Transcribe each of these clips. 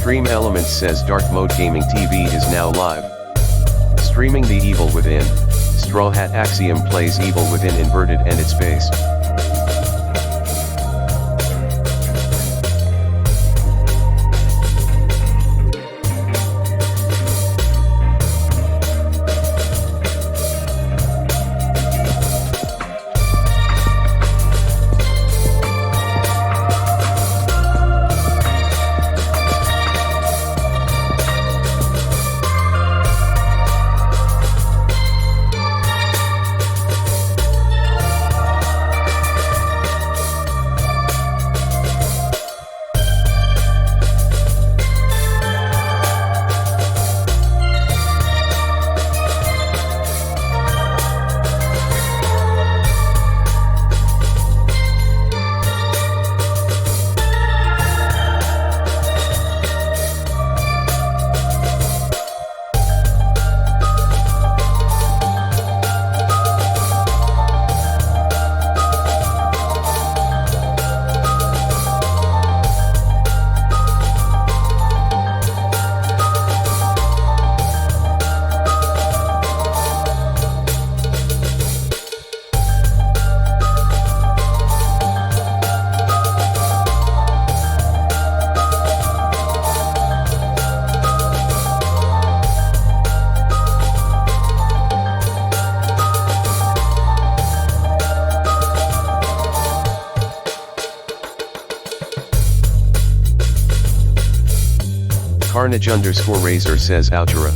Stream Elements says Dark Mode Gaming TV is now live. Streaming The Evil Within, Straw Hat Axiom plays Evil Within inverted and its base. Carnage_Razor says Outro.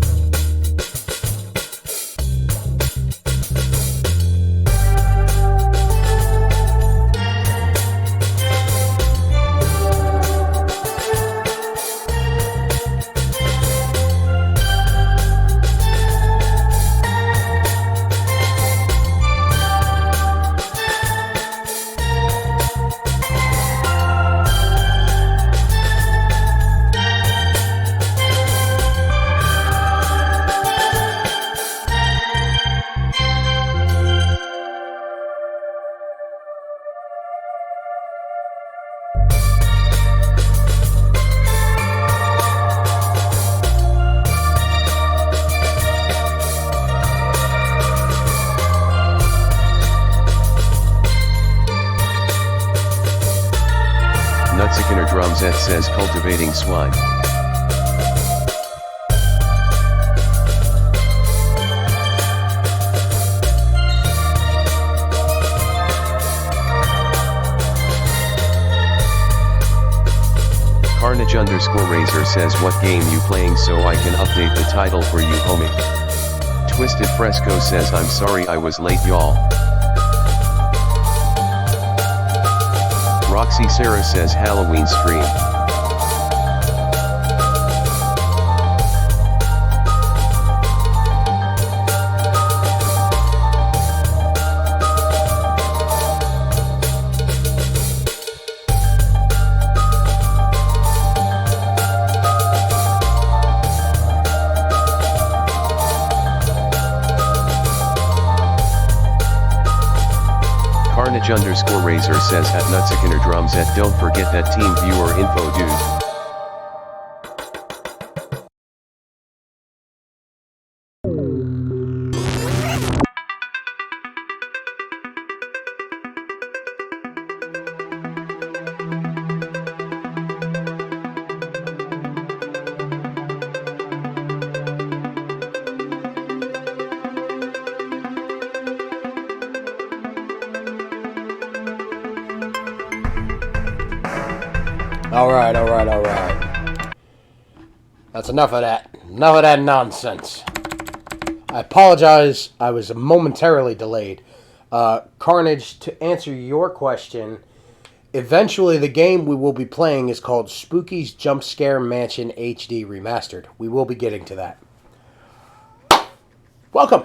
Drumset says cultivating swine. Carnage_Razor says what game you playing so I can update the title for you homie. TwistedFresco says I'm sorry I was late y'all. Roxy Sarah says Halloween stream. Carnage_Razor says at Nutsikiner don't forget that team viewer info dude. Alright. That's enough of that. Enough of that nonsense. I apologize, I was momentarily delayed. Carnage, to answer your question, eventually the game we will be playing is called Spooky's Jump Scare Mansion HD Remastered. We will be getting to that. Welcome!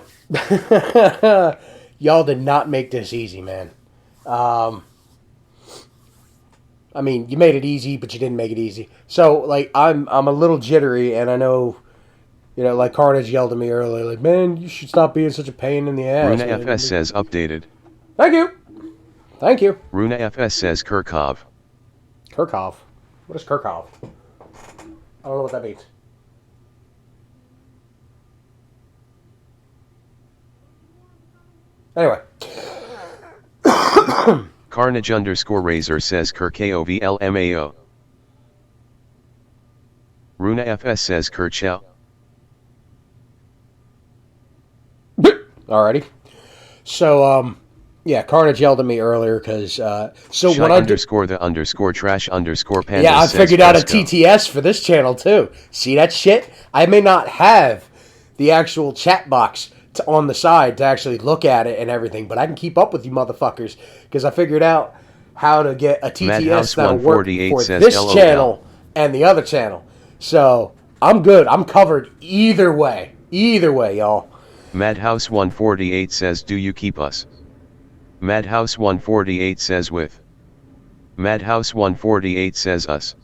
Y'all did not make this easy, man. I mean, you made it easy, but you didn't make it easy. So, like, I'm a little jittery, and I know, you know, like Carnage yelled at me earlier, like, man, you should stop being such a pain in the ass. Runa FS says updated. Thank you. Runa FS says Kirkov. Kirkov? What is Kirkov? I don't know what that means. Anyway. Carnage _ Razor says KOVLMAO. Runa FS says Kerchow. Alrighty. So, yeah, Carnage yelled at me earlier because, so Shy when I _ the _ trash _ panda. yeah, I says figured out a Fresco. TTS for this channel too. See that shit? I may not have the actual chat box on the side to actually look at it and everything, but I can keep up with you motherfuckers because I figured out how to get a TTS that'll work for this LOL. channel and the other channel. So I'm good. I'm covered either way. Either way, y'all. Madhouse 148 says do you keep us? Madhouse 148 says with. Madhouse 148 says us.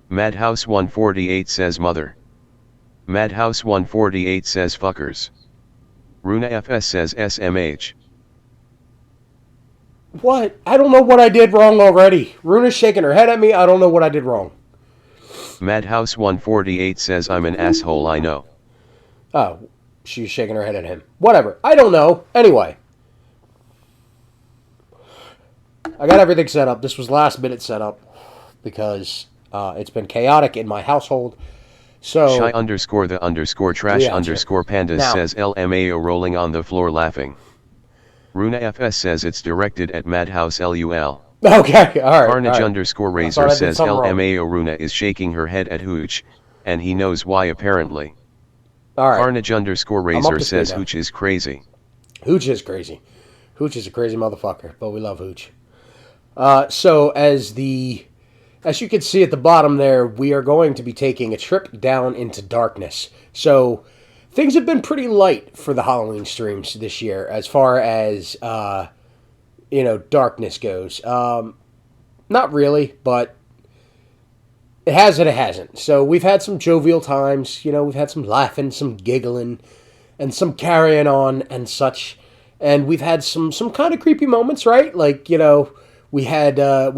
Madhouse 148 says mother. Madhouse 148 says fuckers. Runa FS says SMH. What? I don't know what I did wrong already. Runa's shaking her head at me. I don't know what I did wrong. Madhouse 148 says I'm an asshole, I know. Oh, she's shaking her head at him. Whatever. I don't know. Anyway. I got everything set up. This was last minute set up because it's been chaotic in my household. So Shy _ the _ trash _ pandas now, says LMAO rolling on the floor laughing. Runa FS says it's directed at Madhouse LUL. Okay, alright. Carnage all right. _ Razor says LMAO Runa is shaking her head at Hooch, and he knows why apparently. All right. Carnage _ Razor says Hooch is crazy. Hooch is crazy. Hooch is a crazy motherfucker, but we love Hooch. So as you can see at the bottom there, we are going to be taking a trip down into darkness. So things have been pretty light for the Halloween streams this year as far as, darkness goes. Not really, but it has and it hasn't. So we've had some jovial times, we've had some laughing, some giggling, and some carrying on and such. And we've had some kind of creepy moments, right? Like, we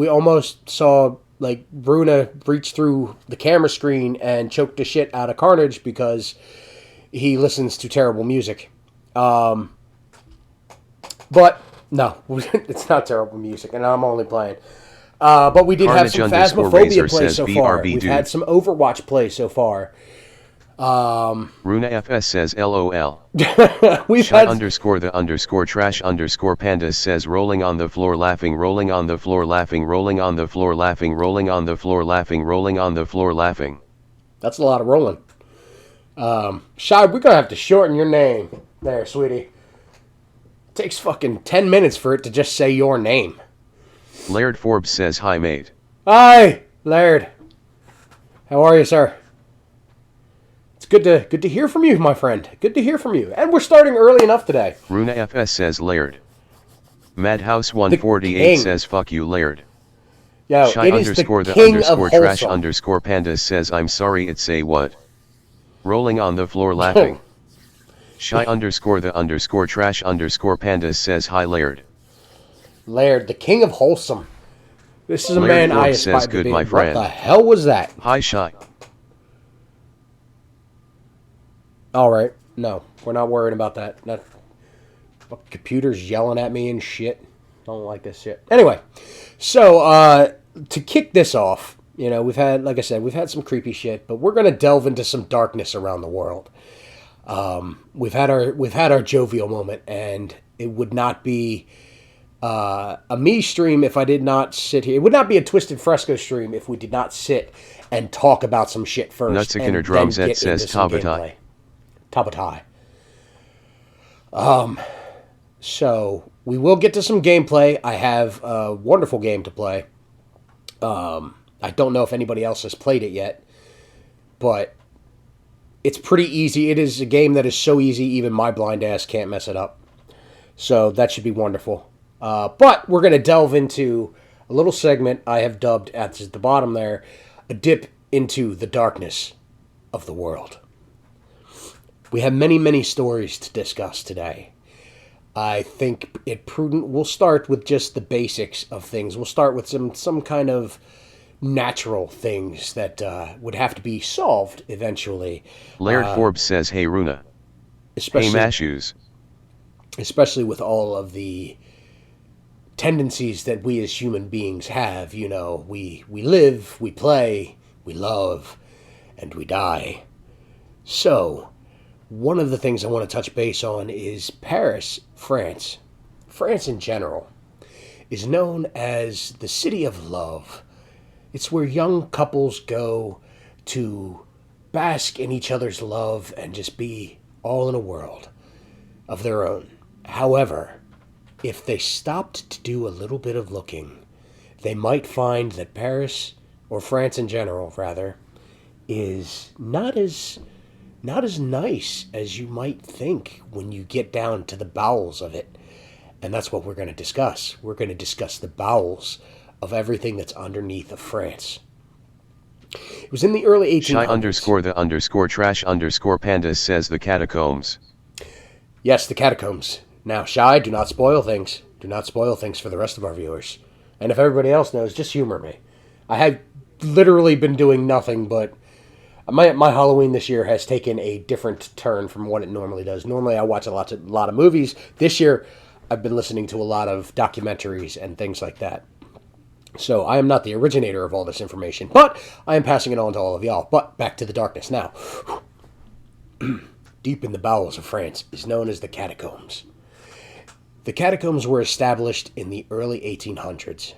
almost saw like Runa reach through the camera screen and choke the shit out of Carnage because he listens to terrible music. But no, it's not terrible music, and I'm only playing. But we did have some Phasmophobia play so far. We've had some Overwatch play so far. Runa FS says LOL. We've Shy had _ the _ trash _ pandas says rolling on the floor laughing, rolling on the floor laughing, rolling on the floor laughing, rolling on the floor laughing, rolling on the floor laughing. That's a lot of rolling. Shy, we're gonna have to shorten your name there, sweetie. It takes fucking 10 minutes for it to just say your name. Laird Forbes says hi mate. Hi, Laird. How are you, sir? It's good to hear from you, my friend. Good to hear from you. And we're starting early enough today. Runa FS says Laird. Madhouse 148 says fuck you Laird. Yo, Shy it is the _ the king of _ trash wholesome. _ pandas says I'm sorry it's a what? Rolling on the floor laughing. Shy _ the _ trash _ pandas says hi Laird. Laird, the king of wholesome. This is a Laird man I Forbes aspire says to good be. my friend. What the hell was that? Hi Shy. All right. No, we're not worrying about that. Computer's yelling at me and shit. Don't like this shit. Anyway, so to kick this off, we've had, like I said, we've had some creepy shit, but we're gonna delve into some darkness around the world. We've had our jovial moment, and it would not be a me stream if I did not sit here. It would not be a TwistedFresco stream if we did not sit and talk about some shit first. Nutziger Drums that says Tabatai. Tabatai. So we will get to some gameplay. I have a wonderful game to play. I don't know if anybody else has played it yet, but it's pretty easy. It is a game that is so easy, even my blind ass can't mess it up. So that should be wonderful. But we're going to delve into a little segment I have dubbed at the bottom there, a dip into the darkness of the world. We have many, many stories to discuss today. I think it prudent. We'll start with just the basics of things. We'll start with some kind of natural things that would have to be solved eventually. Laird Forbes says, hey Runa. Hey Especially, Mashoes. especially with all of the tendencies that we as human beings have. You know, we live, we play, we love, and we die. So, one of the things I want to touch base on is Paris, France. France in general is known as the city of love. It's where young couples go to bask in each other's love and just be all in a world of their own. However, if they stopped to do a little bit of looking, they might find that Paris, or France in general, rather, is not as nice as you might think when you get down to the bowels of it. And that's what we're going to discuss. We're going to discuss the bowels of everything that's underneath of France. It was in the early 1800s. Shy underscore the underscore trash underscore pandas says the catacombs. Yes, the catacombs. Now, Shy, do not spoil things. Do not spoil things for the rest of our viewers. And if everybody else knows, just humor me. I have literally been doing nothing but... My Halloween this year has taken a different turn from what it normally does. Normally I watch a lot of movies. This year I've been listening to a lot of documentaries and things like that. So I am not the originator of all this information, but I am passing it on to all of y'all. But back to the darkness now. Deep in the bowels of France is known as the catacombs. The catacombs were established in the early 1800s.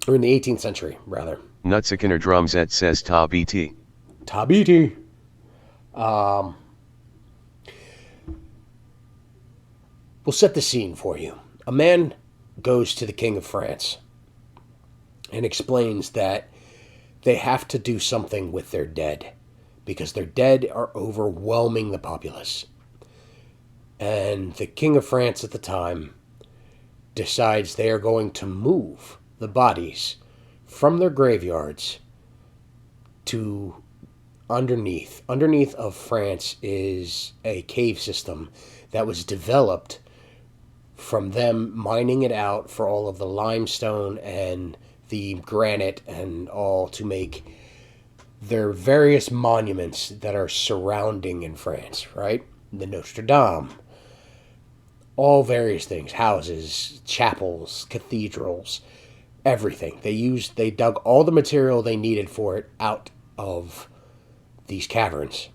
Or in the 18th century, rather. Nutsikiner Drumset says Ta BT. Tabiti. We'll set the scene for you. A man goes to the King of France and explains that they have to do something with their dead because their dead are overwhelming the populace. And the King of France at the time decides they are going to move the bodies from their graveyards to underneath. Underneath of France is a cave system that was developed from them mining it out for all of the limestone and the granite and all to make their various monuments that are surrounding in France, right? The Notre Dame, all various things, houses, chapels, cathedrals, everything. They dug all the material they needed for it out of these caverns.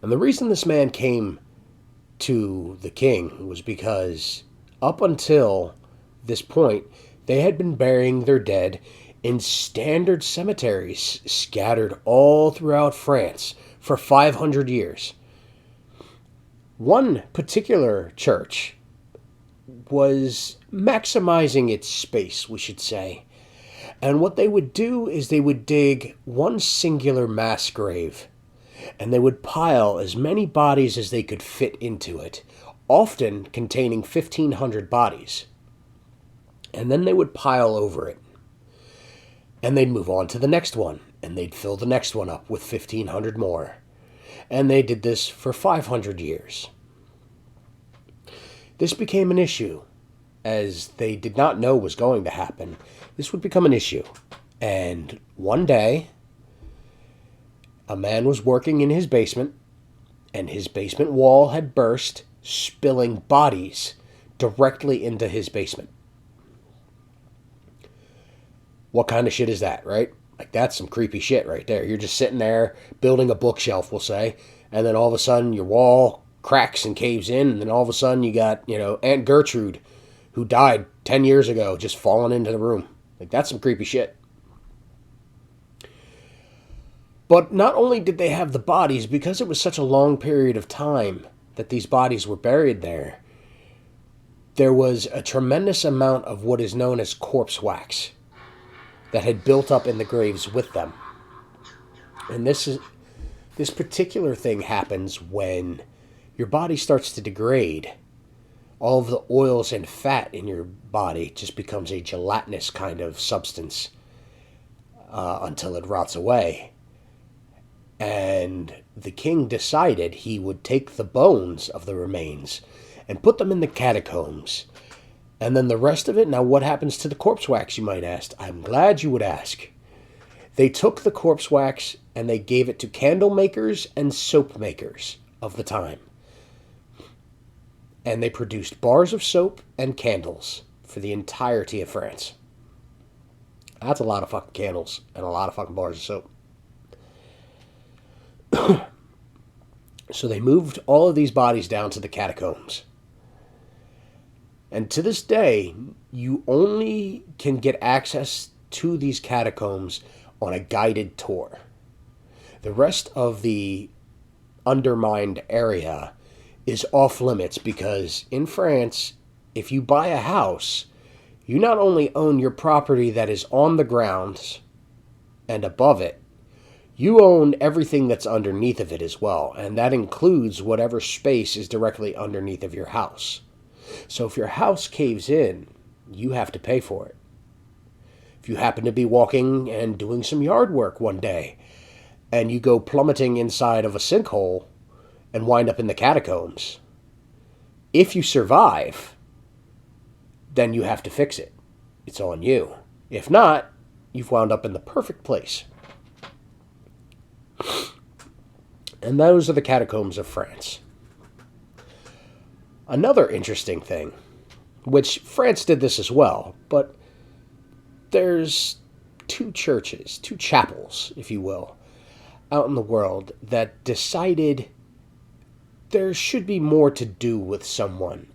And the reason this man came to the king was because up until this point, they had been burying their dead in standard cemeteries scattered all throughout France for 500 years. One particular church was maximizing its space, we should say. And what they would do is they would dig one singular mass grave, and they would pile as many bodies as they could fit into it, often containing 1,500 bodies. And then they would pile over it. And they'd move on to the next one, and they'd fill the next one up with 1,500 more. And they did this for 500 years. This became an issue, as they did not know was going to happen. This would become an issue. And one day, a man was working in his basement, and his basement wall had burst, spilling bodies directly into his basement. What kind of shit is that, right? Like, that's some creepy shit right there. You're just sitting there building a bookshelf, we'll say, and then all of a sudden your wall cracks and caves in, and then all of a sudden you got, Aunt Gertrude, who died 10 years ago, just falling into the room. Like, that's some creepy shit. But not only did they have the bodies, because it was such a long period of time that these bodies were buried there, there was a tremendous amount of what is known as corpse wax that had built up in the graves with them. And this particular thing happens when your body starts to degrade. All of the oils and fat in your body just becomes a gelatinous kind of substance until it rots away. And the king decided he would take the bones of the remains and put them in the catacombs And then the rest of it, now what happens to the corpse wax, you might ask? I'm glad you would ask. They took the corpse wax and they gave it to candle makers and soap makers of the time. And they produced bars of soap and candles for the entirety of France. That's a lot of fucking candles and a lot of fucking bars of soap. So they moved all of these bodies down to the catacombs. And to this day, you only can get access to these catacombs on a guided tour. The rest of the undermined area is off limits because in France, if you buy a house, you not only own your property that is on the grounds and above it, you own everything that's underneath of it as well, and that includes whatever space is directly underneath of your house. So if your house caves in, you have to pay for it. If you happen to be walking and doing some yard work one day, and you go plummeting inside of a sinkhole and wind up in the catacombs, if you survive, then you have to fix it. It's on you. If not, you've wound up in the perfect place. And those are the catacombs of France. Another interesting thing, which France did this as well, but there's two churches, two chapels, if you will, out in the world that decided there should be more to do with someone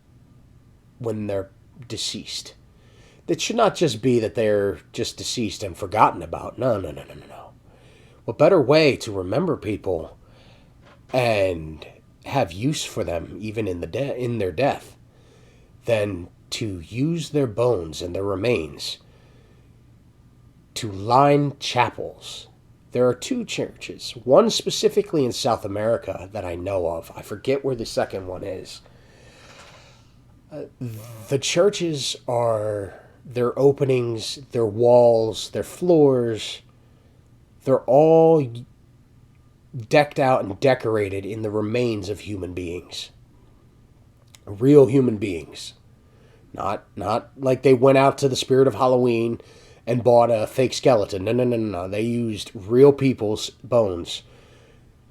when they're deceased. It should not just be that they're just deceased and forgotten about. No. What better way to remember people and have use for them even in their death than to use their bones and their remains to line chapels. There are two churches, one specifically in South America that I know of. I forget where the second one is. The churches are, their openings, their walls, their floors, they're all decked out and decorated in the remains of human beings. Real human beings. Not like they went out to the spirit of Halloween and bought a fake skeleton. No. They used real people's bones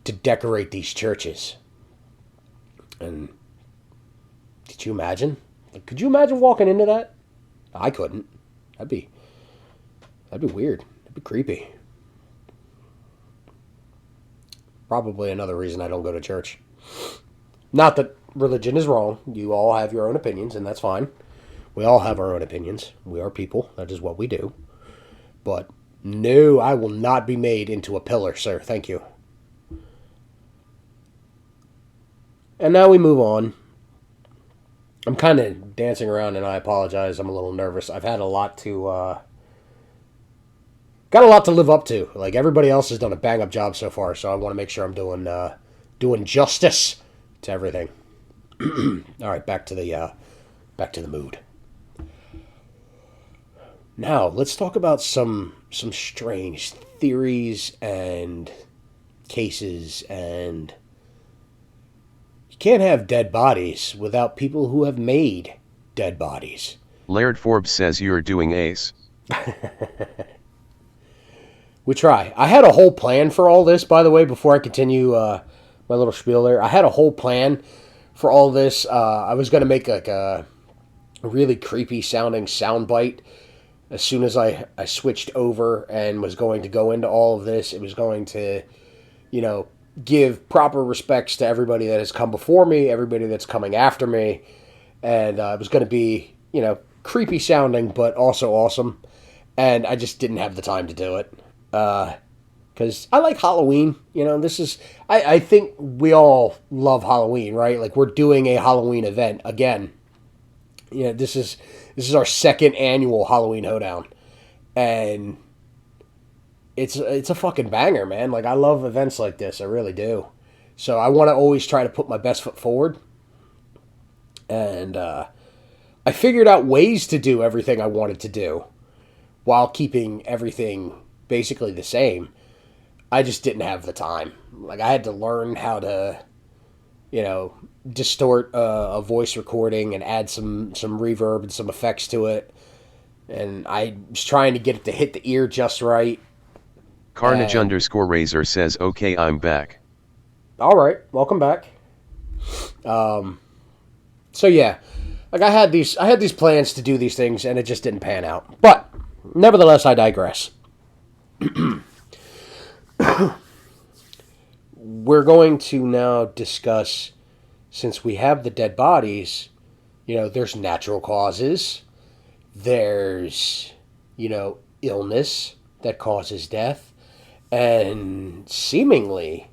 to decorate these churches. And could you imagine? Could you imagine walking into that? I couldn't. That'd be weird. That'd be creepy. Probably another reason I don't go to church. Not that religion is wrong. You all have your own opinions, and that's fine. We all have our own opinions. We are people. That is what we do. But no, I will not be made into a pillar, sir. Thank you. And now we move on. I'm kind of dancing around, and I apologize. I'm a little nervous. I've had a lot to... got a lot to live up to. Like, everybody else has done a bang-up job so far, so I want to make sure I'm doing justice to everything. All right, back to the mood. Now, let's talk about some strange theories and cases, and you can't have dead bodies without people who have made dead bodies. Laird Forbes says you're doing ace. We try. I had a whole plan for all this, by the way, before I continue my little spiel there. I had a whole plan for all this. I was going to make like a really creepy sounding soundbite as soon as I switched over and was going to go into all of this. It was going to, give proper respects to everybody that has come before me, everybody that's coming after me. And it was going to be, creepy sounding, but also awesome. And I just didn't have the time to do it. Because I like Halloween. This is... I think we all love Halloween, right? Like, we're doing a Halloween event again. This is our second annual Halloween Hoedown. And it's a fucking banger, man. Like, I love events like this. I really do. So I want to always try to put my best foot forward. And I figured out ways to do everything I wanted to do while keeping everything basically the same. I just didn't have the time. Like, I had to learn how to you know, distort a voice recording and add some reverb and some effects to it. And I was trying to get it to hit the ear just right. Carnage underscore Razor says, okay, I'm back. All right, welcome back. So yeah, like I had these plans to do these things, and it just didn't pan out. But nevertheless, I digress. We're going to now discuss, since we have the dead bodies, there's natural causes, there's, illness that causes death, and seemingly,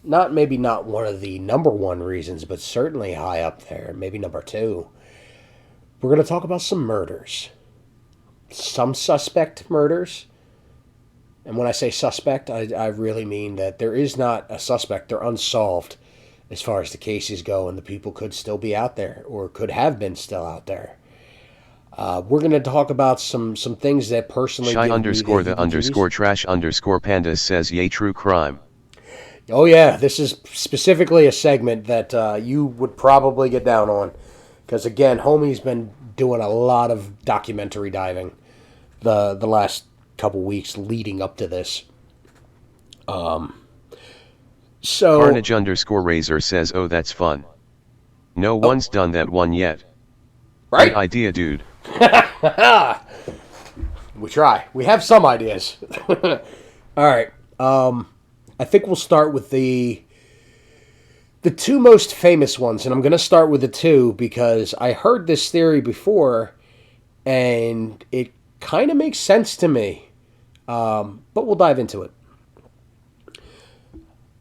maybe not one of the number one reasons, but certainly high up there, maybe number two, we're going to talk about some murders. Some suspect murders. And when I say suspect, I really mean that there is not a suspect. They're unsolved as far as the cases go, and the people could still be out there, or could have been still out there. We're going to talk about some things that personally Shy give underscore me the underscore trash underscore pandas says, yay, true crime. Oh yeah, this is specifically a segment that you would probably get down on. Because again, homie's been doing a lot of documentary diving the last couple weeks leading up to this. So Carnage underscore Razor says, oh, that's fun. No one's done that one yet. Right? Good idea, dude. We try. We have some ideas. All right. I think we'll start with the two most famous ones, and I'm going to start with the two because I heard this theory before, and it kind of makes sense to me. But we'll dive into it.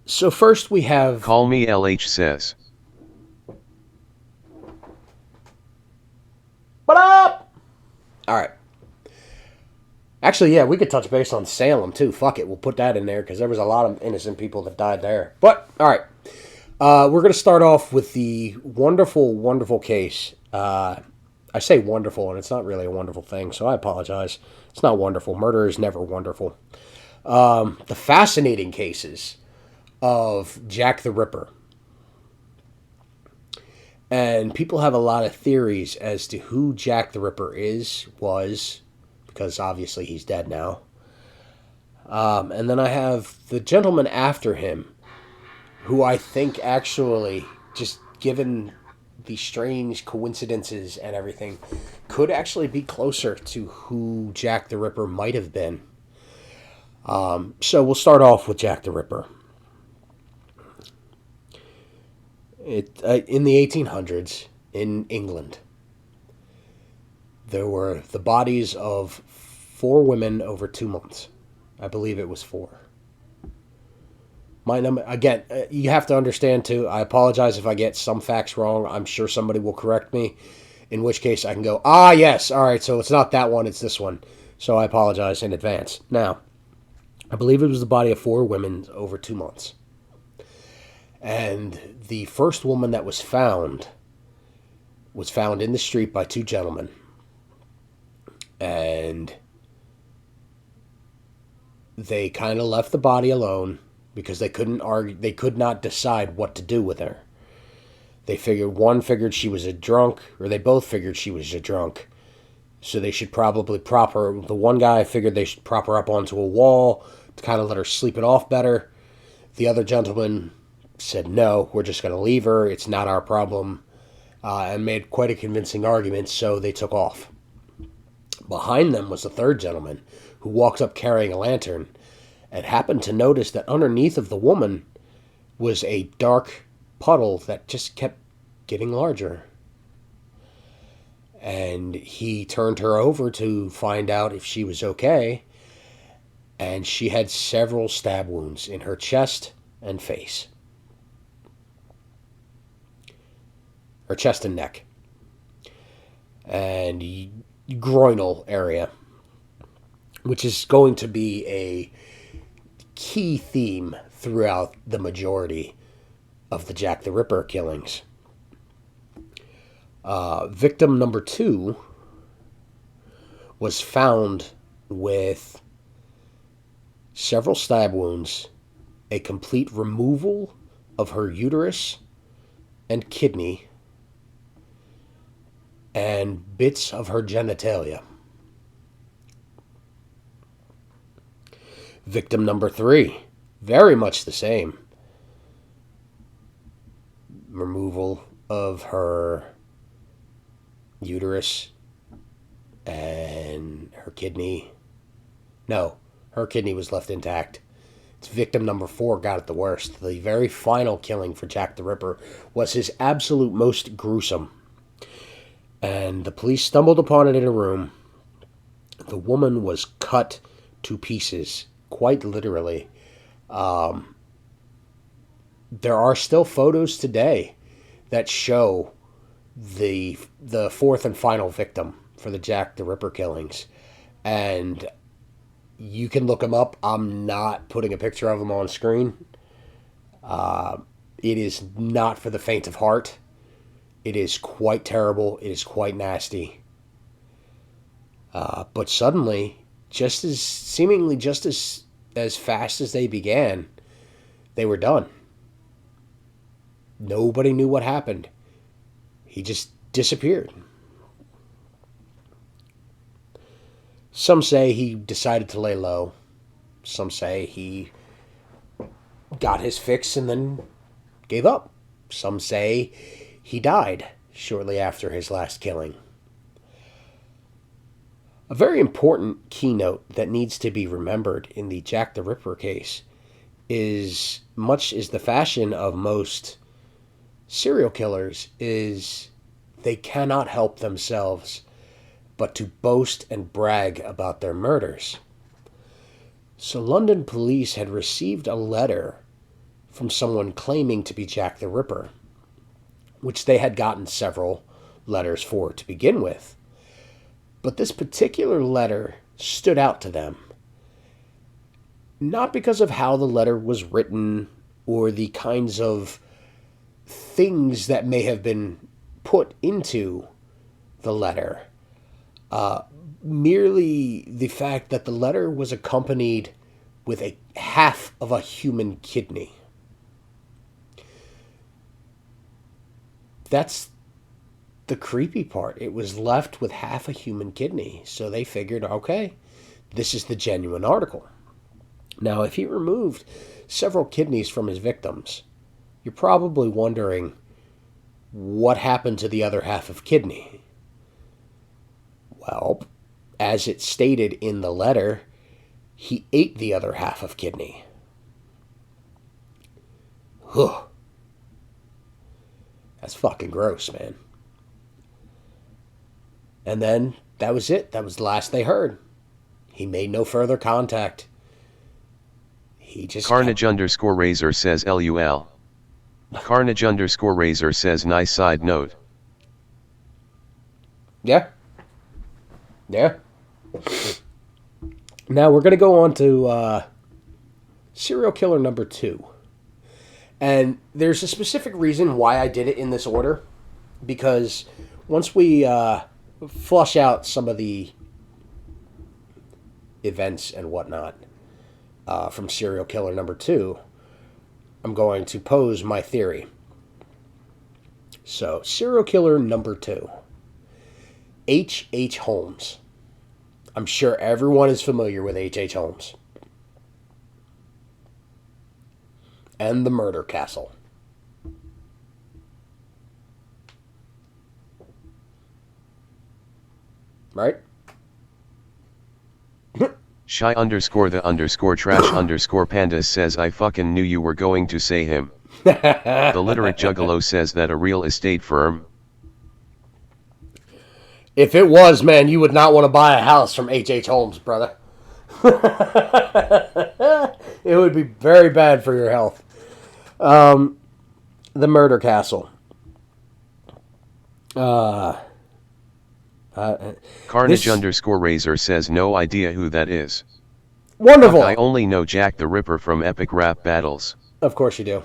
So first we have... Call me LH says. What up? All right. Actually, yeah, we could touch base on Salem, too. Fuck it, we'll put that in there, because there was a lot of innocent people that died there. But, all right. We're going to start off with the wonderful, wonderful case. I say wonderful, and it's not really a wonderful thing, so I apologize. It's not wonderful. Murder is never wonderful. The fascinating cases of Jack the Ripper. And people have a lot of theories as to who Jack the Ripper was, because obviously he's dead now. And then I have the gentleman after him, who I think actually, just given the strange coincidences and everything, could actually be closer to who Jack the Ripper might have been. So we'll start off with Jack the Ripper. In the 1800s, in England, there were the bodies of 4 women over 2 months. I believe it was 4. My number, again, you have to understand too, I apologize if I get some facts wrong. I'm sure somebody will correct me, in which case I can go, yes, all right, so it's not that one, it's this one. So I apologize in advance. Now, I believe it was the body of 4 women over 2 months. And the first woman that was found in the street by 2 gentlemen. And they kind of left the body alone because they couldn't argue, they could not decide what to do with her. One figured she was a drunk, or they both figured she was a drunk. So they should probably prop her. The one guy figured they should prop her up onto a wall to kind of let her sleep it off better. The other gentleman said, no, we're just going to leave her. It's not our problem. And made quite a convincing argument, so they took off. Behind them was a third gentleman who walked up carrying a lantern and happened to notice that underneath of the woman was a dark puddle that just kept getting larger. And he turned her over to find out if she was okay, and she had several stab wounds in her chest and face. Her chest and neck. And groinal area, which is going to be a key theme throughout the majority of the Jack the Ripper killings. Victim number 2 was found with several stab wounds, a complete removal of her uterus, and kidney and bits of her genitalia. Victim number 3, very much the same. Removal of her uterus and her kidney. No, her kidney was left intact. It's victim number 4 got it the worst. The very final killing for Jack the Ripper was his absolute most gruesome. And the police stumbled upon it in a room. The woman was cut to pieces, quite literally. There are still photos today that show the fourth and final victim for the Jack the Ripper killings. And you can look them up. I'm not putting a picture of them on screen. It is not for the faint of heart. It is quite terrible. It is quite nasty. But suddenly, seemingly just as fast as they began, they were done. Nobody knew what happened. He just disappeared. Some say he decided to lay low. Some say he got his fix and then gave up. Some say he died shortly after his last killing. A very important keynote that needs to be remembered in the Jack the Ripper case is, much is the fashion of most serial killers, is they cannot help themselves but to boast and brag about their murders. So London police had received a letter from someone claiming to be Jack the Ripper, which they had gotten several letters for to begin with. But this particular letter stood out to them, not because of how the letter was written or the kinds of things that may have been put into the letter, merely the fact that the letter was accompanied with a half of a human kidney. That's the creepy part. It was left with half a human kidney. So they figured, okay, this is the genuine article. Now, if he removed several kidneys from his victims, you're probably wondering what happened to the other half of kidney. Well, as it stated in the letter, he ate the other half of kidney. Huh. That's fucking gross, man. And then that was it. That was the last they heard. He made no further contact. He just... Carnage_Razor says LUL. Carnage_Razor says nice side note. Yeah. Yeah. Now we're going to go on to serial killer number 2. And there's a specific reason why I did it in this order. Because once we flush out some of the events and whatnot from serial killer number 2, I'm going to pose my theory. So, serial killer number 2. H.H. Holmes. I'm sure everyone is familiar with H.H. Holmes. And the Murder Castle. Right? Shy_the_trash_pandas says I fucking knew you were going to say him. The literate juggalo says that a real estate firm. If it was, man, you would not want to buy a house from H.H. Holmes, brother. It would be very bad for your health. The Murder Castle. Carnage_Razor says no idea who that is. Wonderful. I only know Jack the Ripper from epic rap battles. Of course you do.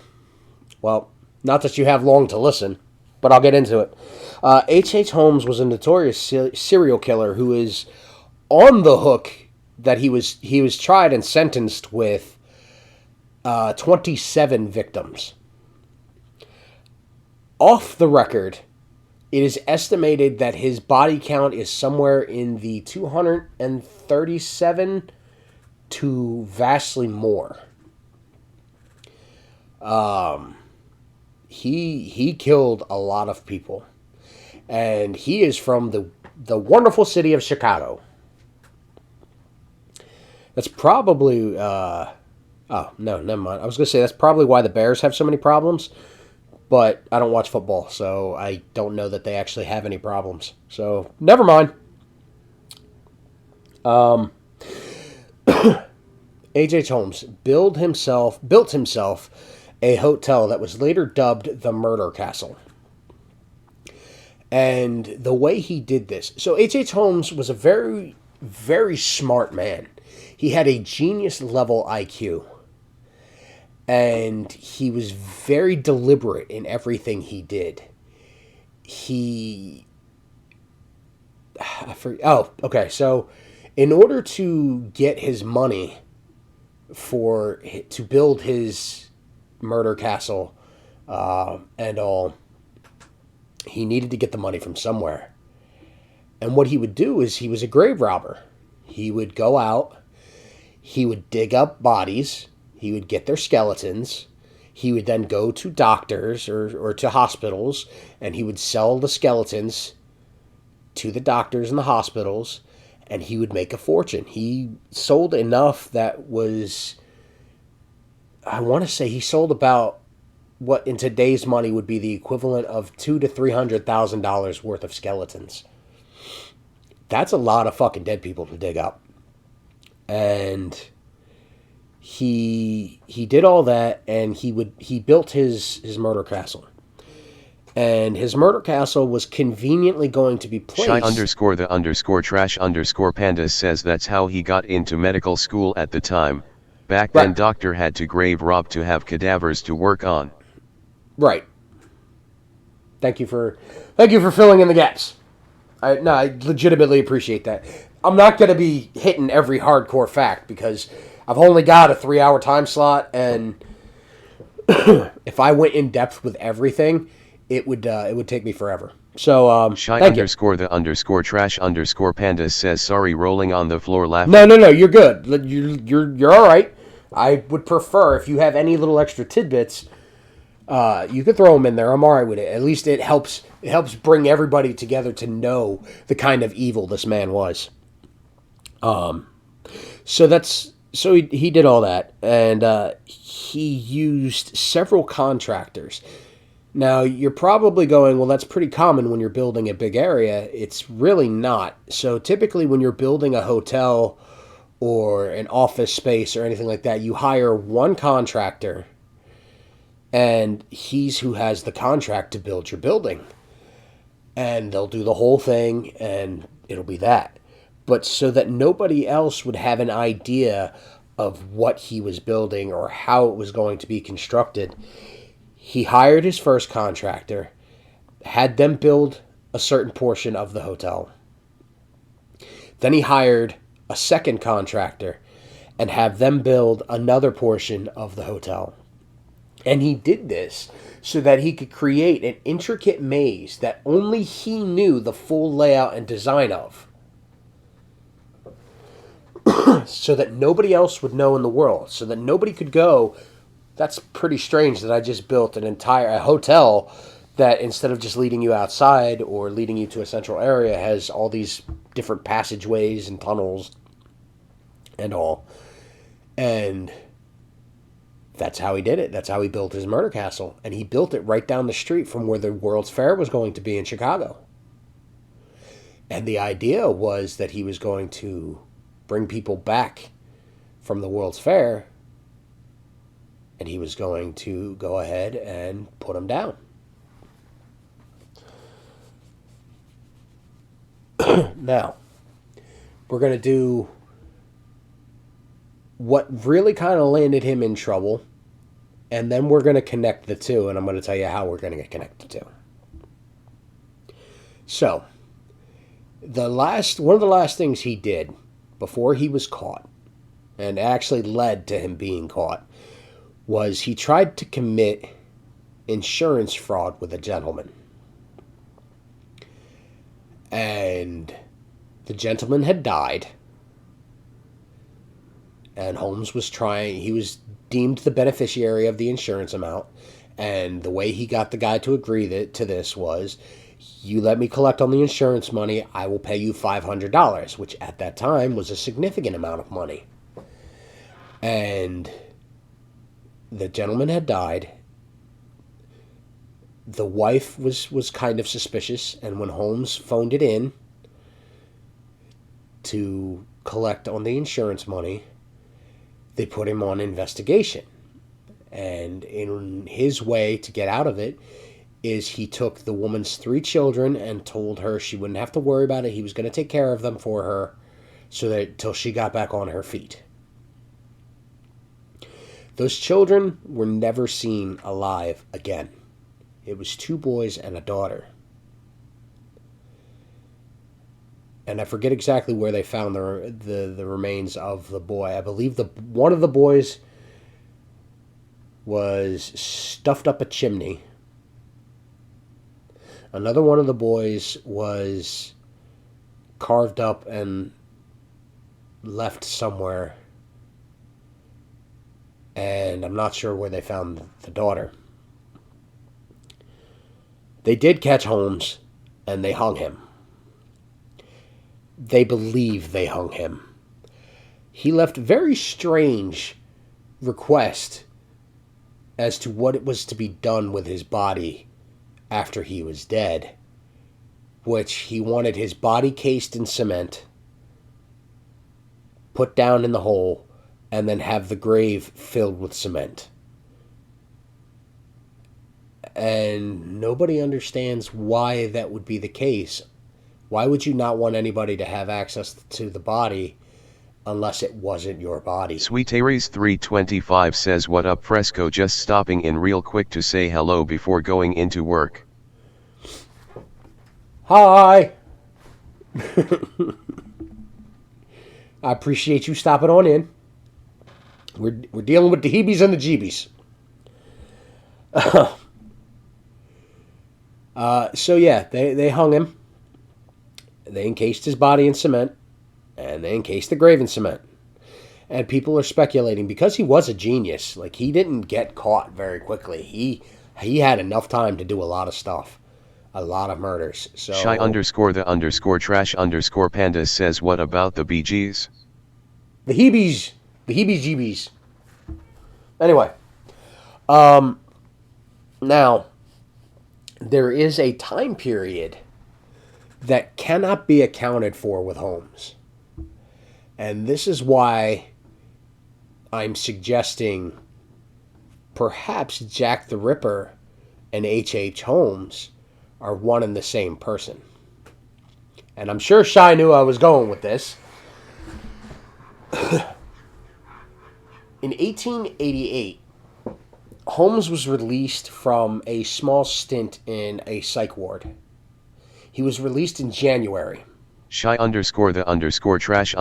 Well, not that you have long to listen, but I'll get into it. H.H. Holmes was a notorious serial killer who is on the hook that he was tried and sentenced with 27 victims. Off the record, it is estimated that his body count is somewhere in the 237 to vastly more. He killed a lot of people. And he is from the wonderful city of Chicago. That's probably... oh, no, never mind. I was going to say that's probably why the Bears have so many problems. But I don't watch football, so I don't know that they actually have any problems. So, never mind. H.H. Holmes built himself a hotel that was later dubbed the Murder Castle. And the way he did this... So, H.H. Holmes was a very, very smart man. He had a genius-level IQ. And he was very deliberate in everything he did. Okay. So, in order to get his money to build his murder castle and all, he needed to get the money from somewhere. And what he would do is he was a grave robber. He would go out, he would dig up bodies, he would get their skeletons. He would then go to doctors or to hospitals, and he would sell the skeletons to the doctors and the hospitals, and he would make a fortune. He sold enough that was... I want to say he sold about what in today's money would be the equivalent of $200,000 to $300,000 worth of skeletons. That's a lot of fucking dead people to dig up. And... He did all that, and he built his murder castle. And his murder castle was conveniently going to be placed... Shy_the_trash_pandas says that's how he got into medical school at the time. Back then, doctor had to grave rob to have cadavers to work on. Right. Thank you for filling in the gaps. I legitimately appreciate that. I'm not going to be hitting every hardcore fact because... I've only got a 3-hour time slot, and if I went in depth with everything, it would take me forever. So, Shy_the_trash_pandas says sorry, rolling on the floor laughing. No, you're good. You're all right. I would prefer if you have any little extra tidbits, you could throw them in there. I'm all right with it. At least it helps bring everybody together to know the kind of evil this man was. So he did all that, and he used several contractors. Now, you're probably going, well, that's pretty common when you're building a big area. It's really not. So typically when you're building a hotel or an office space or anything like that, you hire one contractor, and he's who has the contract to build your building. And they'll do the whole thing, and it'll be that. But so that nobody else would have an idea of what he was building or how it was going to be constructed, he hired his first contractor, had them build a certain portion of the hotel. Then he hired a second contractor and have them build another portion of the hotel. And he did this so that he could create an intricate maze that only he knew the full layout and design of. So that nobody else would know in the world. So that nobody could go, that's pretty strange that I just built a hotel that instead of just leading you outside or leading you to a central area has all these different passageways and tunnels and all. And that's how he did it. That's how he built his murder castle. And he built it right down the street from where the World's Fair was going to be in Chicago. And the idea was that he was going to bring people back from the World's Fair, and he was going to go ahead and put them down. Now, we're going to do what really kind of landed him in trouble, and then we're going to connect the two, and I'm going to tell you how we're going to get connected to. So, one of the last things he did before he was caught, and actually led to him being caught, was he tried to commit insurance fraud with a gentleman. And the gentleman had died. And Holmes was he was deemed the beneficiary of the insurance amount. And the way he got the guy to agree to this was, you let me collect on the insurance money, I will pay you $500, which at that time was a significant amount of money. And the gentleman had died. The wife was kind of suspicious, and when Holmes phoned it in to collect on the insurance money, they put him on investigation. And in his way to get out of it is he took the woman's 3 children and told her she wouldn't have to worry about it. He was going to take care of them for her so that till she got back on her feet. Those children were never seen alive again. It was 2 boys and a daughter. And I forget exactly where they found the remains of the boy. I believe one of the boys was stuffed up a chimney. Another one of the boys was carved up and left somewhere. And I'm not sure where they found the daughter. They did catch Holmes, and they hung him. They believe they hung him. He left very strange request as to what it was to be done with his body after he was dead, which he wanted his body cased in cement, put down in the hole, and then have the grave filled with cement. And nobody understands why that would be the case. Why would you not want anybody to have access to the body unless it wasn't your body? Sweet Aries 325 says, what up Fresco, just stopping in real quick to say hello before going into work. Hi! I appreciate you stopping on in. We're dealing with the heebies and the jeebies. So yeah, they hung him. They encased his body in cement, and they encased the grave in cement. And people are speculating, because he was a genius, like, he didn't get caught very quickly. He had enough time to do a lot of stuff. A lot of murders. So Shy _the _trash _panda says, what about the Bee Gees? The heebies. The heebie-jeebies. Anyway. Now, there is a time period that cannot be accounted for with Holmes. And this is why I'm suggesting perhaps Jack the Ripper and H.H. Holmes are one and the same person. And I'm sure Shy knew I was going with this. In 1888, Holmes was released from a small stint in a psych ward. He was released in January. Shy _the _trash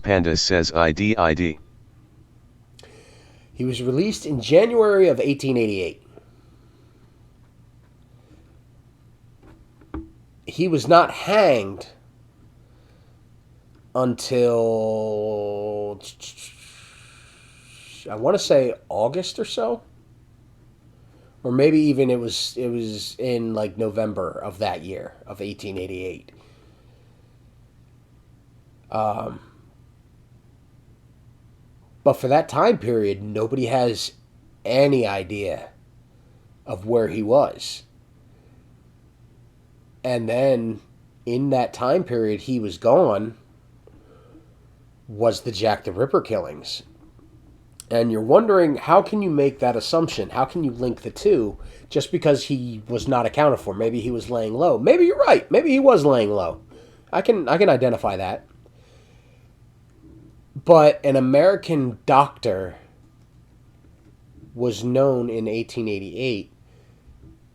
_panda says ID. He was released in January of 1888. He was not hanged until, I want to say, August or so. Or maybe even it was in like November of that year of 1888. But for that time period, nobody has any idea of where he was. And then in that time period he was gone was the Jack the Ripper killings. And you're wondering, how can you make that assumption? How can you link the two just because he was not accounted for? Maybe he was laying low. Maybe you're right. Maybe he was laying low. I can identify that. But an American doctor was known in 1888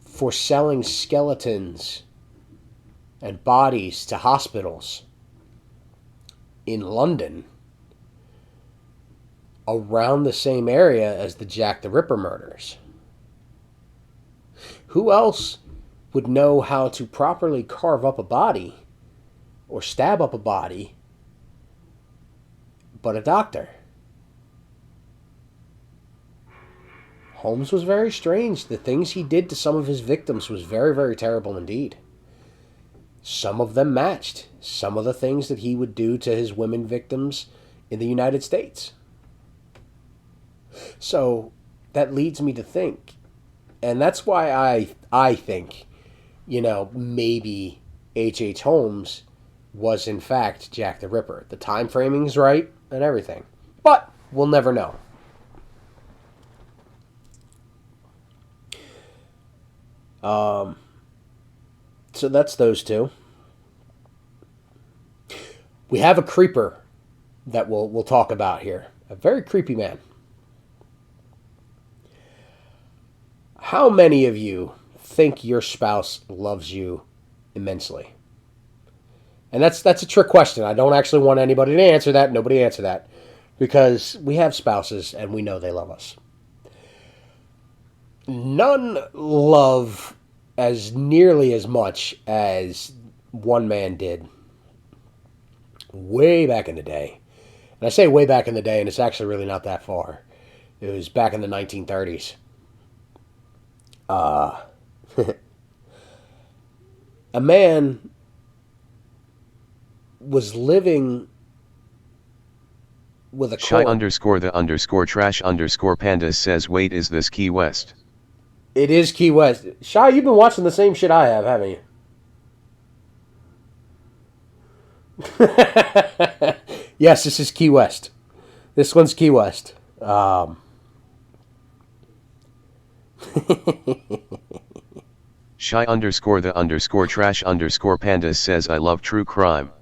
for selling skeletons and bodies to hospitals in London around the same area as the Jack the Ripper murders. Who else would know how to properly carve up a body or stab up a body but a doctor? Holmes was very strange. The things he did to some of his victims was very, very terrible indeed. Some of them matched some of the things that he would do to his women victims in the United States. So that leads me to think, and that's why I think, maybe H.H. Holmes was in fact Jack the Ripper. The time framing's right and everything. But we'll never know. So that's those two. We have a creeper that we'll talk about here. A very creepy man. How many of you think your spouse loves you immensely? And that's a trick question. I don't actually want anybody to answer that. Nobody answer that. Because we have spouses and we know they love us. None love as nearly as much as one man did way back in the day. And I say way back in the day, and it's actually really not that far. It was back in the 1930s. A man was living with a Shy underscore the underscore trash underscore pandas says, wait, is this Key West? It is Key West. Shy, you've been watching the same shit I have, haven't you? Yes, this is Key West. This one's Key West. Shy underscore the underscore trash underscore pandas says, I love true crime.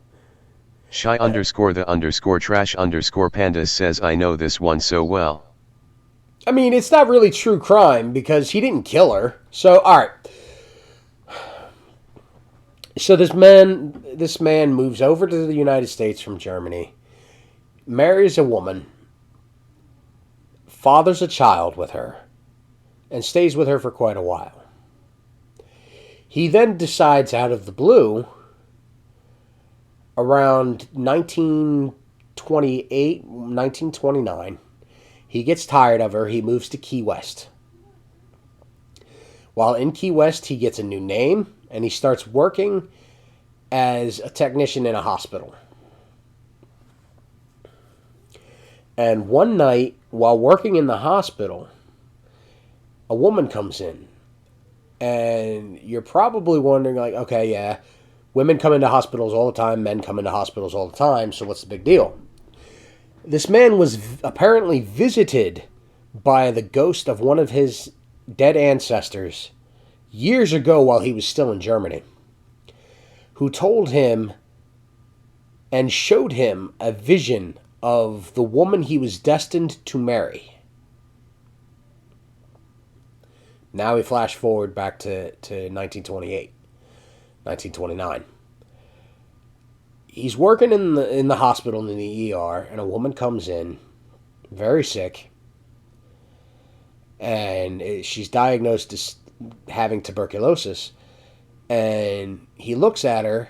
Shy underscore the underscore trash underscore pandas says, I know this one so well. I mean, it's not really true crime because he didn't kill her. So, all right. So this man moves over to the United States from Germany, marries a woman, fathers a child with her, and stays with her for quite a while. He then decides out of the blue, around 1928, 1929, he gets tired of her. He moves to Key West. While in Key West, he gets a new name, and he starts working as a technician in a hospital. And one night, while working in the hospital, a woman comes in. And you're probably wondering, like, okay, yeah, women come into hospitals all the time, men come into hospitals all the time, so what's the big deal? This man was apparently visited by the ghost of one of his dead ancestors years ago while he was still in Germany, who told him and showed him a vision of the woman he was destined to marry. Now we flash forward back to 1928, 1929. He's working in the hospital in the ER, and a woman comes in, very sick, and she's diagnosed as having tuberculosis. And he looks at her,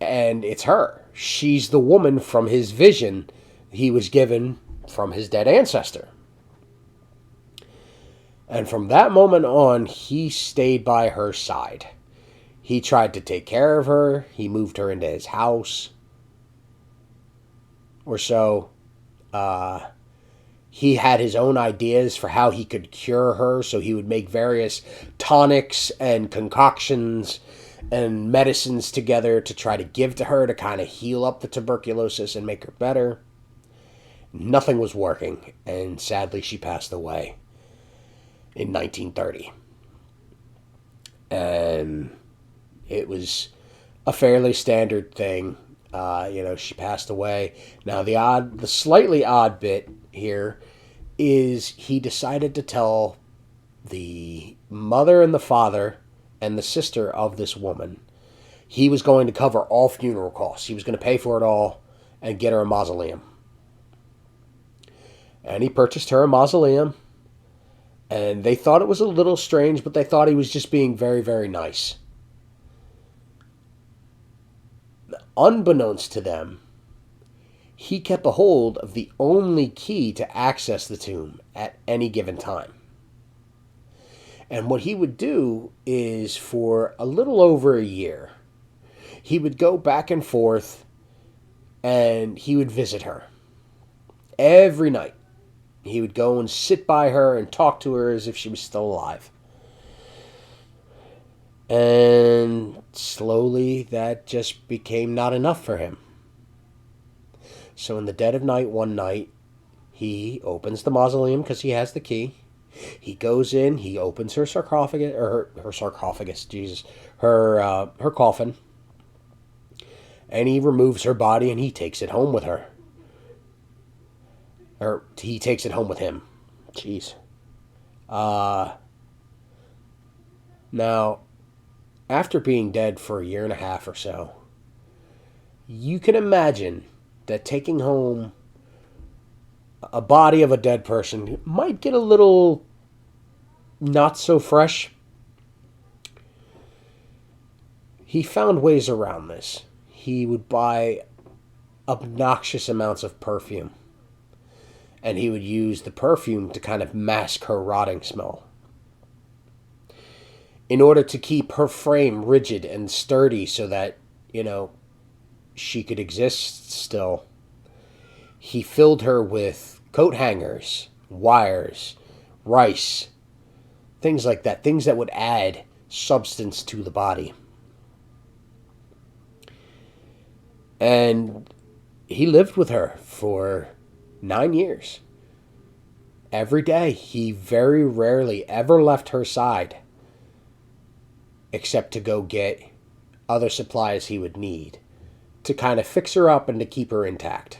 and it's her. She's the woman from his vision he was given from his dead ancestor. And from that moment on, he stayed by her side. He tried to take care of her. He moved her into his house. Or so. He had his own ideas for how he could cure her. So he would make various tonics and concoctions and medicines together to try to give to her to kind of heal up the tuberculosis and make her better. Nothing was working. And sadly, she passed away in 1930. And it was a fairly standard thing. She passed away. Now, the slightly odd bit here is he decided to tell the mother and the father and the sister of this woman he was going to cover all funeral costs. He was going to pay for it all and get her a mausoleum. And he purchased her a mausoleum. And they thought it was a little strange, but they thought he was just being very, very nice. Unbeknownst to them, he kept a hold of the only key to access the tomb at any given time. And what he would do is, for a little over a year, he would go back and forth and he would visit her. Every night, he would go and sit by her and talk to her as if she was still alive. And slowly, that just became not enough for him. So in the dead of night, one night, he opens the mausoleum because he has the key. He goes in, he opens her sarcophagus, or her sarcophagus, Jesus, her coffin, and he removes her body and he takes it home with her. Or he takes it home with him. Jeez. Now, after being dead for a year and a half or so, you can imagine that taking home a body of a dead person might get a little not so fresh. He found ways around this. He would buy obnoxious amounts of perfume, and he would use the perfume to kind of mask her rotting smell. In order to keep her frame rigid and sturdy so that, she could exist still, he filled her with coat hangers, wires, rice, things like that, things that would add substance to the body. And he lived with her for 9 years. Every day, he very rarely ever left her side, except to go get other supplies he would need to kind of fix her up and to keep her intact.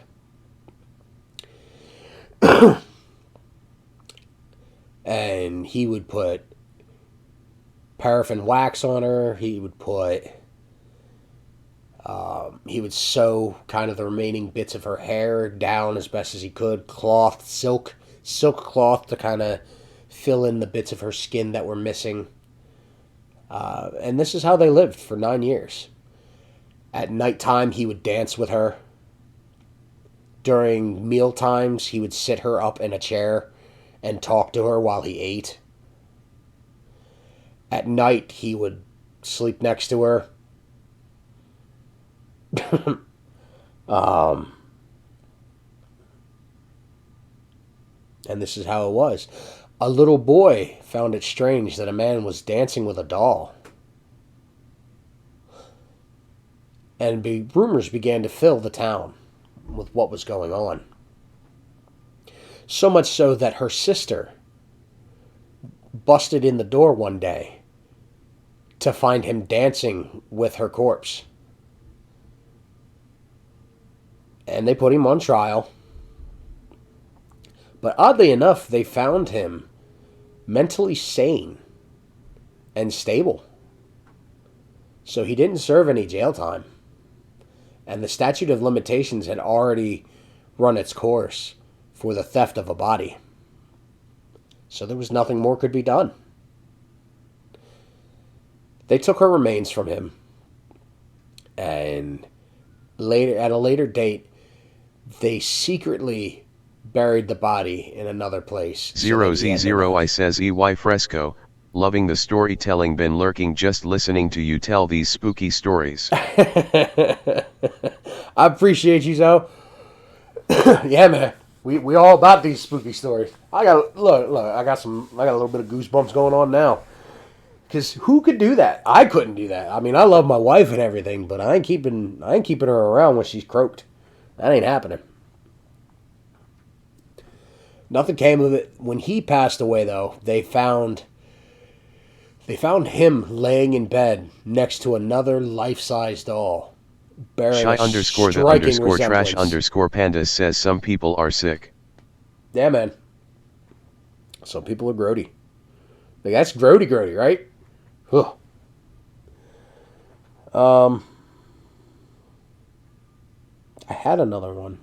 And he would put paraffin wax on her. He would sew kind of the remaining bits of her hair down as best as he could. Cloth, silk cloth to kind of fill in the bits of her skin that were missing. And this is how they lived for 9 years. At nighttime, he would dance with her. During meal times, he would sit her up in a chair and talk to her while he ate. At night, he would sleep next to her. And this is how it was. A little boy found it strange that a man was dancing with a doll. And rumors began to fill the town with what was going on. So much so that her sister busted in the door one day to find him dancing with her corpse. And they put him on trial. But oddly enough, they found him mentally sane and stable. So he didn't serve any jail time. And the statute of limitations had already run its course for the theft of a body. So there was nothing more could be done. They took her remains from him. And at a later date, they secretly buried the body in another place. 0Z0 I says EY Fresco, loving the storytelling, been lurking just listening to you tell these spooky stories. I appreciate you, Zo. Yeah, man. We all about these spooky stories. I got I got a little bit of goosebumps going on now. Cause who could do that? I couldn't do that. I mean, I love my wife and everything, but I ain't keeping her around when she's croaked. That ain't happening. Nothing came of it. When he passed away, though, they found him laying in bed next to another life-size doll, bearing Shy a underscore the striking underscore trash resemblance. underscore pandas says some people are sick. Yeah, man. Some people are grody. Like, that's grody, right? Ugh. I had another one.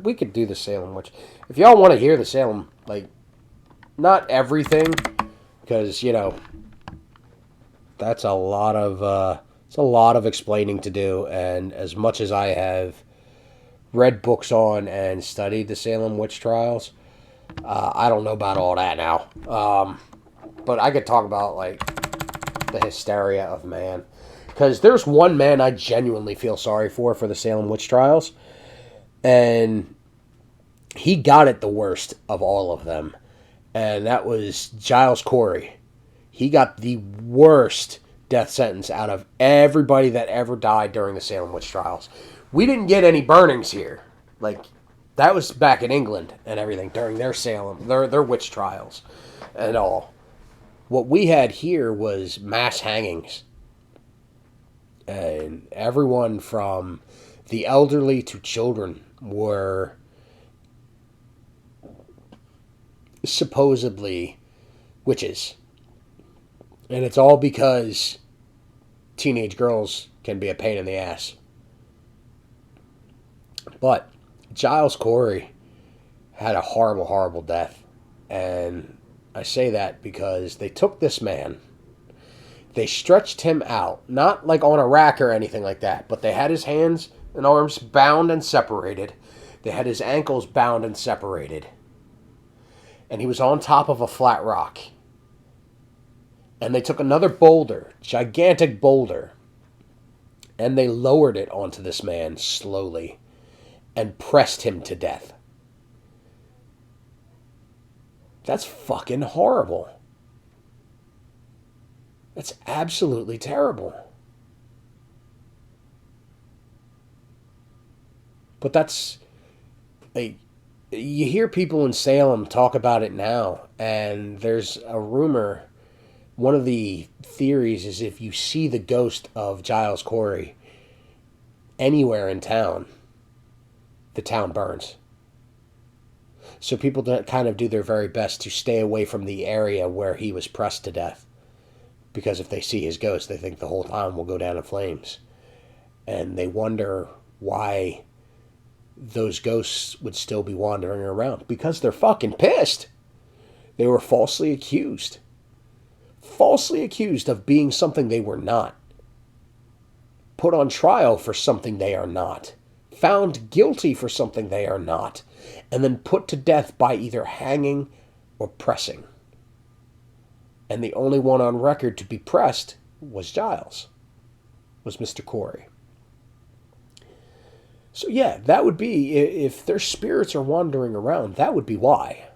We could do the Salem witch. If y'all want to hear the Salem, like, not everything, because, that's it's a lot of explaining to do, and as much as I have read books on and studied the Salem witch trials, I don't know about all that now. But I could talk about, like, the hysteria of man. Because there's one man I genuinely feel sorry for the Salem witch trials, and he got it the worst of all of them, and that was Giles Corey. He got the worst death sentence out of everybody that ever died during the Salem witch trials. We didn't get any burnings here. Like, that was back in England and everything during their their witch trials and all. What we had here was mass hangings. And everyone from the elderly to children were supposedly witches. And it's all because teenage girls can be a pain in the ass. But Giles Corey had a horrible, horrible death. And I say that because they took this man, they stretched him out, not like on a rack or anything like that, but they had his hands and arms bound and separated. They had his ankles bound and separated. And he was on top of a flat rock. And they took another boulder, gigantic boulder, and they lowered it onto this man slowly and pressed him to death. That's fucking horrible. That's absolutely terrible. But that's, like, you hear people in Salem talk about it now, and there's a rumor. One of the theories is if you see the ghost of Giles Corey anywhere in town, the town burns. So people kind of do their very best to stay away from the area where he was pressed to death. Because if they see his ghost, they think the whole town will go down in flames. And they wonder why those ghosts would still be wandering around. Because they're fucking pissed. They were falsely accused. Falsely accused of being something they were not. Put on trial for something they are not. Found guilty for something they are not. And then put to death by either hanging or pressing. And the only one on record to be pressed was Giles. Was Mr. Corey. So yeah, that would be, if their spirits are wandering around, that would be why.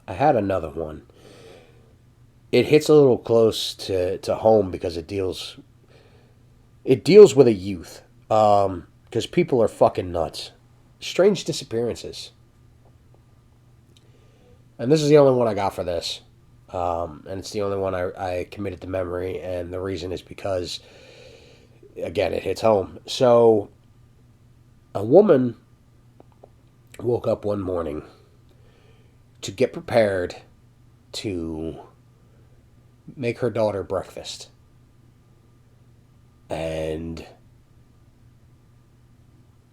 I had another one. It hits a little close to home because it deals with a youth. Because people are fucking nuts. Strange disappearances. And this is the only one I got for this. And it's the only one I committed to memory. And the reason is because, again, it hits home. So, a woman woke up one morning to get prepared to make her daughter breakfast. And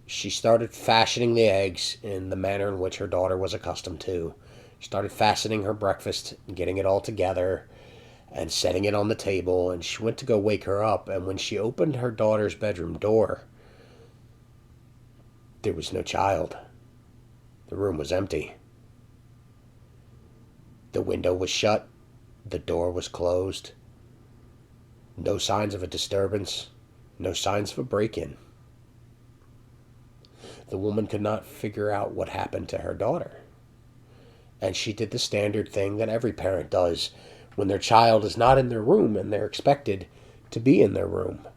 she started fashioning the eggs in the manner in which her daughter was accustomed to. She started fastening her breakfast and getting it all together and setting it on the table. And she went to go wake her up. And when she opened her daughter's bedroom door, there was no child. The room was empty. The window was shut. The door was closed. No signs of a disturbance. No signs of a break-in. The woman could not figure out what happened to her daughter. And she did the standard thing that every parent does when their child is not in their room and they're expected to be in their room.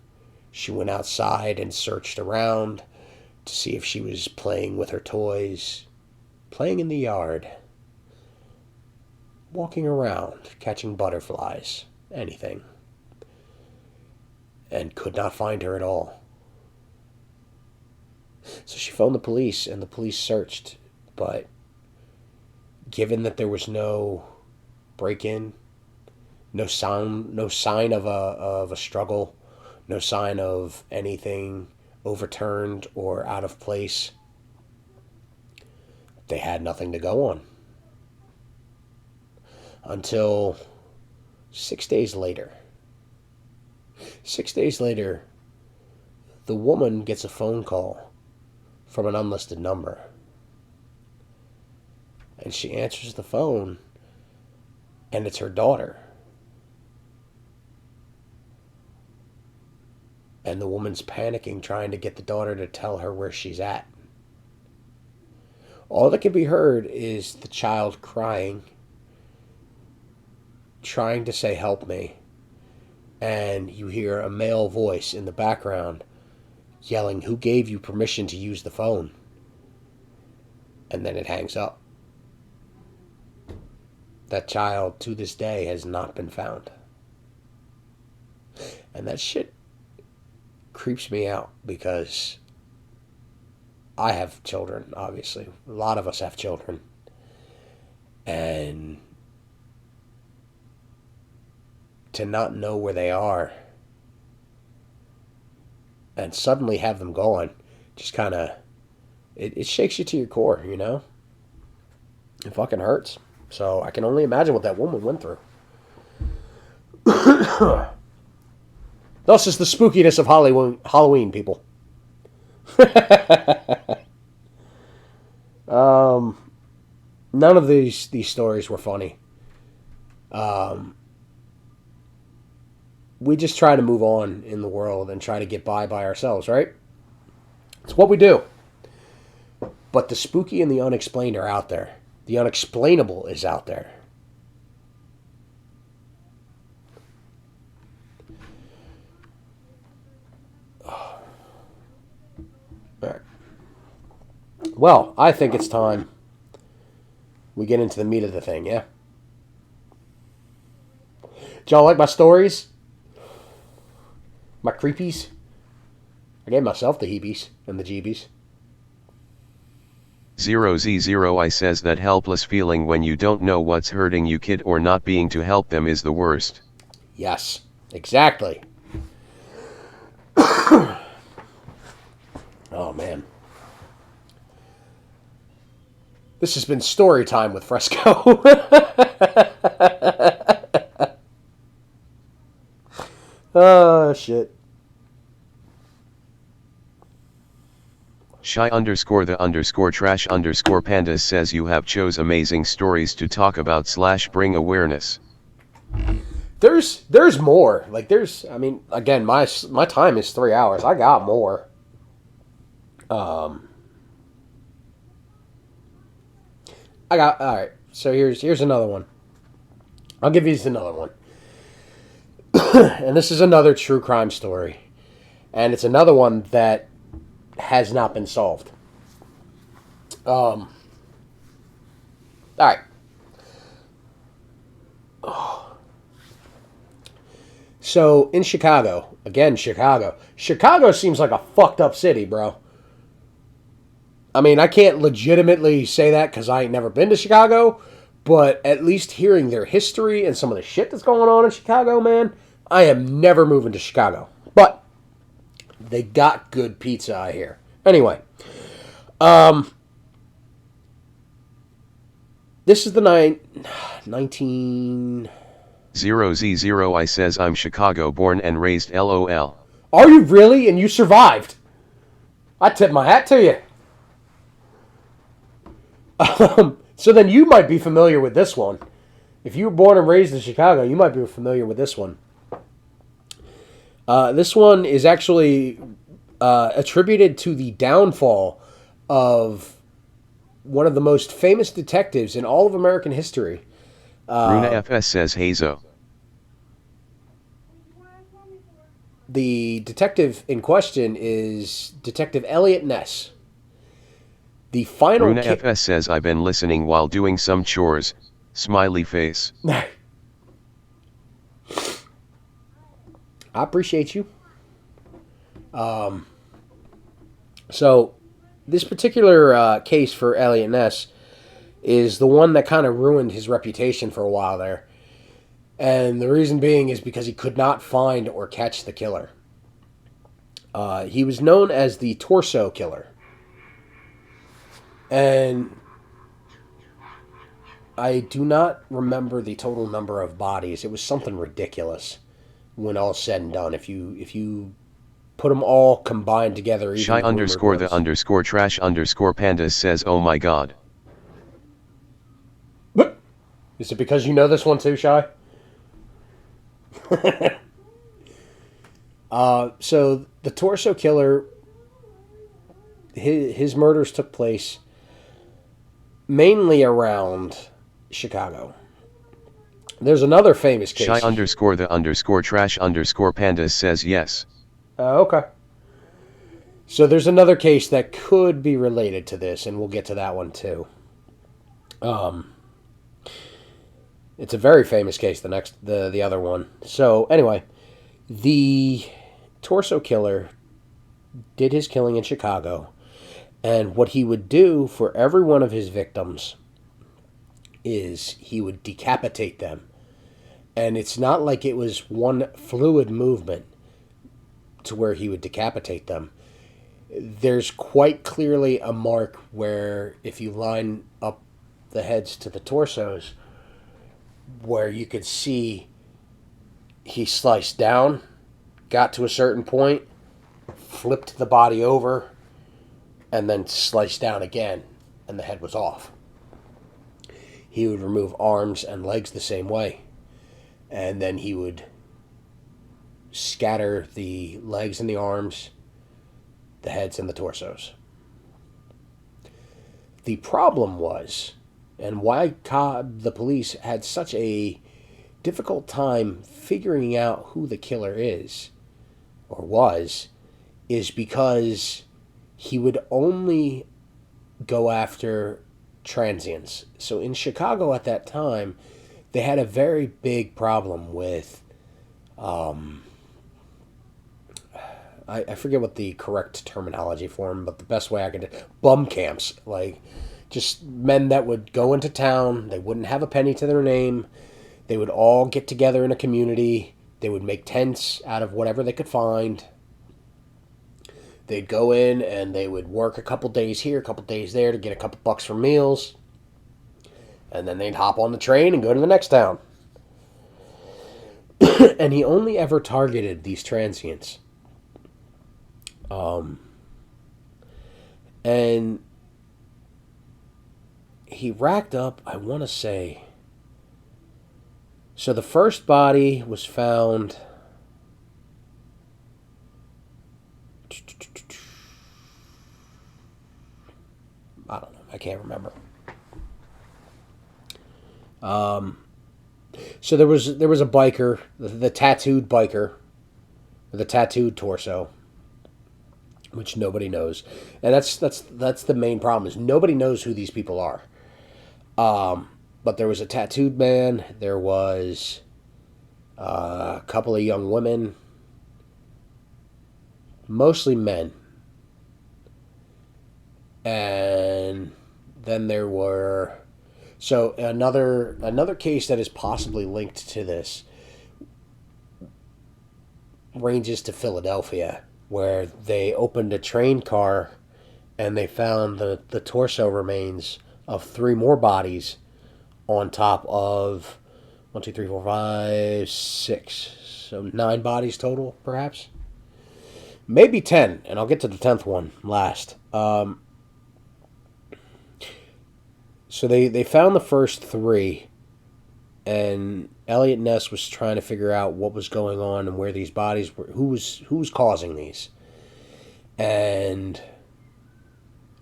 She went outside and searched around to see if she was playing with her toys, playing in the yard, walking around, catching butterflies, anything. And could not find her at all. So she phoned the police, and the police searched, but given that there was no break in. No sign of a struggle. No sign of anything overturned or out of place. They had nothing to go on. Until 6 days later. 6 days later, the woman gets a phone call from an unlisted number. And she answers the phone, and it's her daughter. And the woman's panicking, trying to get the daughter to tell her where she's at. All that can be heard is the child crying, trying to say, "Help me." And you hear a male voice in the background yelling, "Who gave you permission to use the phone?" And then it hangs up. That child, to this day, has not been found. And that shit creeps me out because I have children, obviously. A lot of us have children. And to not know where they are and suddenly have them gone just kind of, it shakes you to your core, you know? It fucking hurts. So I can only imagine what that woman went through. Thus is the spookiness of Halloween, people. None of these stories were funny. We just try to move on in the world and try to get by ourselves, right? It's what we do. But the spooky and the unexplained are out there. The unexplainable is out there. All right. Well, I think it's time we get into the meat of the thing, yeah? Did y'all like my stories? My creepies? I gave myself the heebies and the jeebies. 0Z0I says that helpless feeling when you don't know what's hurting you kid or not being to help them is the worst. Yes, exactly. Oh, man. This has been story time with Fresco. Oh, shit. Shy_the_trash_pandas says you have chose amazing stories to talk about / bring awareness. There's more. Like I mean, again, my time is 3 hours. I got more. All right. So here's another one. I'll give you another one. And this is another true crime story. And it's another one that has not been solved. All right. Oh. So in Chicago, again, Chicago seems like a fucked up city, bro. I mean, I can't legitimately say that because I ain't never been to Chicago, but at least hearing their history and some of the shit that's going on in Chicago, man, I am never moving to Chicago. But they got good pizza, I hear. Anyway, this is the 19... 0Z0I says I'm Chicago born and raised LOL. Are you really? And you survived? I tip my hat to you. So then you might be familiar with this one. If you were born and raised in Chicago, you might be familiar with this one. This one is actually attributed to the downfall of one of the most famous detectives in all of American history. Runa FS says Hazo. The detective in question is Detective Elliot Ness. The final Runa FS says I've been listening while doing some chores. Smiley face. I appreciate you. So, this particular case for Elliot Ness is the one that kind of ruined his reputation for a while there. And the reason being is because he could not find or catch the killer. He was known as the Torso Killer. And I do not remember the total number of bodies. It was something ridiculous when all said and done. If you put them all combined together, even Shy underscore the underscore trash underscore pandas says, oh my god. Is it because you know this one too, Shy? So the Torso Killer, his murders took place mainly around Chicago. There's another famous case. Shy underscore the underscore trash underscore pandas says yes. Okay. So there's another case that could be related to this, and we'll get to that one too. It's a very famous case, the other one. So anyway, the Torso Killer did his killing in Chicago, and what he would do for every one of his victims is he would decapitate them. And it's not like it was one fluid movement to where he would decapitate them. There's quite clearly a mark where if you line up the heads to the torsos, where you could see he sliced down, got to a certain point, flipped the body over, and then sliced down again, and the head was off. He would remove arms and legs the same way, and then he would scatter the legs and the arms, the heads and the torsos. The problem was, and why the police had such a difficult time figuring out who the killer is, or was, is because he would only go after transients. So in Chicago at that time, they had a very big problem with, I forget what the correct terminology for them, but the best way I could, bum camps, like just men that would go into town, they wouldn't have a penny to their name, they would all get together in a community, they would make tents out of whatever they could find. They'd go in and they would work a couple days here, a couple days there to get a couple bucks for meals. And then they'd hop on the train and go to the next town. And he only ever targeted these transients. And he racked up, I want to say... So the first body was found... I don't know. I can't remember. So there was a biker, the tattooed biker, the tattooed torso, which nobody knows, and that's the main problem is nobody knows who these people are. But there was a tattooed man. There was a couple of young women, mostly men. And then there were... So another case that is possibly linked to this ranges to Philadelphia, where they opened a train car and they found the torso remains of 3 more bodies on top of 1, 2, 3, 4, 5, 6. So 9 bodies total, perhaps? Maybe 10, and I'll get to the 10th one last. So they found the first 3, and Elliot Ness was trying to figure out what was going on and where these bodies were, who was causing these. And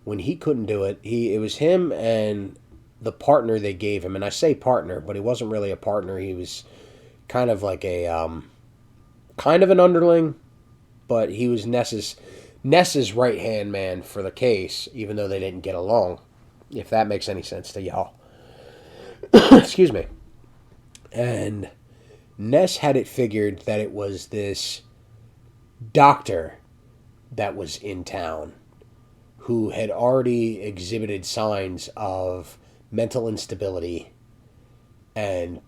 when he couldn't do it, it was him and the partner they gave him. And I say partner, but he wasn't really a partner. He was kind of like a kind of an underling, but he was Ness's right-hand man for the case, even though they didn't get along. If that makes any sense to y'all. Excuse me. And Ness had it figured that it was this doctor that was in town who had already exhibited signs of mental instability, and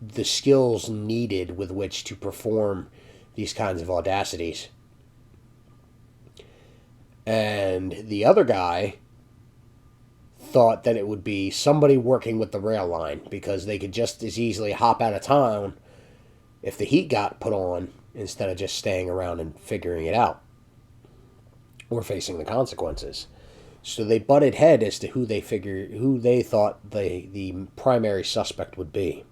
the skills needed with which to perform these kinds of audacities. And the other guy thought that it would be somebody working with the rail line, because they could just as easily hop out of town if the heat got put on, instead of just staying around and figuring it out or facing the consequences. So they butted head as to who they thought the primary suspect would be.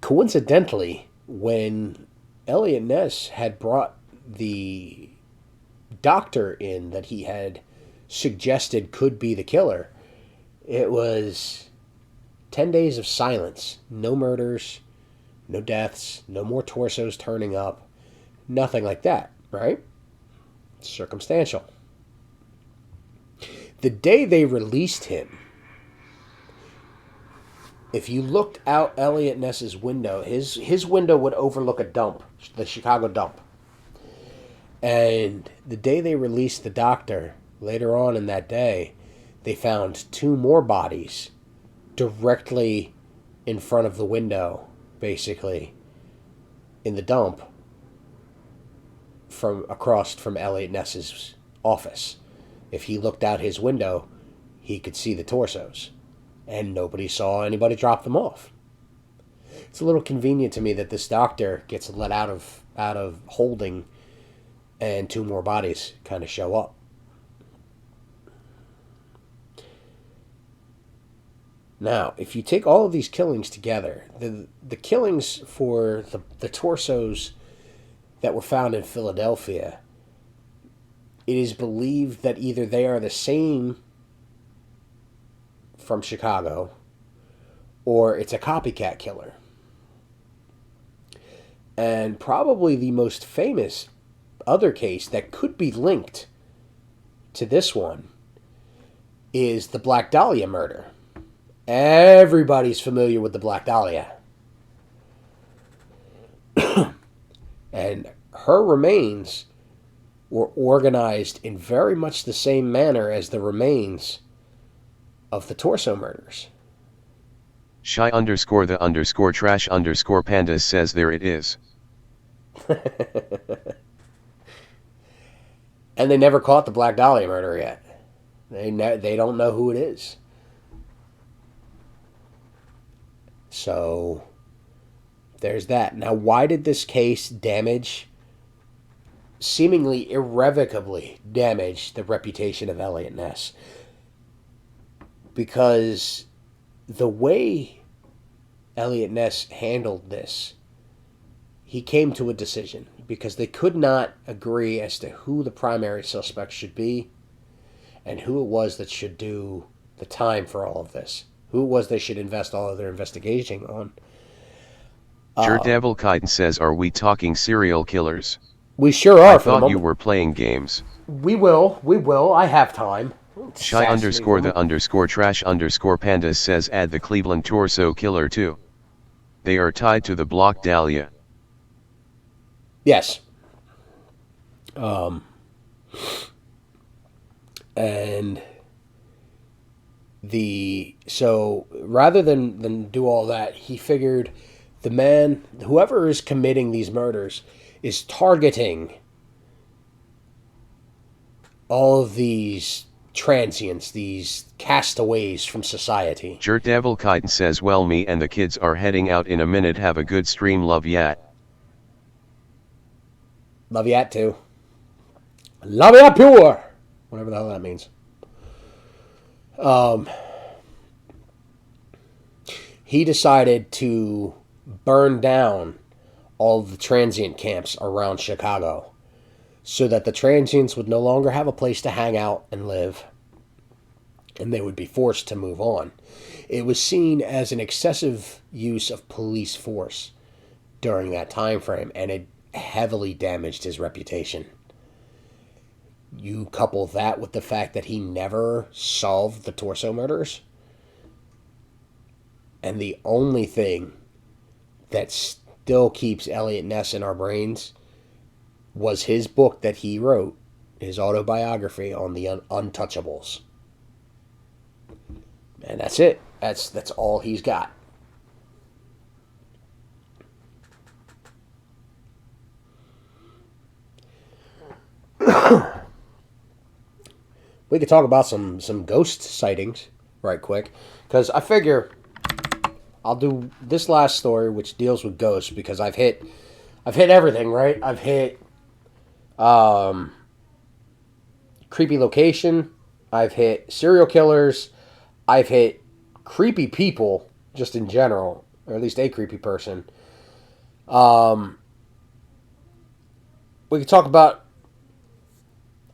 Coincidentally, when Elliot Ness had brought the doctor in that he had suggested could be the killer, it was 10 days of silence. No murders, no deaths, no more torsos turning up, nothing like that, right? Circumstantial. The day they released him, if you looked out Elliot Ness's window, his window would overlook a dump, the Chicago dump. And the day they released the doctor, later on in that day, they found 2 more bodies directly in front of the window, basically, in the dump, from across from Elliot Ness's office. If he looked out his window, he could see the torsos. And nobody saw anybody drop them off. It's a little convenient to me that this doctor gets let out of holding, and 2 more bodies kind of show up. Now, if you take all of these killings together, the killings for the torsos that were found in Philadelphia, it is believed that either they are the same from Chicago, or it's a copycat killer. And probably the most famous other case that could be linked to this one is the Black Dahlia murder. Everybody's familiar with the Black Dahlia. And her remains were organized in very much the same manner as the remains of the torso murders. Shy_the_trash_pandas says there it is. And they never caught the Black Dahlia murder yet. They don't know who it is. So there's that. Now, why did this case seemingly irrevocably damage the reputation of Elliot Ness? Because the way Elliot Ness handled this, he came to a decision, because they could not agree as to who the primary suspect should be and who it was that should do the time for all of this, who it was they should invest all of their investigation on. Devil Kite says, are we talking serial killers? We sure are. I thought you were playing games. We will. I have time. Shy_the_trash_pandas says, add the Cleveland torso killer too. They are tied to the Black Dahlia. Yes. And so rather than do all that, he figured the man, whoever is committing these murders, is targeting all of these transients, these castaways from society. Devil Kite says, well, me and the kids are heading out in a minute. Have a good stream. Love yat. Love yat too. Love yat pure. Whatever the hell that means. He decided to burn down all of the transient camps around Chicago so that the transients would no longer have a place to hang out and live, and they would be forced to move on. It was seen as an excessive use of police force during that time frame, and it heavily damaged his reputation. You couple that with the fact that he never solved the torso murders, and the only thing that still keeps Elliot Ness in our brains was his book that he wrote, his autobiography on the Untouchables. And that's it. That's all he's got. We could talk about some ghost sightings right quick, because I figure I'll do this last story, which deals with ghosts, because I've hit everything, right? I've hit creepy location, I've hit serial killers, I've hit creepy people just in general, or at least a creepy person. We could talk about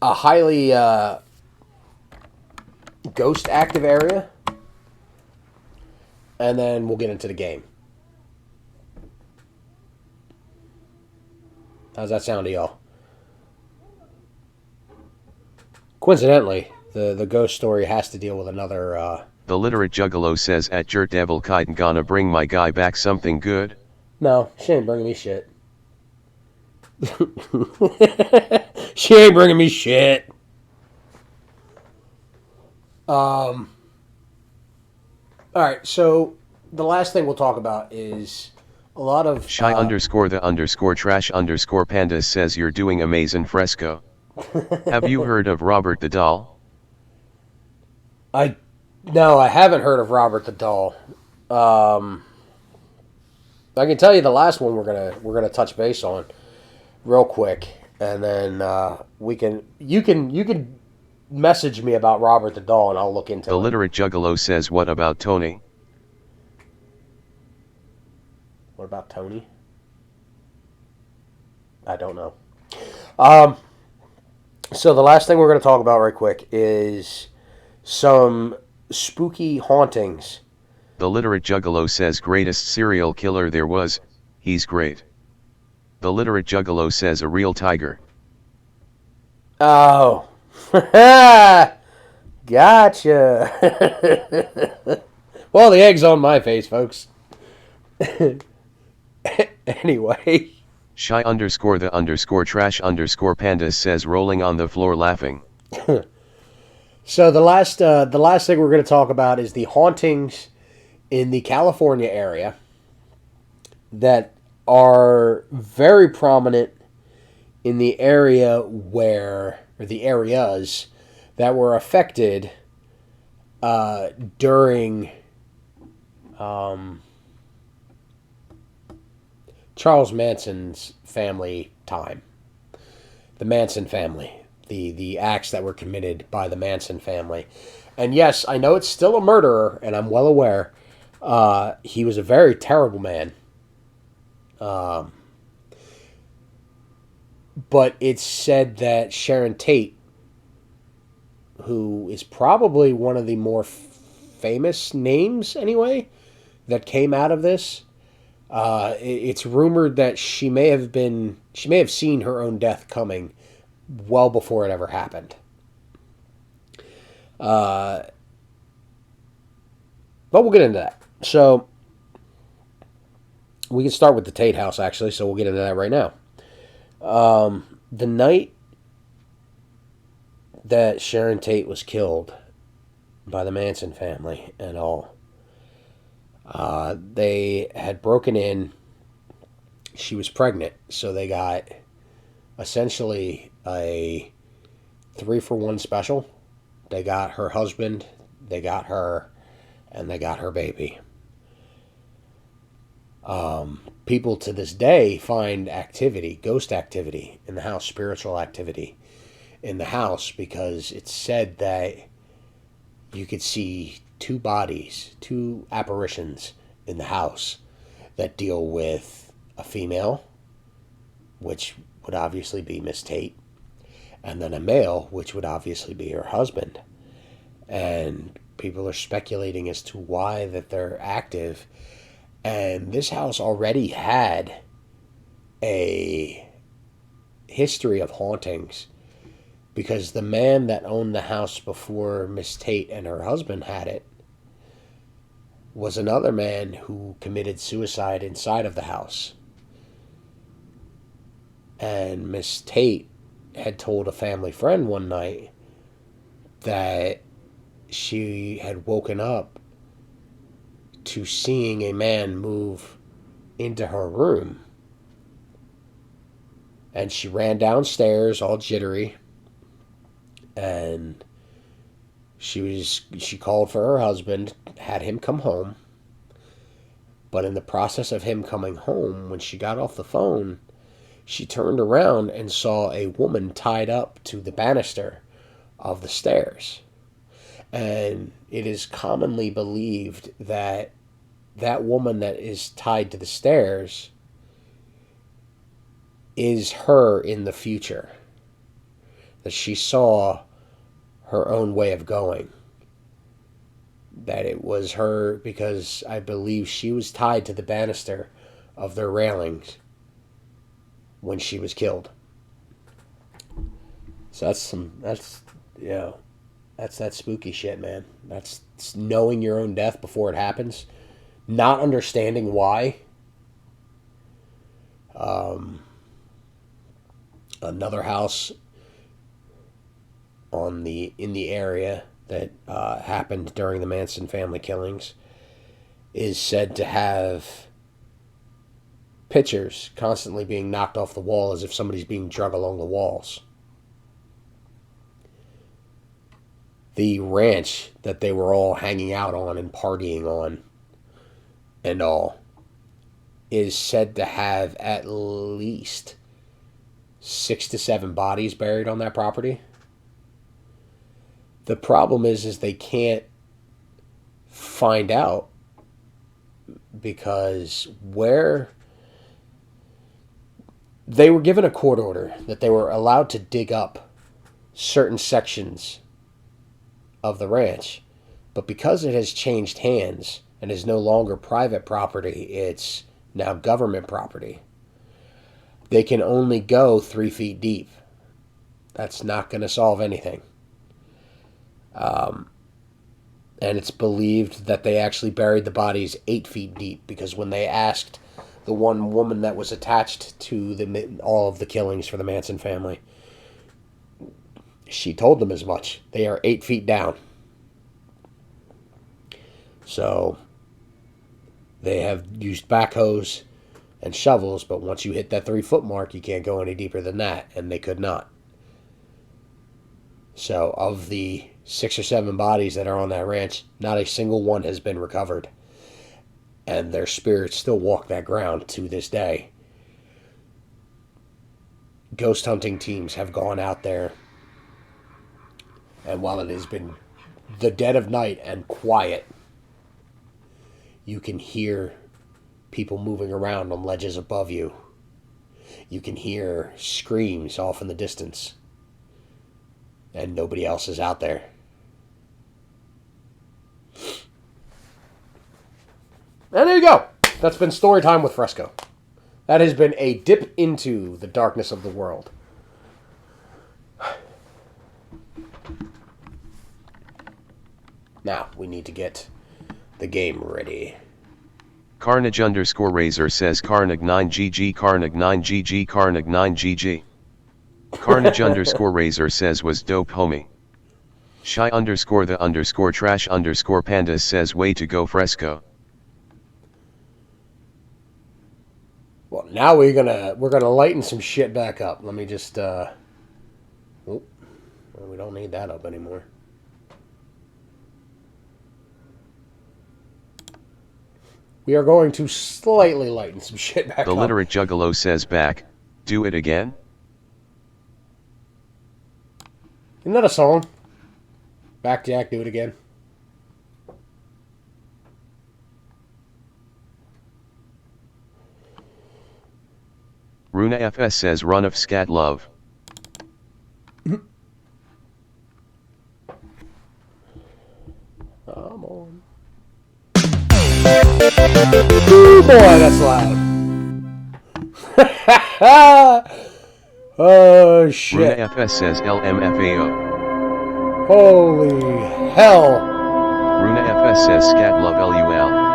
a highly ghost active area, and then we'll get into the game. How's that sound to y'all? Coincidentally, the ghost story has to deal with another. The literate juggalo says at Jert Devil Kite gonna bring my guy back something good. No, she ain't bringing me shit. She ain't bringing me shit. All right, so the last thing we'll talk about is a lot of Shy underscore the underscore trash underscore pandas says you're doing amazing fresco. Have you heard of Robert the Doll? No, I haven't heard of Robert the Doll. I can tell you the last one we're gonna touch base on real quick, and then you can message me about Robert the Doll, and I'll look into it. The literate juggalo says what about Tony? What about Tony? I don't know. So the last thing we're going to talk about right quick is some spooky hauntings. The literate juggalo says greatest serial killer there was, he's great. The literate juggalo says a real tiger. Oh. Gotcha. Well, the egg's on my face, folks. Anyway. Shy underscore the underscore trash underscore pandas says rolling on the floor laughing. So the last thing we're going to talk about is the hauntings in the California area that are very prominent in the area or the areas that were affected during Charles Manson's family time. The Manson family. The acts that were committed by the Manson family. And yes, I know it's still a murderer, and I'm well aware. He was a very terrible man. But it's said that Sharon Tate, who is probably one of the more famous names, anyway, that came out of this, it's rumored that she may have seen her own death coming well before it ever happened. But we'll get into that. So we can start with the Tate house, actually, so we'll get into that right now. The night that Sharon Tate was killed by the Manson family and all, they had broken in. She was pregnant, so they got essentially a 3-for-1 special. They got her husband, they got her, and they got her baby. People to this day find ghost activity in the house, spiritual activity in the house, because it's said that you could see two apparitions in the house that deal with a female, which would obviously be Miss Tate, and then a male, which would obviously be her husband. And people are speculating as to why that they're active. And this house already had a history of hauntings, because the man that owned the house before Miss Tate and her husband had it was another man who committed suicide inside of the house. And Miss Tate had told a family friend one night that she had woken up to seeing a man move into her room. And she ran downstairs all jittery. And she called for her husband, had him come home. But in the process of him coming home, when she got off the phone, she turned around and saw a woman tied up to the banister of the stairs. And it is commonly believed that that woman that is tied to the stairs is her in the future. That she saw her own way of going. That it was her because I believe she was tied to the banister of their railings when she was killed. So that's that spooky shit, man. That's knowing your own death before it happens, not understanding why. Another house in the area that happened during the Manson family killings is said to have pictures constantly being knocked off the wall as if somebody's being drug along the walls. The ranch that they were all hanging out on and partying on and all is said to have at least 6 to 7 bodies buried on that property. The problem is they can't find out because where they were given a court order that they were allowed to dig up certain sections of the ranch, but because it has changed hands and is no longer private property, it's now government property. They can only go 3 feet deep. That's not going to solve anything. And it's believed that they actually buried the bodies 8 feet deep because when they asked the one woman that was attached to all of the killings for the Manson family, she told them as much. They are 8 feet down. So they have used backhoes and shovels, but once you hit that 3-foot mark, you can't go any deeper than that, and they could not. So of the 6 or 7 bodies that are on that ranch, not a single one has been recovered. And their spirits still walk that ground to this day. Ghost hunting teams have gone out there. And while it has been the dead of night and quiet, you can hear people moving around on ledges above you. You can hear screams off in the distance. And nobody else is out there. And there you go. That's been Story Time with Fresco. That has been a dip into the darkness of the world. Now, we need to get the game ready. Carnage _Razor says Carnage 9GG Carnage 9GG Carnage 9GG. Carnage _Razor says was dope homie. Shy _the _trash _pandas says way to go Fresco. Well, now we're gonna lighten some shit back up. Let me just we don't need that up anymore. We are going to slightly lighten some shit back up. The literate juggalo says back, do it again? Isn't that a song? Back Jack, do it again. Runa FS says run of scat love. Come on. Ooh, boy, that's loud. Oh, shit. Runa FS says LMFAO. Holy hell. Runa FS says scat love LUL.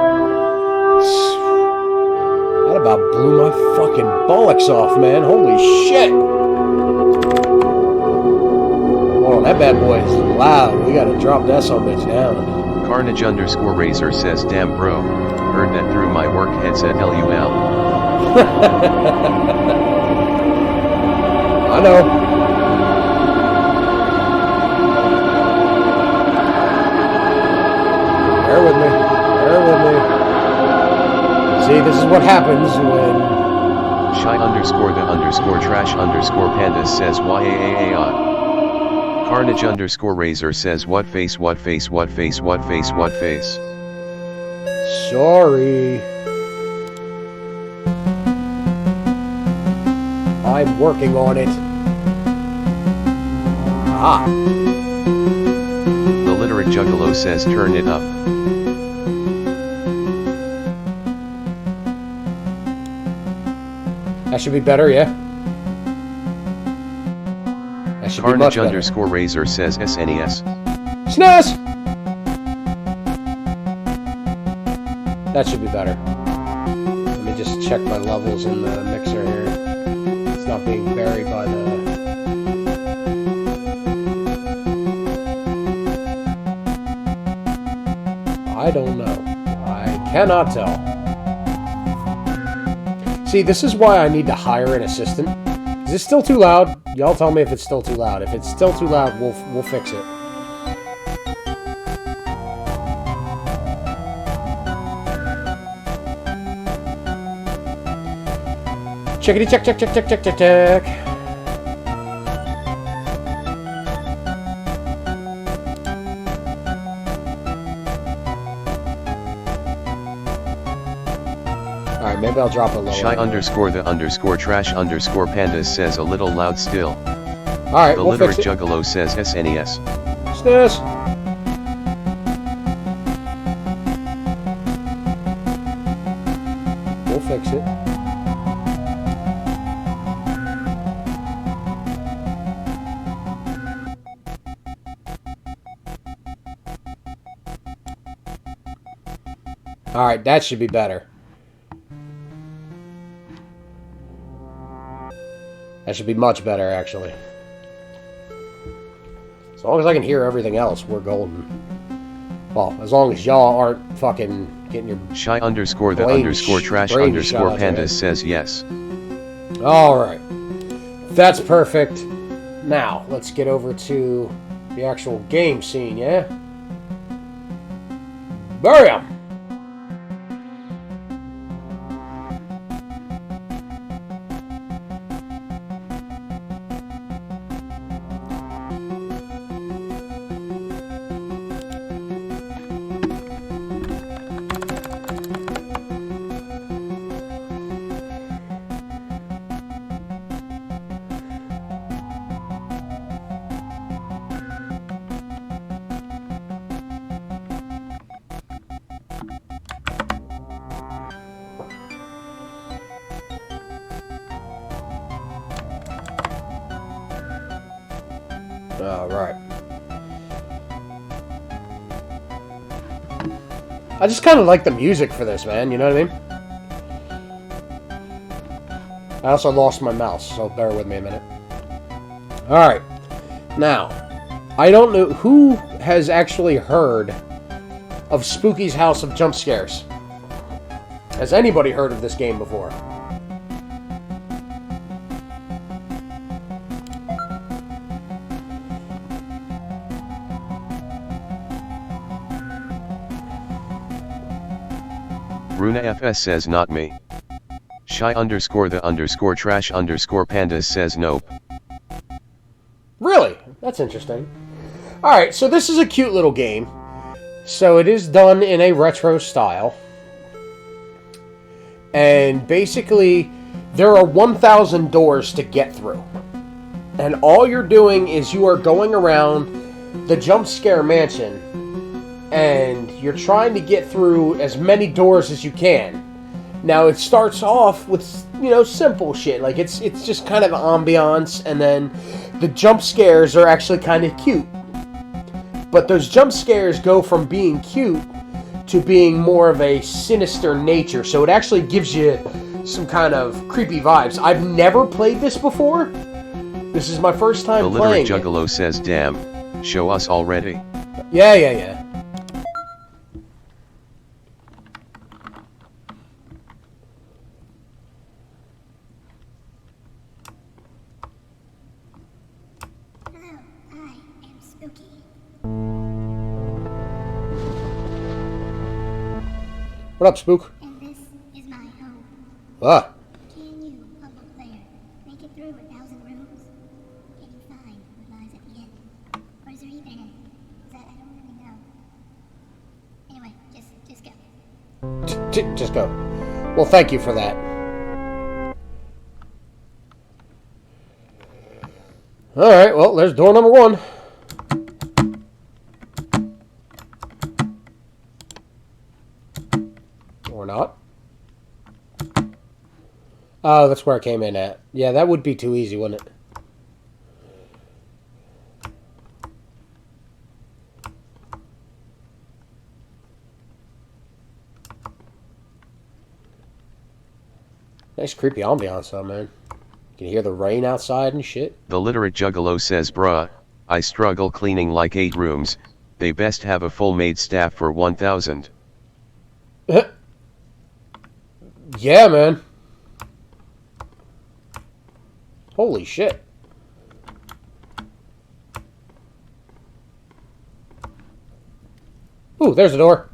That about blew my fucking bollocks off, man. Holy shit. Hold on, on, that bad boy is loud. We gotta drop that son of a bitch down. Carnage_Razor says, damn bro, heard that through my work headset LUL. I know. Bear with me. Bear with me. See, this is what happens when... Shy_the_trash_pandas says YAAAI. Carnage_Razor says what face. Sorry. I'm working on it. Ah. The Literate Juggalo says turn it up. That should be better, yeah? That should be much better. Carnage_Razor says SNES. SNES! That should be better. Let me just check my levels in the mixer here. It's not being buried by the... I don't know. I cannot tell. See, this is why I need to hire an assistant. Is it still too loud? Y'all tell me if it's still too loud. If it's still too loud, we'll fix it. Checkity check. Alright, maybe I'll drop a lower. Shy_the_trash_pandas says a little loud still. Alright, The we'll Literate fix it. Juggalo says SNES. SNES! We'll fix it. Alright, that should be better. That should be much better, actually. As long as I can hear everything else, we're golden. Well, as long as y'all aren't fucking getting your... Shy_the_trash_pandas says yes. Alright. That's perfect. Now, let's get over to the actual game scene, yeah? Bury 'em! Alright. I just kind of like the music for this, man. You know what I mean? I also lost my mouse, so bear with me a minute. Alright. Now, I don't know who has actually heard of Spooky's House of Jump Scares. Has anybody heard of this game before? Runa FS says not me. Shy_the_trash_pandas says nope. Really? That's interesting. Alright, so this is a cute little game. So it is done in a retro style. And basically, there are 1,000 doors to get through. And all you're doing is you are going around the jump scare mansion. And you're trying to get through as many doors as you can. Now, it starts off with, you know, simple shit. Like, it's just kind of ambiance, and then the jump scares are actually kind of cute. But those jump scares go from being cute to being more of a sinister nature. So it actually gives you some kind of creepy vibes. I've never played this before. This is my first time playing it. The Literate Juggalo says damn. Show us already. Yeah. Hello, I am Spooky. What up, Spook? And this is my home. Ah. Can you, humble player, make it through 1,000 rooms? Can you find what lies at the end? Or is there even an end? I don't really know. Anyway, just go. Just go. Well, thank you for that. Alright, well, there's door number 1. Or not. Oh, that's where I came in at. Yeah, that would be too easy, wouldn't it? Nice creepy ambiance though, man. You can hear the rain outside and shit. The literate juggalo says, bruh, I struggle cleaning like 8 rooms, they best have a full maid staff for 1,000. Yeah, man. Holy shit. Ooh, there's the door.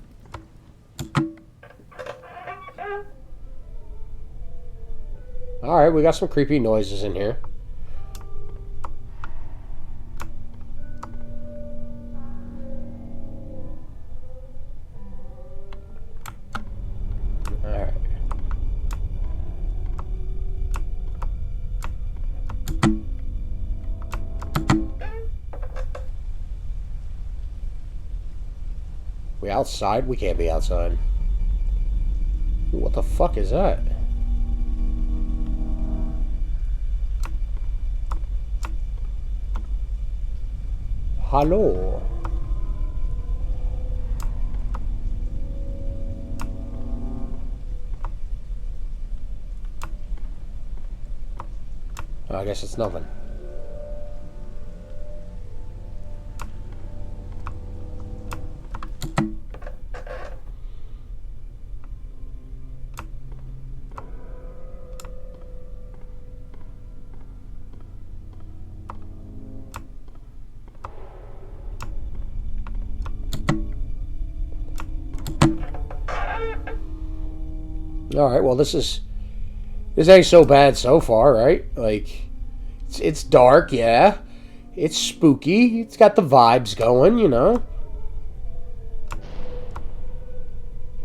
Alright, we got some creepy noises in here. Alright. We outside? We can't be outside. Ooh, what the fuck is that? Hello. Oh, I guess it's nothing. Alright, well this ain't so bad so far, right? Like, it's dark, yeah. It's spooky. It's got the vibes going, you know.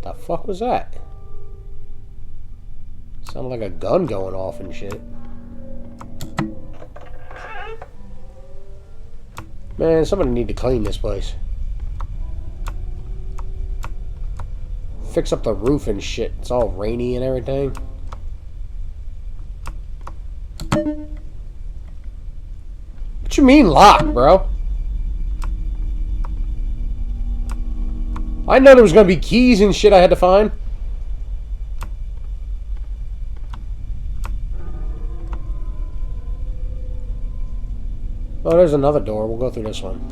The fuck was that? Sounded like a gun going off and shit. Man, somebody need to clean this place. Fix up the roof and shit. It's all rainy and everything. What you mean locked, bro? I know there was gonna be keys and shit I had to find. Oh, there's another door. We'll go through this one.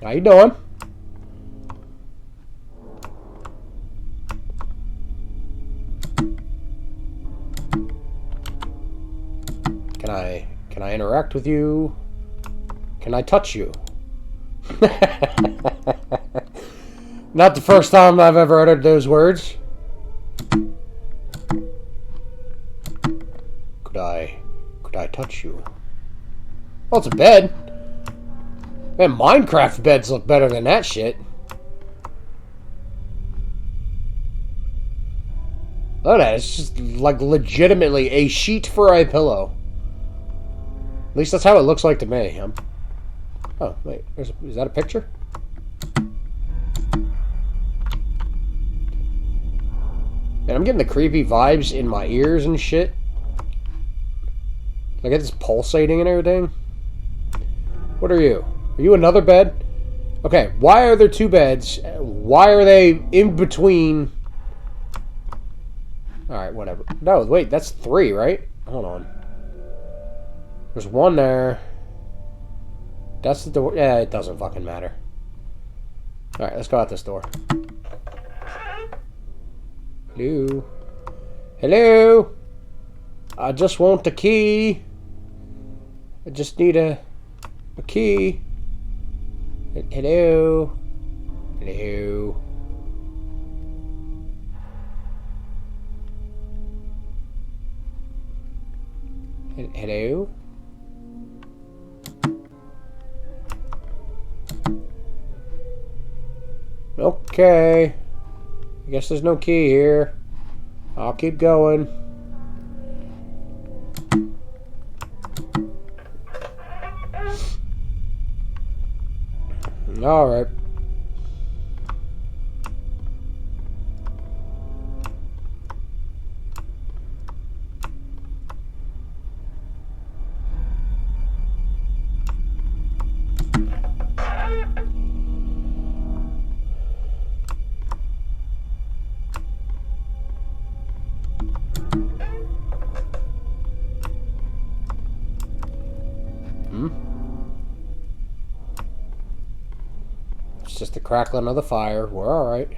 How you doing? Can I interact with you? Can I touch you? Not the first time I've ever uttered those words. Could I touch you? Oh, it's a bed. Man, Minecraft beds look better than that shit. Look at that. It's just like legitimately a sheet for a pillow. At least that's how it looks like to me. Oh, wait. Is that a picture? And I'm getting the creepy vibes in my ears and shit. I get this pulsating and everything. What are you? Are you another bed? Okay, why are there 2 beds? Why are they in between? Alright, whatever. No, wait, that's 3, right? Hold on. There's 1 there. That's the door. Yeah, it doesn't fucking matter. Alright, let's go out this door. Hello? Hello? I just want the key. I just need a key. Hello? Hello? Hello? Okay. I guess there's no key here. I'll keep going. Alright. It's just the crackling of the fire. We're alright.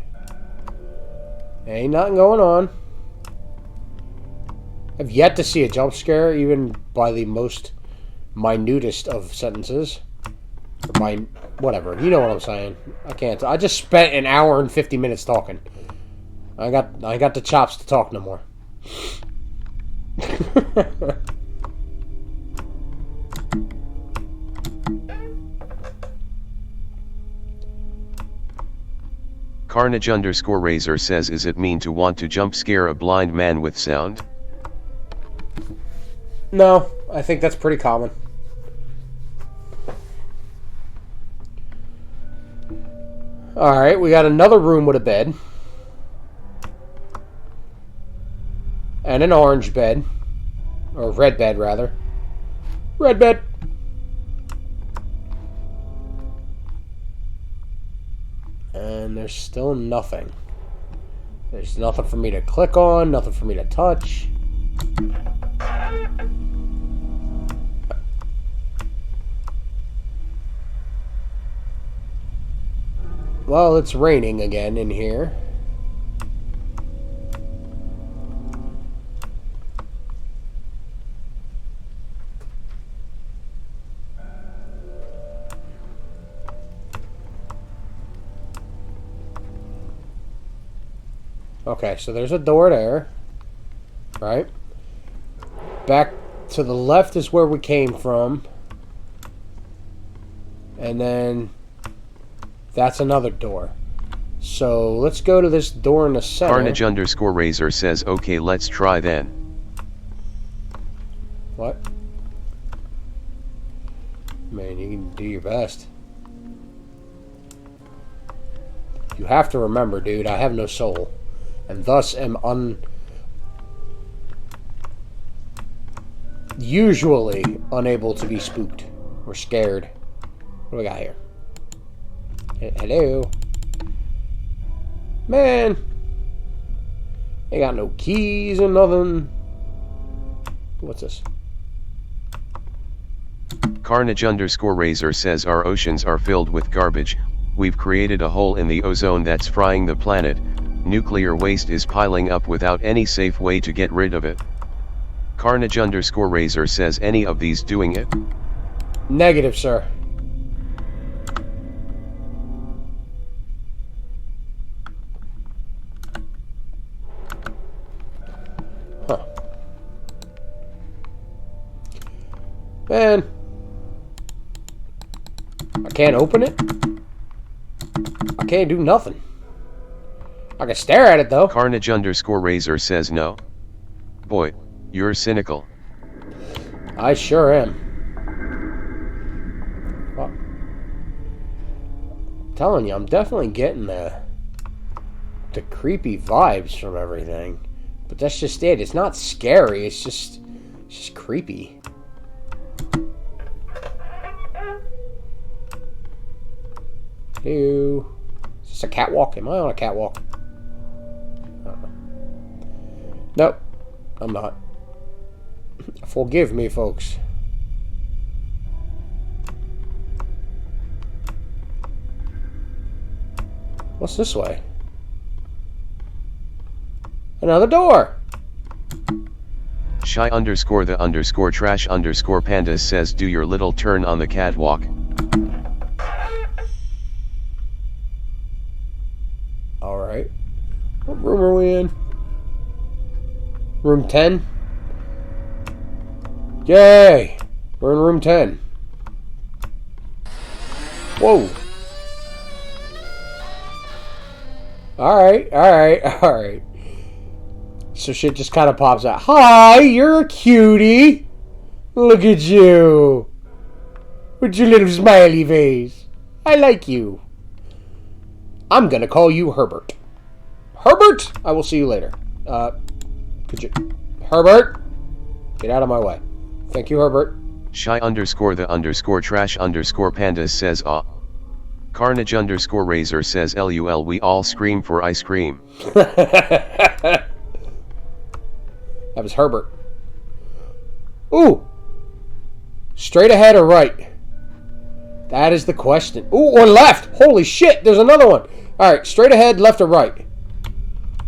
Ain't nothing going on. I've yet to see a jump scare, even by the most minutest of sentences. Or whatever. You know what I'm saying. I can't. I just spent an hour and 50 minutes talking. I got the chops to talk no more. Carnage_Razor says, is it mean to want to jump scare a blind man with sound? No, I think that's pretty common. Alright, we got another room with a bed. And an orange bed. Or red bed, rather. Red bed! And there's still nothing. There's nothing for me to click on, nothing for me to touch. Well, it's raining again in here. Okay, so there's a door there, right? Back to the left is where we came from. And then that's another door. So let's go to this door in the center. Carnage_Razor says, okay, let's try then. What? Man, you can do your best. You have to remember, dude, I have no soul. And thus am usually unable to be spooked or scared. What do we got here? Hello? Man! Ain't got no keys or nothing. What's this? Carnage_Razor says, our oceans are filled with garbage. We've created a hole in the ozone that's frying the planet. Nuclear waste is piling up without any safe way to get rid of it. Carnage_Razor says, any of these doing it? Negative, sir. Huh. Man. I can't open it? I can't do nothing. I can stare at it, though. Carnage_Razor says, no. Boy, you're cynical. I sure am. Well, I'm telling you, I'm definitely getting the creepy vibes from everything. But that's just it. It's not scary. It's just creepy. Hello. Is this a catwalk? Am I on a catwalk? Nope. I'm not. Forgive me, folks. What's this way? Another door! Shy underscore the underscore trash underscore pandas says do your little turn on the catwalk. Alright. What room are we in? Room 10? Yay! We're in room 10. Whoa! Alright, alright, alright. So shit just kind of pops out. Hi, you're a cutie! Look at you! With your little smiley face. I like you. I'm gonna call you Herbert. Herbert! I will see you later. Could you... Herbert! Get out of my way. Thank you, Herbert. Shy underscore the underscore trash underscore pandas says Carnage underscore razor says LUL we all scream for ice cream. That was Herbert. Ooh! Straight ahead or right? That is the question. Ooh, or left! Holy shit, there's another one! Alright, straight ahead, left or right?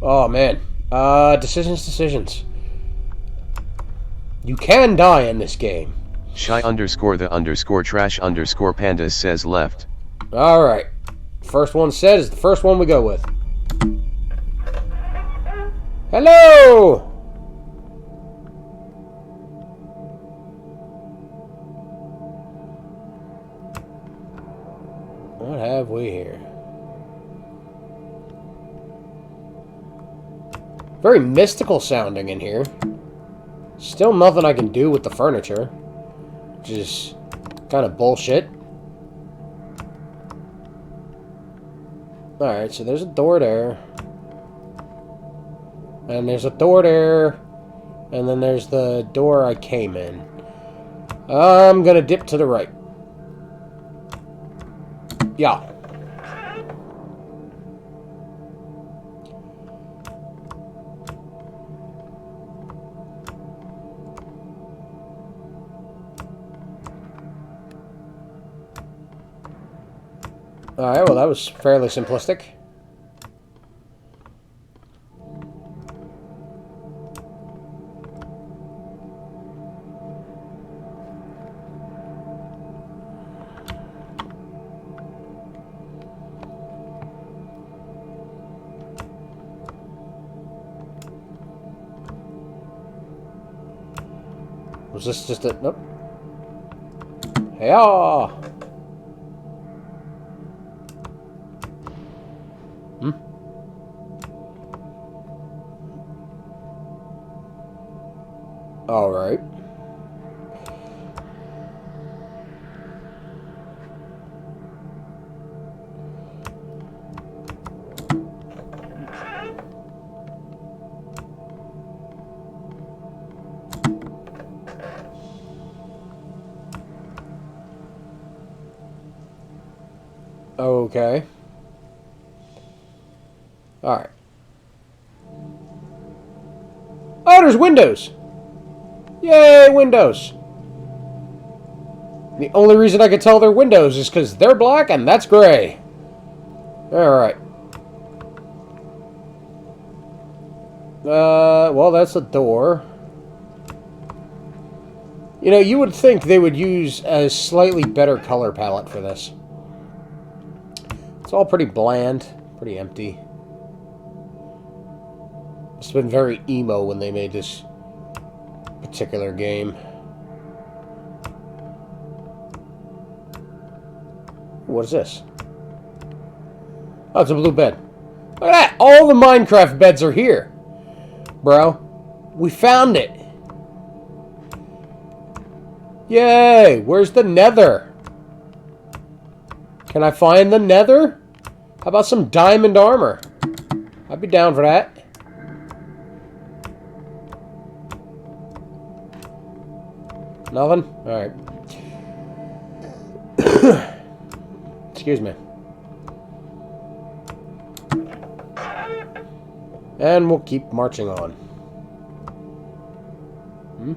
Oh, man. Decisions. You can die in this game. Shy underscore the underscore trash underscore pandas says left. Alright. First one said is the first one we go with. Hello! What have we here? Very mystical sounding in here. Still nothing I can do with the furniture. Which is kind of bullshit. Alright, so there's a door there. And there's a door there. And then there's the door I came in. I'm gonna dip to the right. Yeah. Alright, well that was fairly simplistic. Was this just a... Nope. Hey-ah! Alright. Okay. Alright. Oh, there's windows! Yay, windows! The only reason I could tell they're windows is because they're black and that's gray. Alright. Well, that's a door. You know, you would think they would use a slightly better color palette for this. It's all pretty bland, pretty empty. It's been very emo when they made this particular game. What is this? Oh, it's a blue bed. Look at that! All the Minecraft beds are here. Bro, we found it. Yay! Where's the nether? Can I find the nether? How about some diamond armor? I'd be down for that. Nothing? Alright. Excuse me. And we'll keep marching on. Hmm?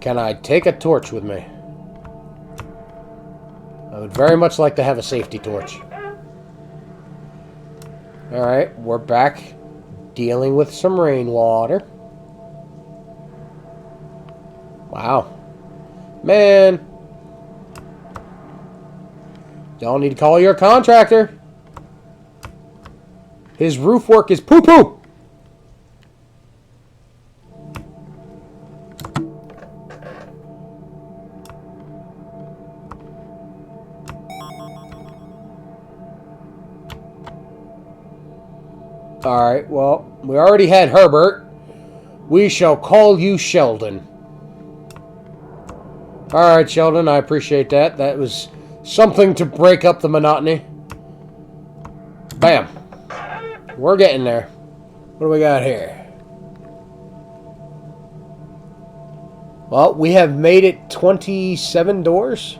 Can I take a torch with me? I would very much like to have a safety torch. Alright, we're back dealing with some rainwater. Wow. Man. Y'all need to call your contractor. His roof work is poo-poo. Alright, well, we already had Herbert. We shall call you Sheldon. Alright, Sheldon, I appreciate that. That was something to break up the monotony. Bam. We're getting there. What do we got here? Well, we have made it 27 doors.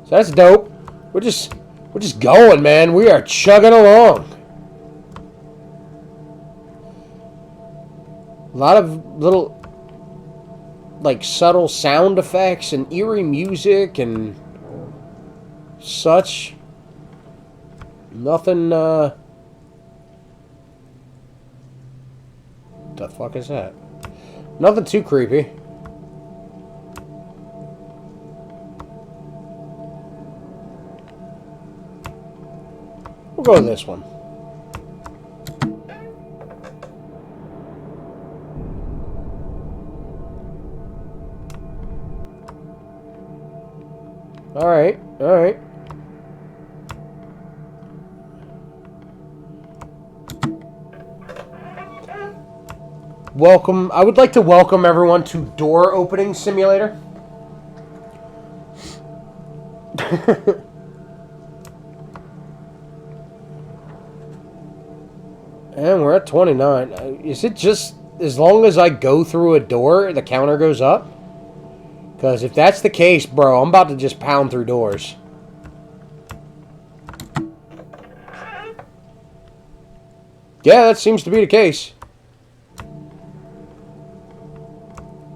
So that's dope. We're just going, man. We are chugging along. A lot of little, like, subtle sound effects and eerie music and such. Nothing, the fuck is that? Nothing too creepy. We'll go to this one. Alright, alright. Welcome. I would like to welcome everyone to Door Opening Simulator. And we're at 29. Is it just as long as I go through a door, the counter goes up? Because if that's the case, bro, I'm about to just pound through doors. Yeah, that seems to be the case.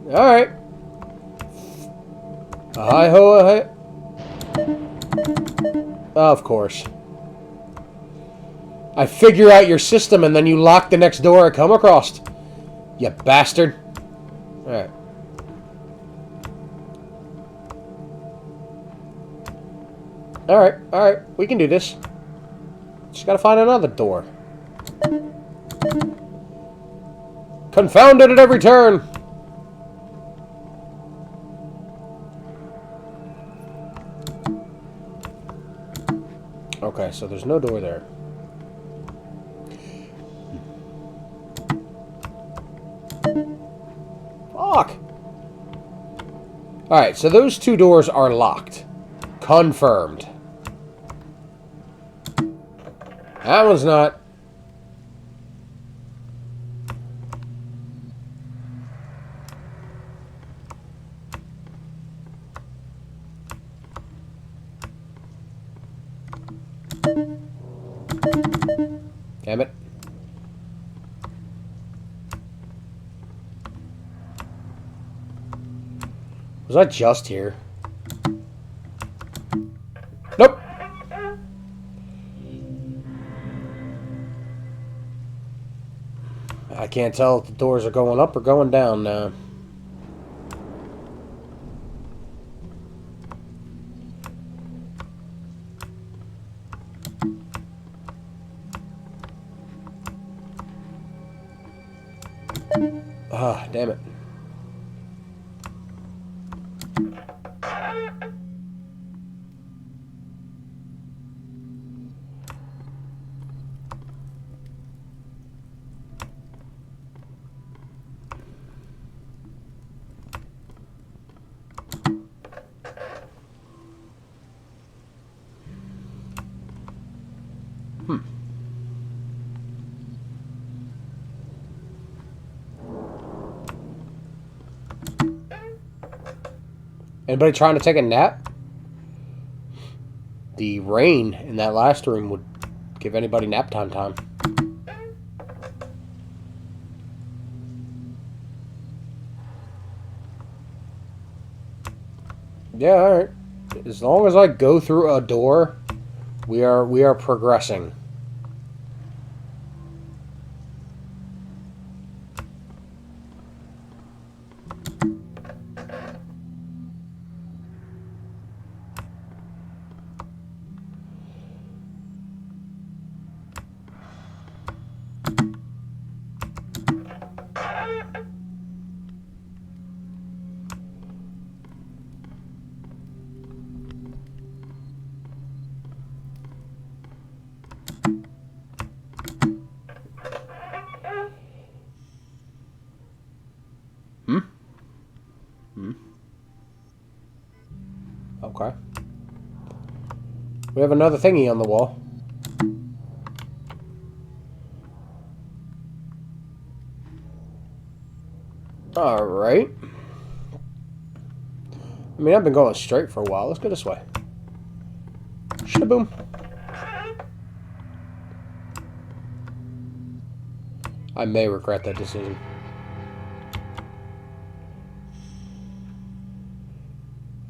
Alright. Hi-ho, of course. I figure out your system and then you lock the next door I come across. You bastard. Alright. Alright, alright. We can do this. Just gotta find another door. Confounded at every turn! Okay, so there's no door there. Fuck! Alright, so those two doors are locked. Confirmed. That one's not. Damn it. Was I just here? Nope. I can't tell if the doors are going up or going down now. Ah, damn it. Anybody trying to take a nap? The rain in that last room would give anybody nap time. Yeah, alright. As long as I go through a door, we are progressing. Okay. We have another thingy on the wall. Alright. I mean, I've been going straight for a while. Let's go this way. Shaboom. I may regret that decision.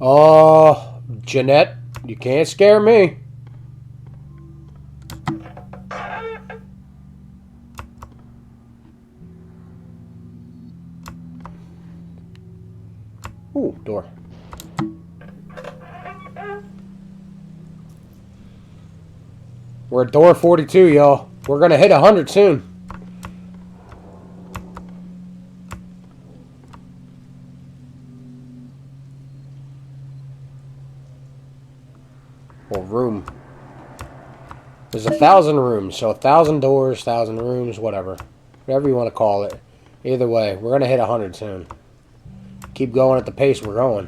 Oh, Jeanette, you can't scare me. Ooh, door. We're at door 42, y'all. We're gonna hit 100 soon. Or room. There's 1,000 rooms, so 1,000 doors, 1,000 rooms, whatever. Whatever you want to call it. Either way, we're gonna hit 100 soon. Keep going at the pace we're going.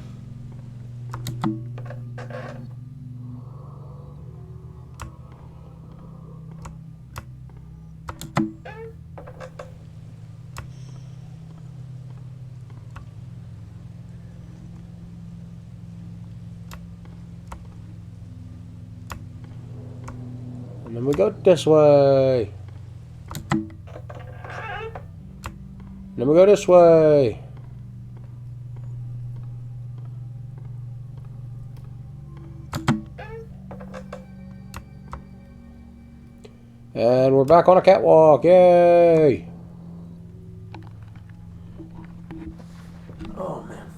And then we go this way. And then we go this way. And we're back on a catwalk. Yay! Oh, man.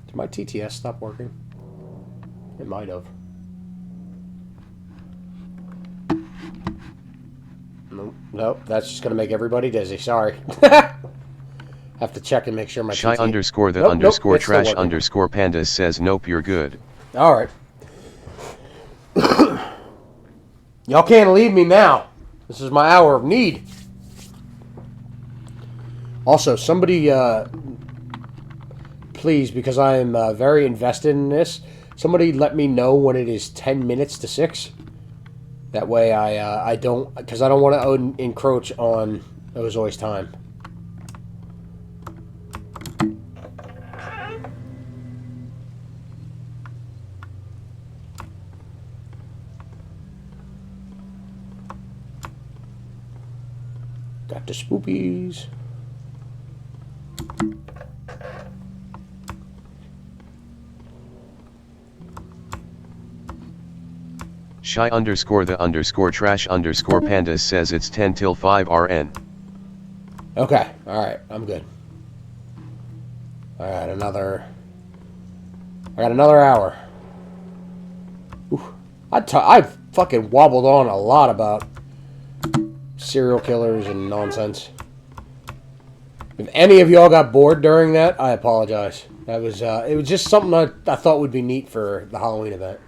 Did my TTS stop working? It might have. Nope, that's just going to make everybody dizzy. Sorry. Have to check and make sure my Shy TTS... underscore the Nope, underscore it's still trash working. underscore pandas says nope, you're good. Alright. Y'all can't leave me now. This is my hour of need. Also, somebody, please, because I am very invested in this, somebody let me know when it is 10 minutes to 6. That way I don't, because I don't want to encroach on Ozoi's time. Got the spoopies. Shy underscore the underscore trash underscore pandas says it's 10 till 5 RN. Okay, alright, I'm good. I got another hour. Oof. I fucking wobbled on a lot about serial killers and nonsense. If any of y'all got bored during that, I apologize. That was it was just something I thought would be neat for the Halloween event.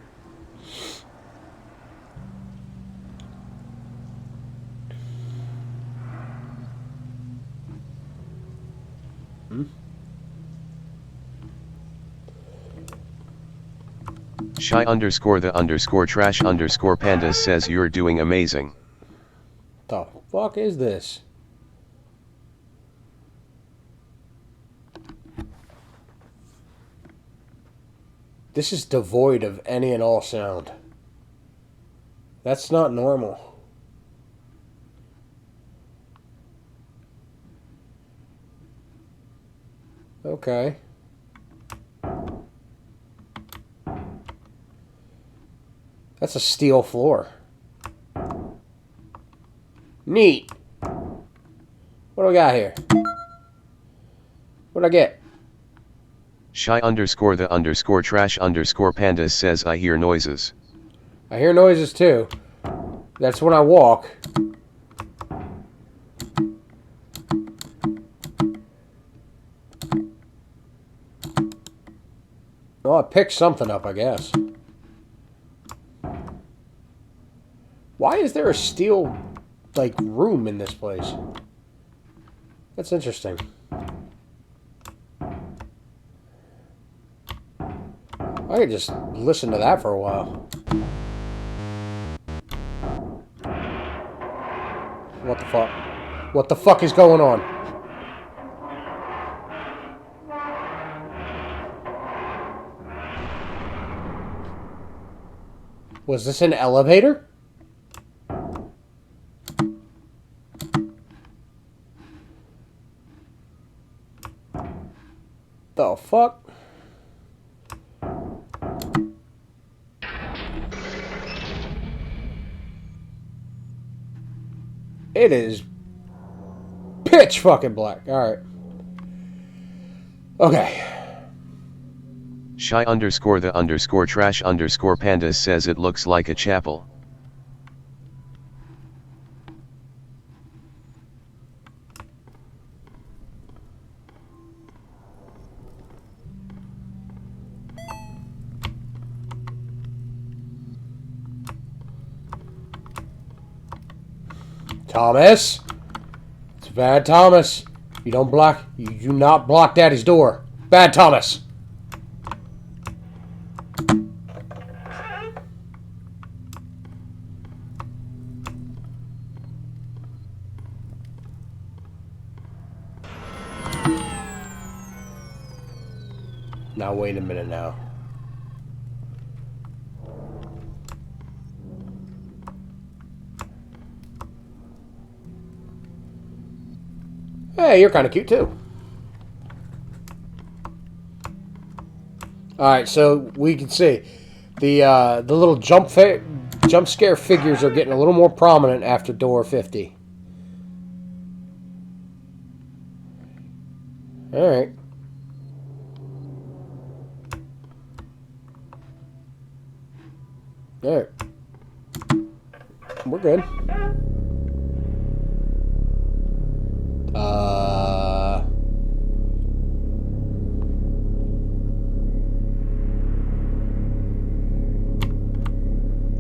Shy underscore the underscore trash underscore pandas says you're doing amazing. The fuck is this? This is devoid of any and all sound. That's not normal. Okay. That's a steel floor. Neat. What do we got here? What'd I get? Shy underscore the underscore trash underscore pandas says I hear noises. I hear noises too. That's when I walk. Well, I picked something up, I guess. Why is there a steel, like, room in this place? That's interesting. I could just listen to that for a while. What the fuck? What the fuck is going on? Was this an elevator? The fuck? It is pitch fucking black. Alright. Okay. Shy underscore the underscore trash underscore pandas says it looks like a chapel. Thomas. It's bad, Thomas. You don't block. You do not block Daddy's door. Bad, Thomas. Now wait a minute now. Hey, you're kind of cute too. All right, so we can see the little jump scare figures are getting a little more prominent after door 50. All right. All right. We're good.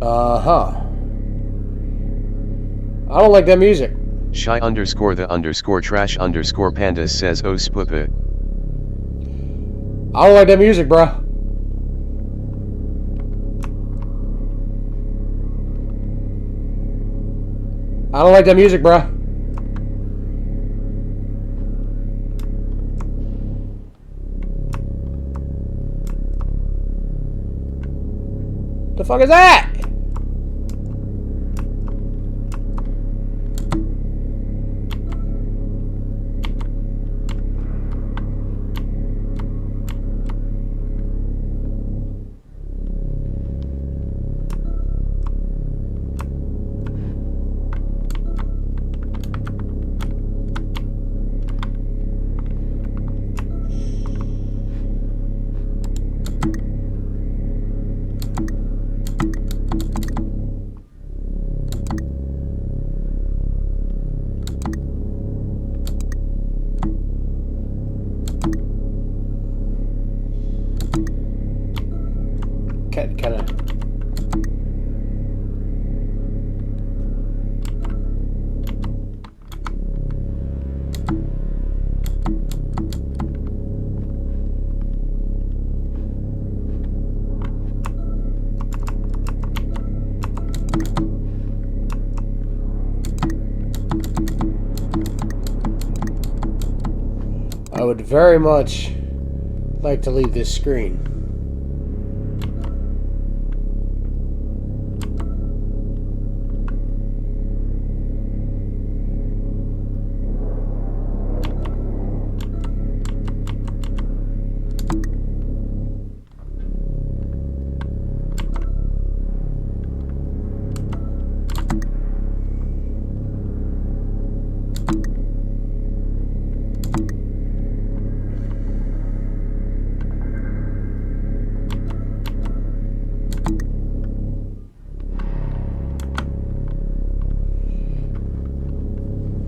Uh-huh. I don't like that music. Shy underscore the underscore trash underscore pandas says oh spoopy. I don't like that music, bro. I don't like that music, bro. The fuck is that? Kind of. I would very much like to leave this screen.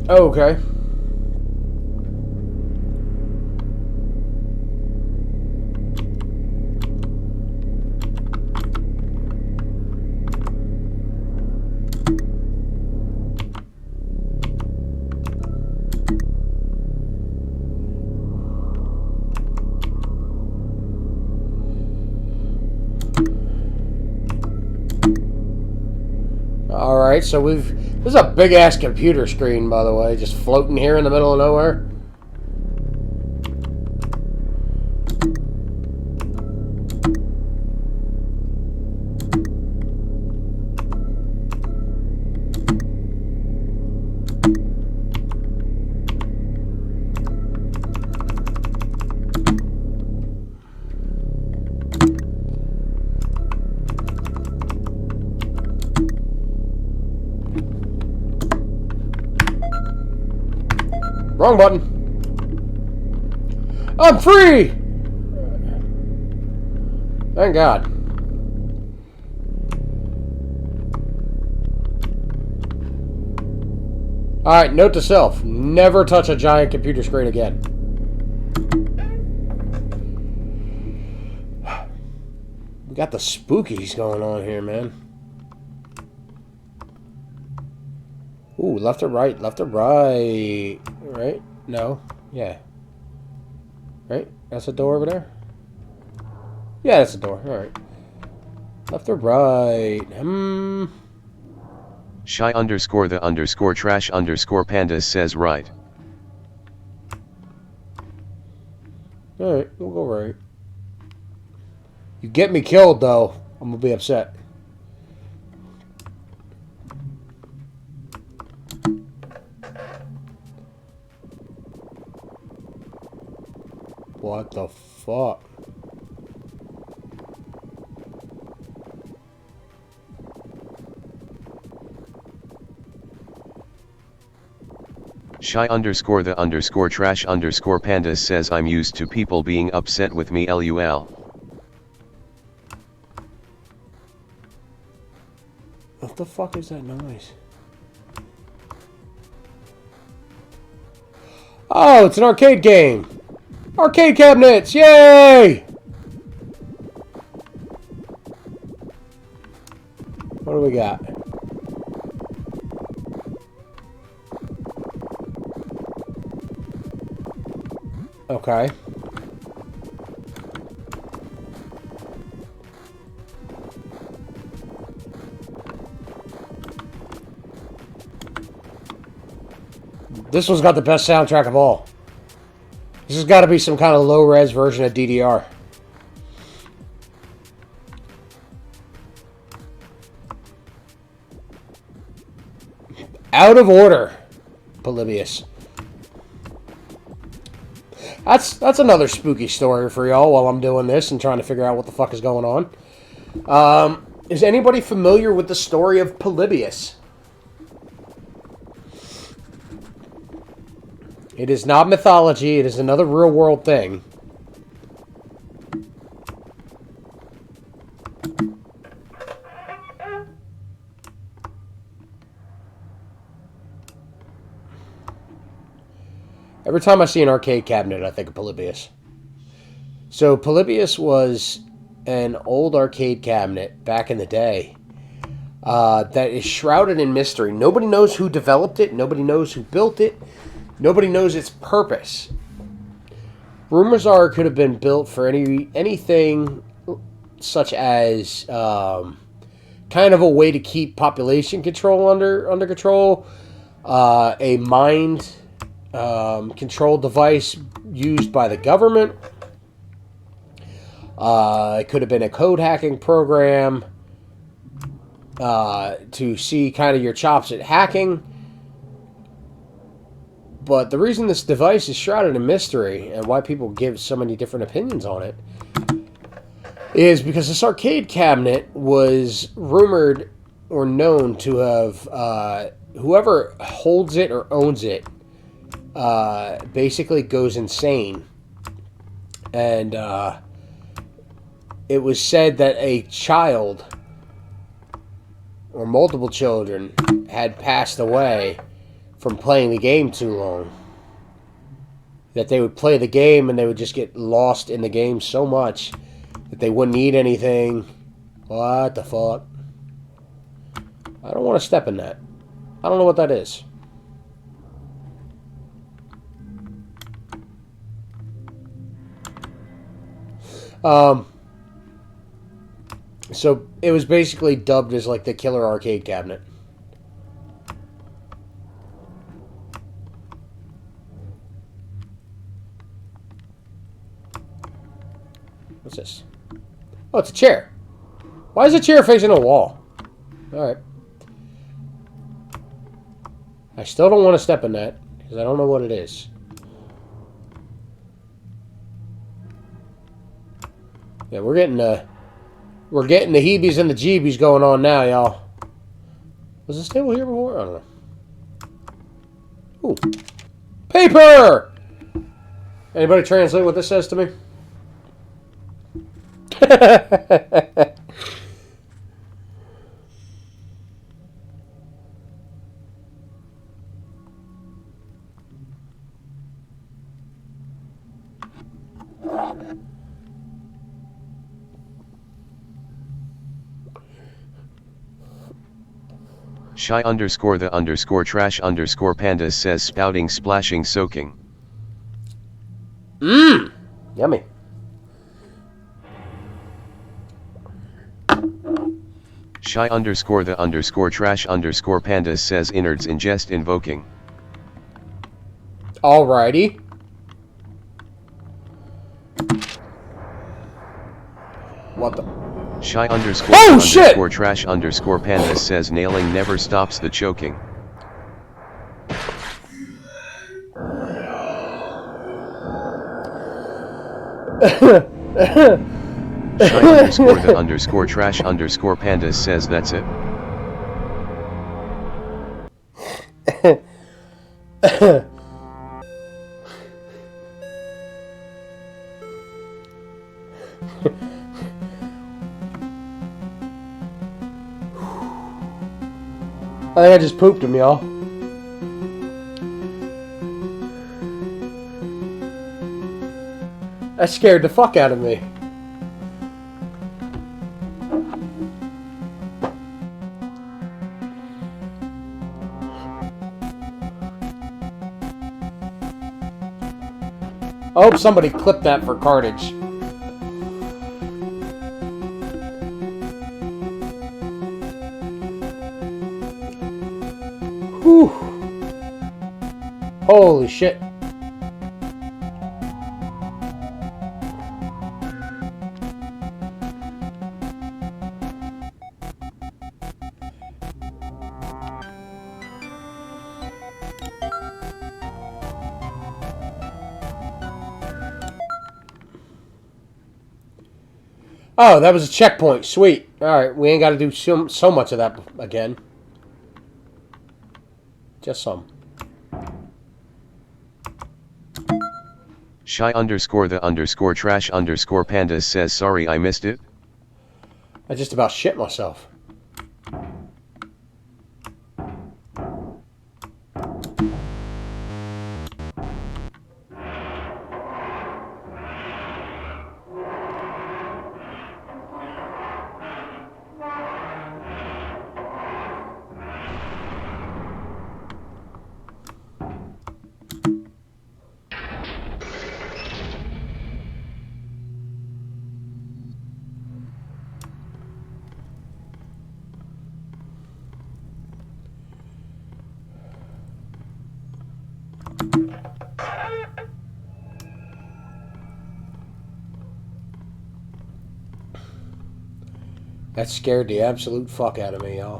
Okay. Alright, so this is a big ass computer screen, by the way, just floating here in the middle of nowhere. Wrong button. I'm free! Thank God. Alright, note to self. Never touch a giant computer screen again. We got the spookies going on here, man. Ooh, left or right? Left or right? Right? No. Yeah. Right? That's a door over there? Yeah, that's a door. Alright. Left or right? Shy underscore the underscore trash underscore pandas says right. Alright, we'll go right. You get me killed, though, I'm gonna be upset. What the fuck? Shy underscore the underscore trash underscore pandas says I'm used to people being upset with me lol. What the fuck is that noise? Oh, it's an arcade game! Arcade cabinets! Yay! What do we got? Okay. This one's got the best soundtrack of all. This has got to be some kind of low-res version of DDR. Out of order, Polybius. That's another spooky story for y'all while I'm doing this and trying to figure out what the fuck is going on. Is anybody familiar with the story of Polybius? It is not mythology. It is another real-world thing. Every time I see an arcade cabinet, I think of Polybius. So Polybius was an old arcade cabinet back in the day that is shrouded in mystery. Nobody knows who developed it. Nobody knows who built it. Nobody knows its purpose. Rumors are it could have been built for anything such as kind of a way to keep population control under control, a mind control device used by the government. It could have been a code hacking program to see kind of your chops at hacking. But the reason this device is shrouded in mystery and why people give so many different opinions on it is because this arcade cabinet was rumored or known to have whoever holds it or owns it basically goes insane. And it was said that a child or multiple children had passed away from playing the game too long. That they would play the game and they would just get lost in the game so much that they wouldn't eat anything. What the fuck? I don't want to step in that. I don't know what that is. So it was basically dubbed as like the killer arcade cabinet. What's this? Oh, it's a chair. Why is a chair facing a wall? Alright. I still don't want to step in that, because I don't know what it is. Yeah, we're getting the heebies and the jeebies going on now, y'all. Was this table here before? I don't know. Ooh. Paper! Anybody translate what this says to me? Shy underscore the underscore trash underscore pandas says spouting splashing soaking. Mmm! Yummy. Shy underscore the underscore trash underscore pandas says innards ingest invoking. Alrighty. What the? Shy underscore Oh, underscore shit! trash underscore pandas says nailing never stops the choking. Shy underscore the underscore trash underscore pandas says that's it. I think I just pooped him, y'all. That scared the fuck out of me. I hope somebody clipped that for cartage. Whew. Holy shit. Oh, that was a checkpoint. Sweet. Alright, we ain't got to do so much of that again. Just some. Shy underscore the underscore trash underscore pandas says sorry I missed it. I just about shit myself. That scared the absolute fuck out of me, y'all.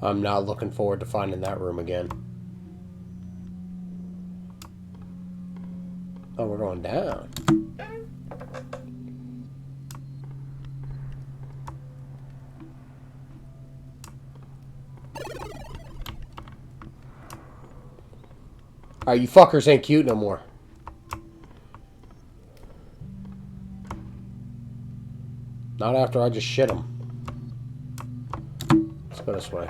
I'm not looking forward to finding that room again. Oh, we're going down. Alright, you fuckers ain't cute no more. Not after I just shit them. Let's go this way.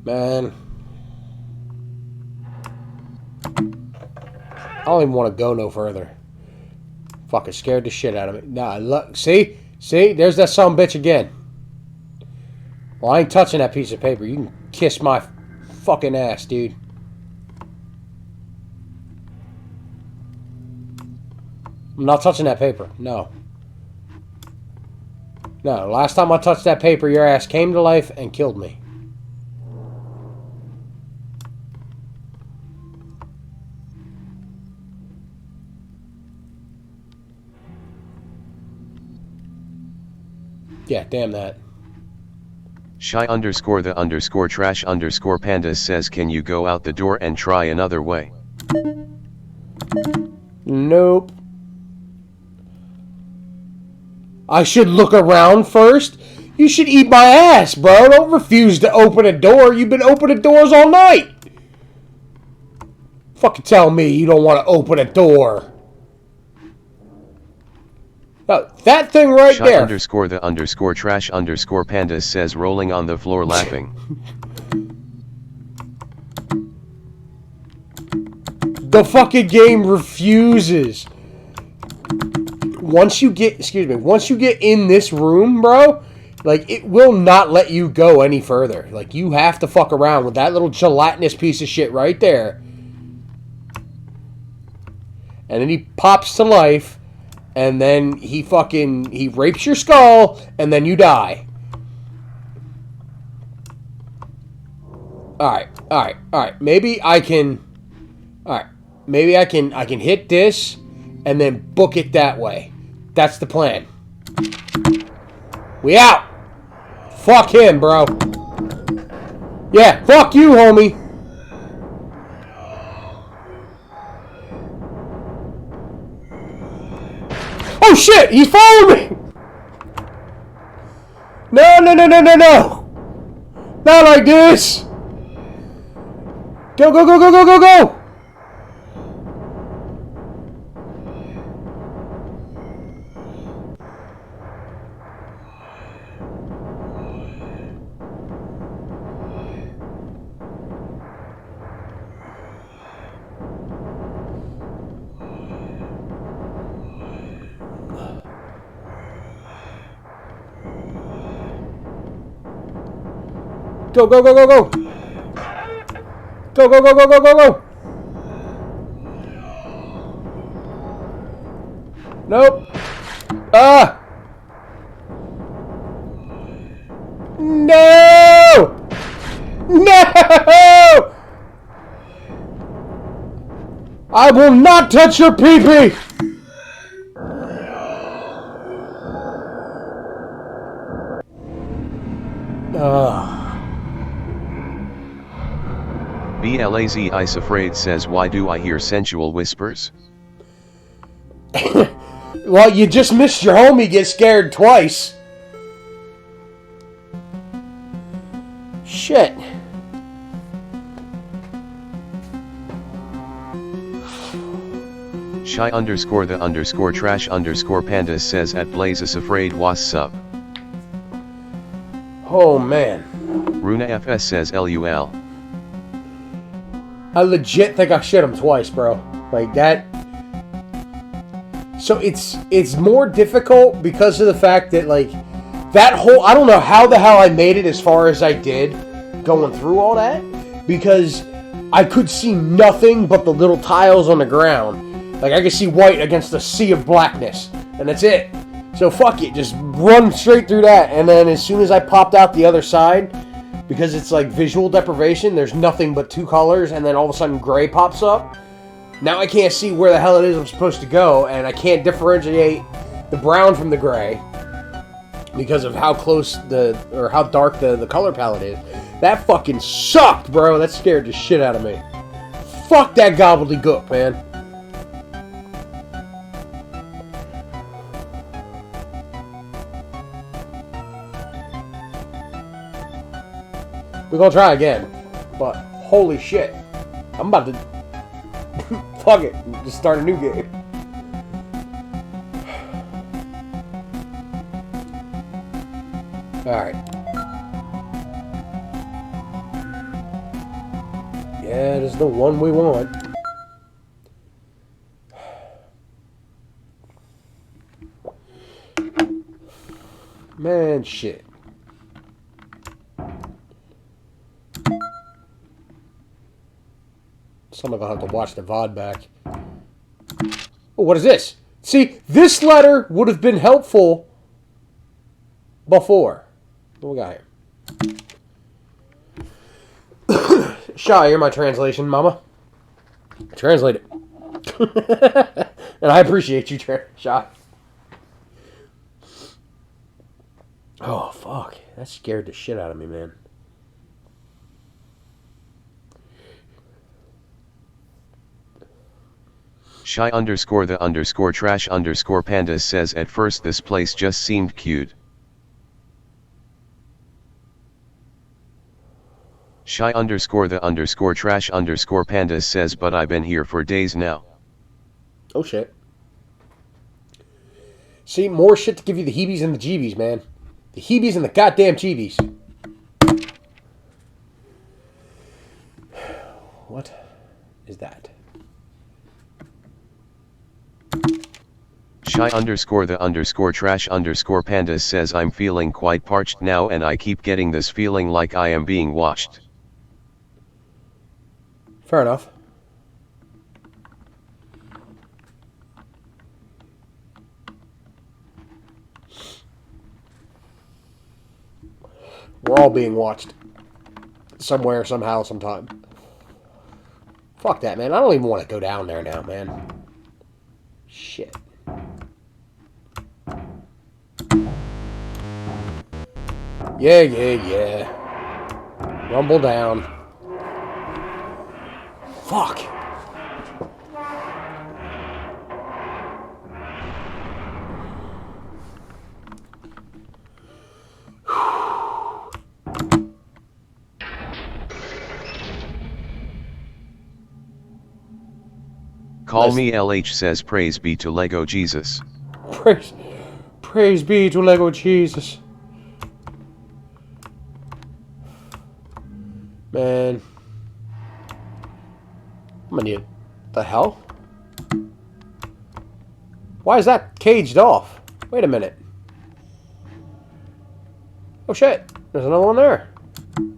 Man. I don't even want to go no further. Fucking scared the shit out of me. Nah, look. See? See? There's that sumbitch again. Well, I ain't touching that piece of paper. You can kiss my fucking ass, dude. I'm not touching that paper. No. No, last time I touched that paper, your ass came to life and killed me. Yeah, damn that. Shy_the_trash_pandas says, can you go out the door and try another way? Nope. I should look around first? You should eat my ass, bro. Don't refuse to open a door. You've been opening doors all night. Fucking tell me you don't want to open a door. Now, that thing right there. Shy_the_trash_pandas says, rolling on the floor laughing. The fucking game refuses. Once you get, once you get in this room, bro, like, it will not let you go any further. Like, you have to fuck around with that little gelatinous piece of shit right there. And then he pops to life, and then he rapes your skull, and then you die. Alright. Maybe I can hit this, and then book it that way. That's the plan. We out! Fuck him, bro. Yeah, fuck you, homie. Oh shit, he's following me! No. Not like this. Go. Go. Go. Nope. No! I will not touch your pee-pee! BLAZ Isafraid says, why do I hear sensual whispers? Well, you just missed your homie get scared twice. Shit. Shy underscore the underscore trash underscore pandas says at Blazes afraid was sub. Oh man. Runa FS says LUL. I legit think I shit him twice, bro. Like that. So it's more difficult because of the fact that like that whole, I don't know how the hell I made it as far as I did going through all that, because I could see nothing but the little tiles on the ground. Like I could see white against a sea of blackness, and that's it. So fuck it, just run straight through that, and then as soon as I popped out the other side, because it's like visual deprivation, there's nothing but two colors, and then all of a sudden gray pops up. Now I can't see where the hell it is I'm supposed to go, and I can't differentiate the brown from the gray because of how close or how dark the color palette is. That fucking sucked, bro. That scared the shit out of me. Fuck that gobbledygook, man. We're gonna try again, but holy shit, I'm about to fuck it, just start a new game. Alright. Yeah, this is the one we want. Man, shit. Someone gonna have to watch the VOD back. Oh, what is this? See, this letter would have been helpful before. What we got here? Shy, you're my translation, mama. Translate it. And I appreciate you, Shy. Oh, fuck. That scared the shit out of me, man. Shy underscore the underscore trash underscore pandas says at first this place just seemed cute. Shy underscore the underscore trash underscore pandas says but I've been here for days now. Oh shit. See, more shit to give you the heebies and the jeebies, man. The heebies and the goddamn jeebies. What is that? Shy underscore the underscore trash underscore pandas says I'm feeling quite parched now and I keep getting this feeling like I am being washed. Fair enough. We're all being watched. Somewhere, somehow, sometime. Fuck that, man. I don't even want to go down there now, man. Shit. Yeah. Rumble down. Fuck. Call me LH says praise be to Lego Jesus. Praise be to Lego Jesus. Man. I'm gonna need... The hell? Why is that caged off? Wait a minute. Oh shit. There's another one there. Look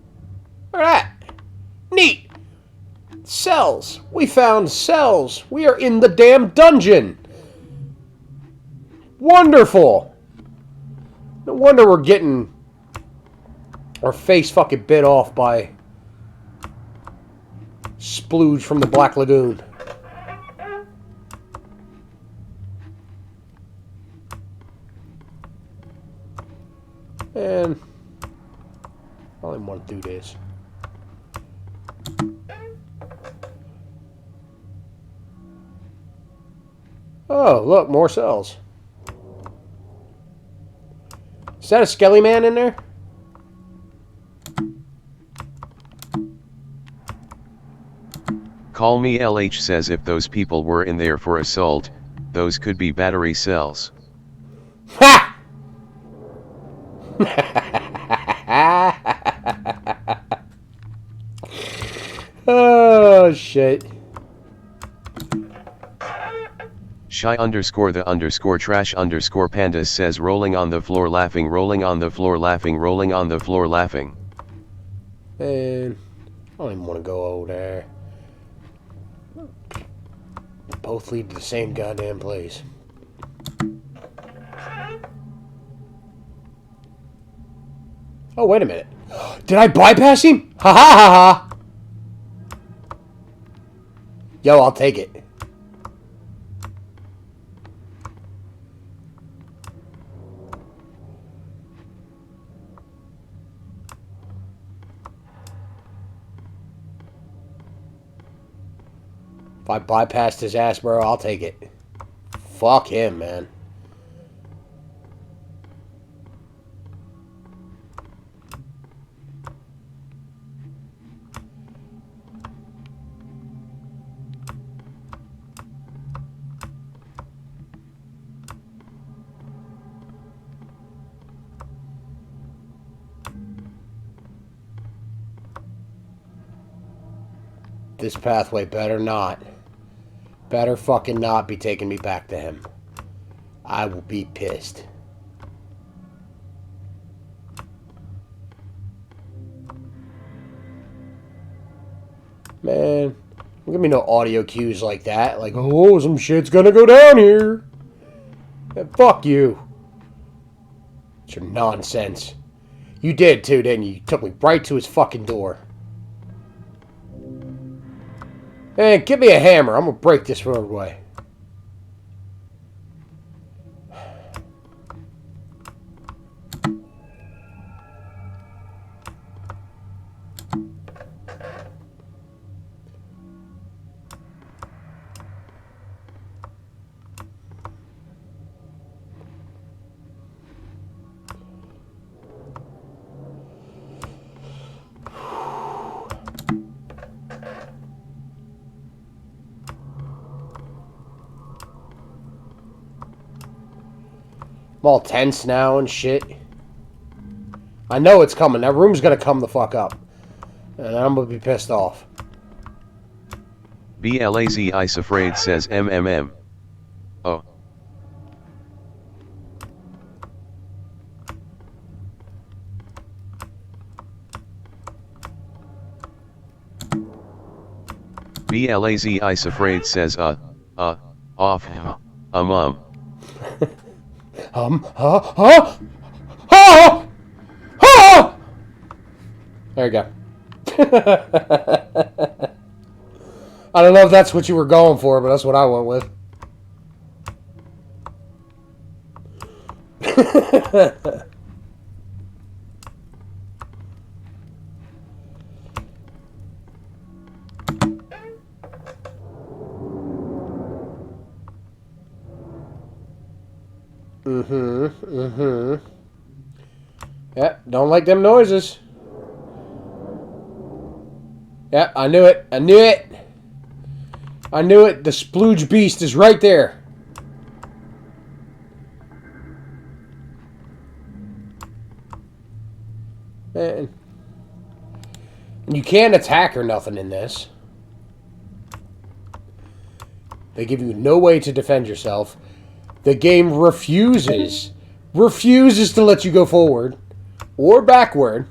at that. Neat. Cells. We found cells. We are in the damn dungeon. Wonderful. No wonder we're getting our face fucking bit off by Splooge from the Black Lagoon. And I don't even want to do this. Oh, look, more cells. Is that a Skelly Man in there? Call me LH says if those people were in there for assault, those could be battery cells. Ha! Oh, shit. Shy underscore the underscore trash underscore pandas says rolling on the floor laughing, rolling on the floor laughing, rolling on the floor laughing. Man, I don't even want to go over there. Both lead to the same goddamn place. Oh, wait a minute. Did I bypass him? Ha ha ha ha! Yo, I'll take it. If I bypassed his ass, bro, I'll take it. Fuck him, man. This pathway better not. Better fucking not be taking me back to him. I will be pissed. Man, don't give me no audio cues like that. Like, oh, some shit's gonna go down here. Yeah, fuck you. It's your nonsense. You did too, didn't you? You took me right to his fucking door. Man, give me a hammer. I'm gonna break this roadway. I'm all tense now and shit. I know it's coming. That room's gonna come the fuck up. And I'm gonna be pissed off. BLAZ Isafraid says MMM. Oh. BLAZ Isafraid says off, There you go. I don't know if that's what you were going for, but that's what I went with. Yep, don't like them noises. Yep, I knew it. I knew it. I knew it. The splooge beast is right there. Man. You can't attack or nothing in this. They give you no way to defend yourself. The game refuses to let you go forward or backward.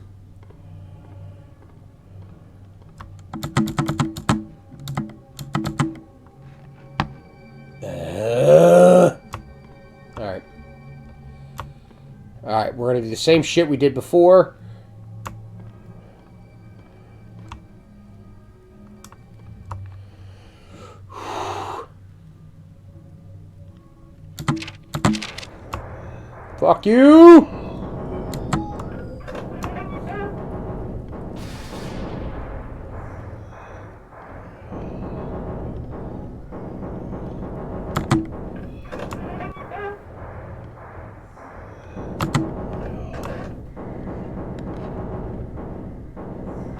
Alright. Alright, we're going to do the same shit we did before. Fuck you!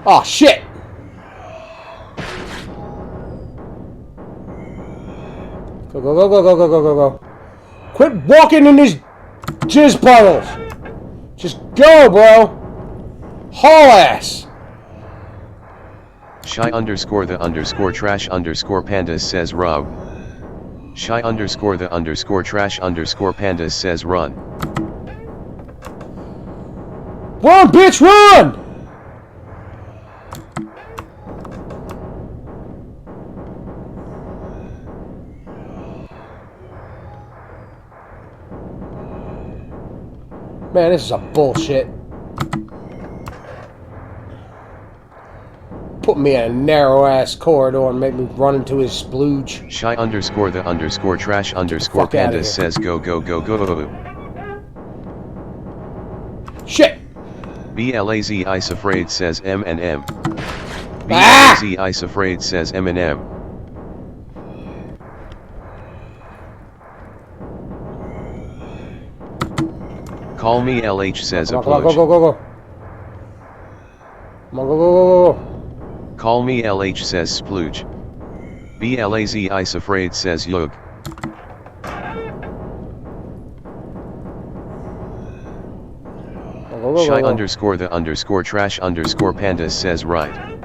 Oh, shit! go, go, go, go, go, go, go, go. Quit walking in these jizz puddles. Just go, bro. Haul ass. Shy underscore the underscore trash underscore pandas says Rob. Shy underscore the underscore trash underscore pandas says run. Run, bitch, run! Man, this is a bullshit. Put me in a narrow-ass corridor and make me run into his splooge. Shy underscore the underscore trash underscore pandas says go go go go. Shit! BLAZ Isafraid says M&M. BLAZ Isafraid says M&M. Call me LH says a Come on, go, plooge. go, go, go. Come on, go, go, go, go. Call me LH says splooge. BLAZ Isafraid says yug. Shy underscore the underscore trash underscore pandas says right.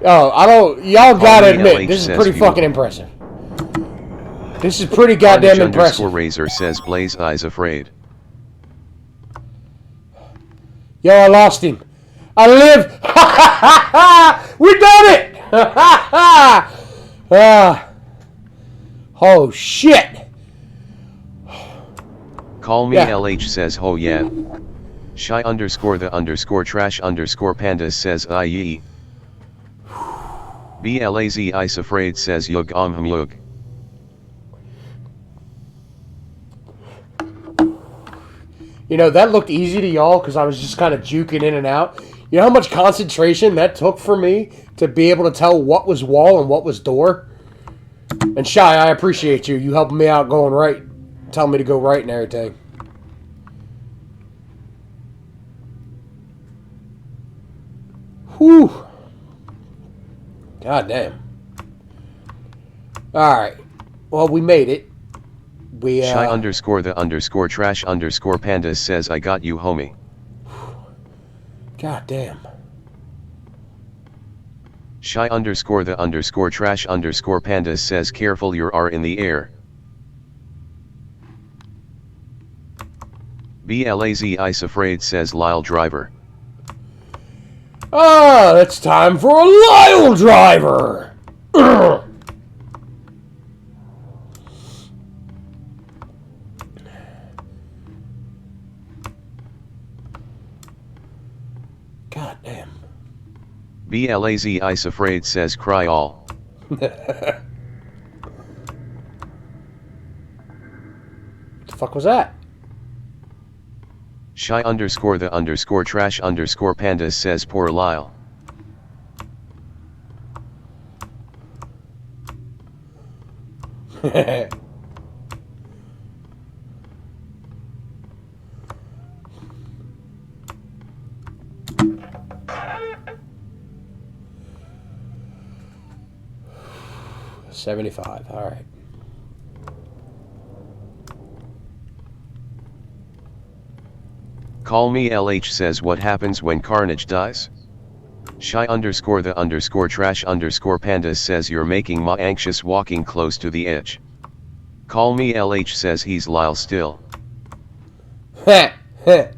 Oh, I don't. Y'all gotta admit, LH this is says pretty fuel. fucking impressive. This is pretty goddamn Carnage underscore impressive. razor says Blaze Eyes Afraid. Yo, I lost him. I live. We done it. Oh shit. Call me Yeah. LH says ho yeah. Shy underscore the underscore trash underscore pandas says IE. BLAZ Isafraid says yug yug. You know, that looked easy to y'all because I was just kind of juking in and out. You know how much concentration that took for me to be able to tell what was wall and what was door? And Shy, I appreciate you. You helping me out going right. Telling me to go right and everything. Whew. God damn. Alright. Well, we made it. Shy underscore the underscore trash underscore pandas says I got you homie. God damn. Shy underscore the underscore trash underscore pandas says careful you are in the air. BLAZ Isafraid says Lyle driver. Ah, it's time for a Lyle driver! Ugh. God damn. BLAZ Isafraid says cry all. The fuck was that? Shy underscore the underscore trash underscore pandas says poor Lyle. $75. All right. Call me LH says what happens when Carnage dies? Shy underscore the underscore trash underscore pandas says you're making ma anxious walking close to the edge. Call me LH says he's Lyle still. Heh, heh.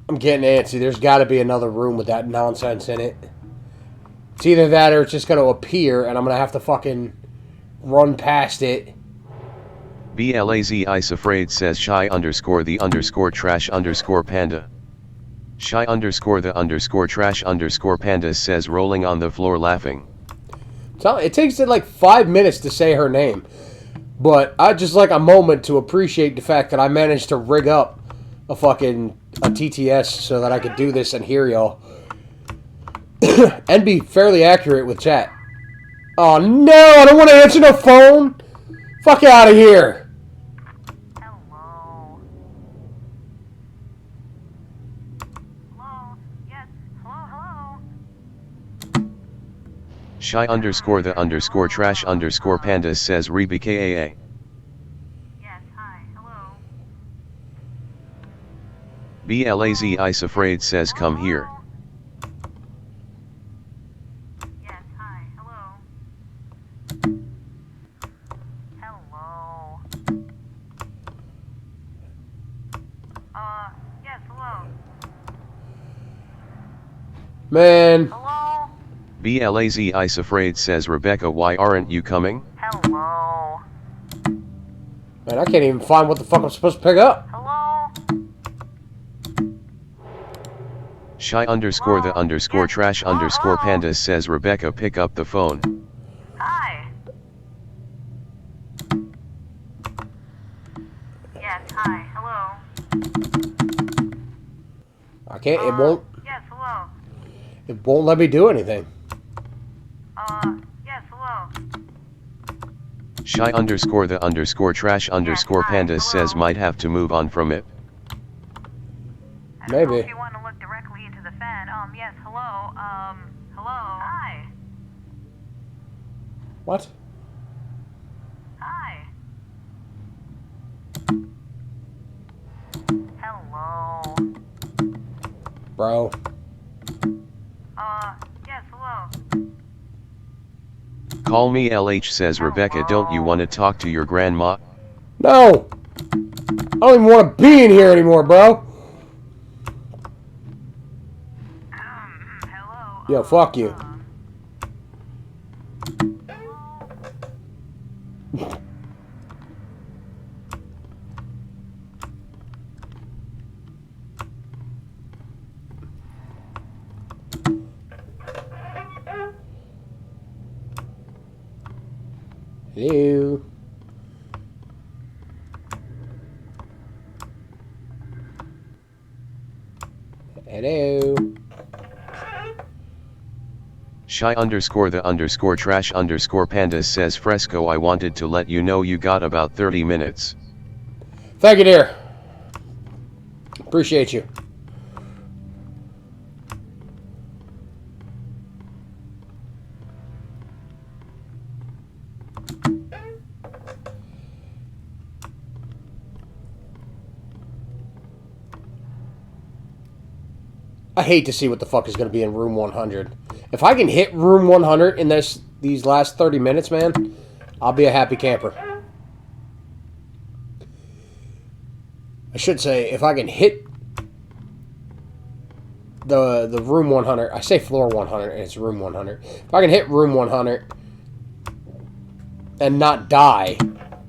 I'm getting antsy. There's got to be another room with that nonsense in it. It's either that or it's just going to appear and I'm going to have to fucking run past it. BLAZ Isafraid says shy underscore the underscore trash underscore panda. Shy underscore the underscore trash underscore pandas says rolling on the floor laughing. It takes it like 5 minutes to say her name. But I'd just like a moment to appreciate the fact that I managed to rig up a TTS so that I could do this and hear y'all. And be fairly accurate with chat. Oh no, I don't want to answer no phone! Fuck out of here! Hello. Hello? Yes. Hello? Shy underscore the underscore trash underscore pandas says Reba KAA. Yes, hi. Hello? BLAZ Ice Afraid says come here. Yes, hi. Hello? Hello? Yes, hello? Man. Hello? BLAZ Ice Afraid says Rebecca, why aren't you coming? Hello? Man, I can't even find what the fuck I'm supposed to pick up. Hello? Shy underscore the underscore trash underscore pandas says Rebecca, pick up the phone. Hi. Yes, hi. Hello? I can't, it won't, Yes, hello? it won't let me do anything. Yes, hello? Shy underscore the underscore trash underscore pandas says might have to move on from it. I don't know Maybe. if you want to look directly into the fan. Yes, hello? Hello? Hi. What? Hi. Hello? Bro. Yes, hello? Call me LH says Rebecca, don't you want to talk to your grandma? No! I don't even want to be in here anymore, bro. Hello? Yo, fuck you. Hello. Hello. Shy underscore the underscore trash underscore pandas says Fresco, I wanted to let you know you got about 30 minutes. Thank you, dear. Appreciate you. I hate to see what the fuck is going to be in room 100. If I can hit room 100 in these last 30 minutes, man, I'll be a happy camper. I should say, if I can hit the room 100, I say floor 100, and it's room 100. If I can hit room 100 and not die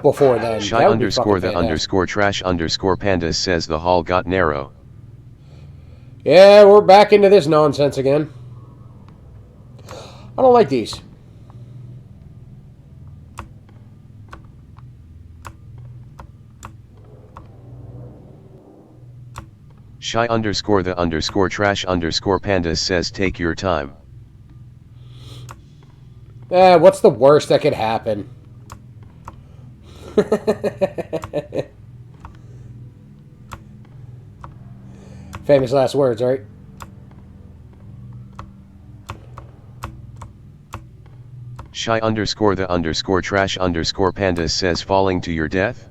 before then, Shy that would be underscore fucking the fantastic. underscore trash underscore pandas says the hall got narrow. Yeah, we're back into this nonsense again. I don't like these. Shy underscore the underscore trash underscore pandas says take your time. What's the worst that could happen? Famous last words, right? Shy underscore the underscore trash underscore pandas says falling to your death.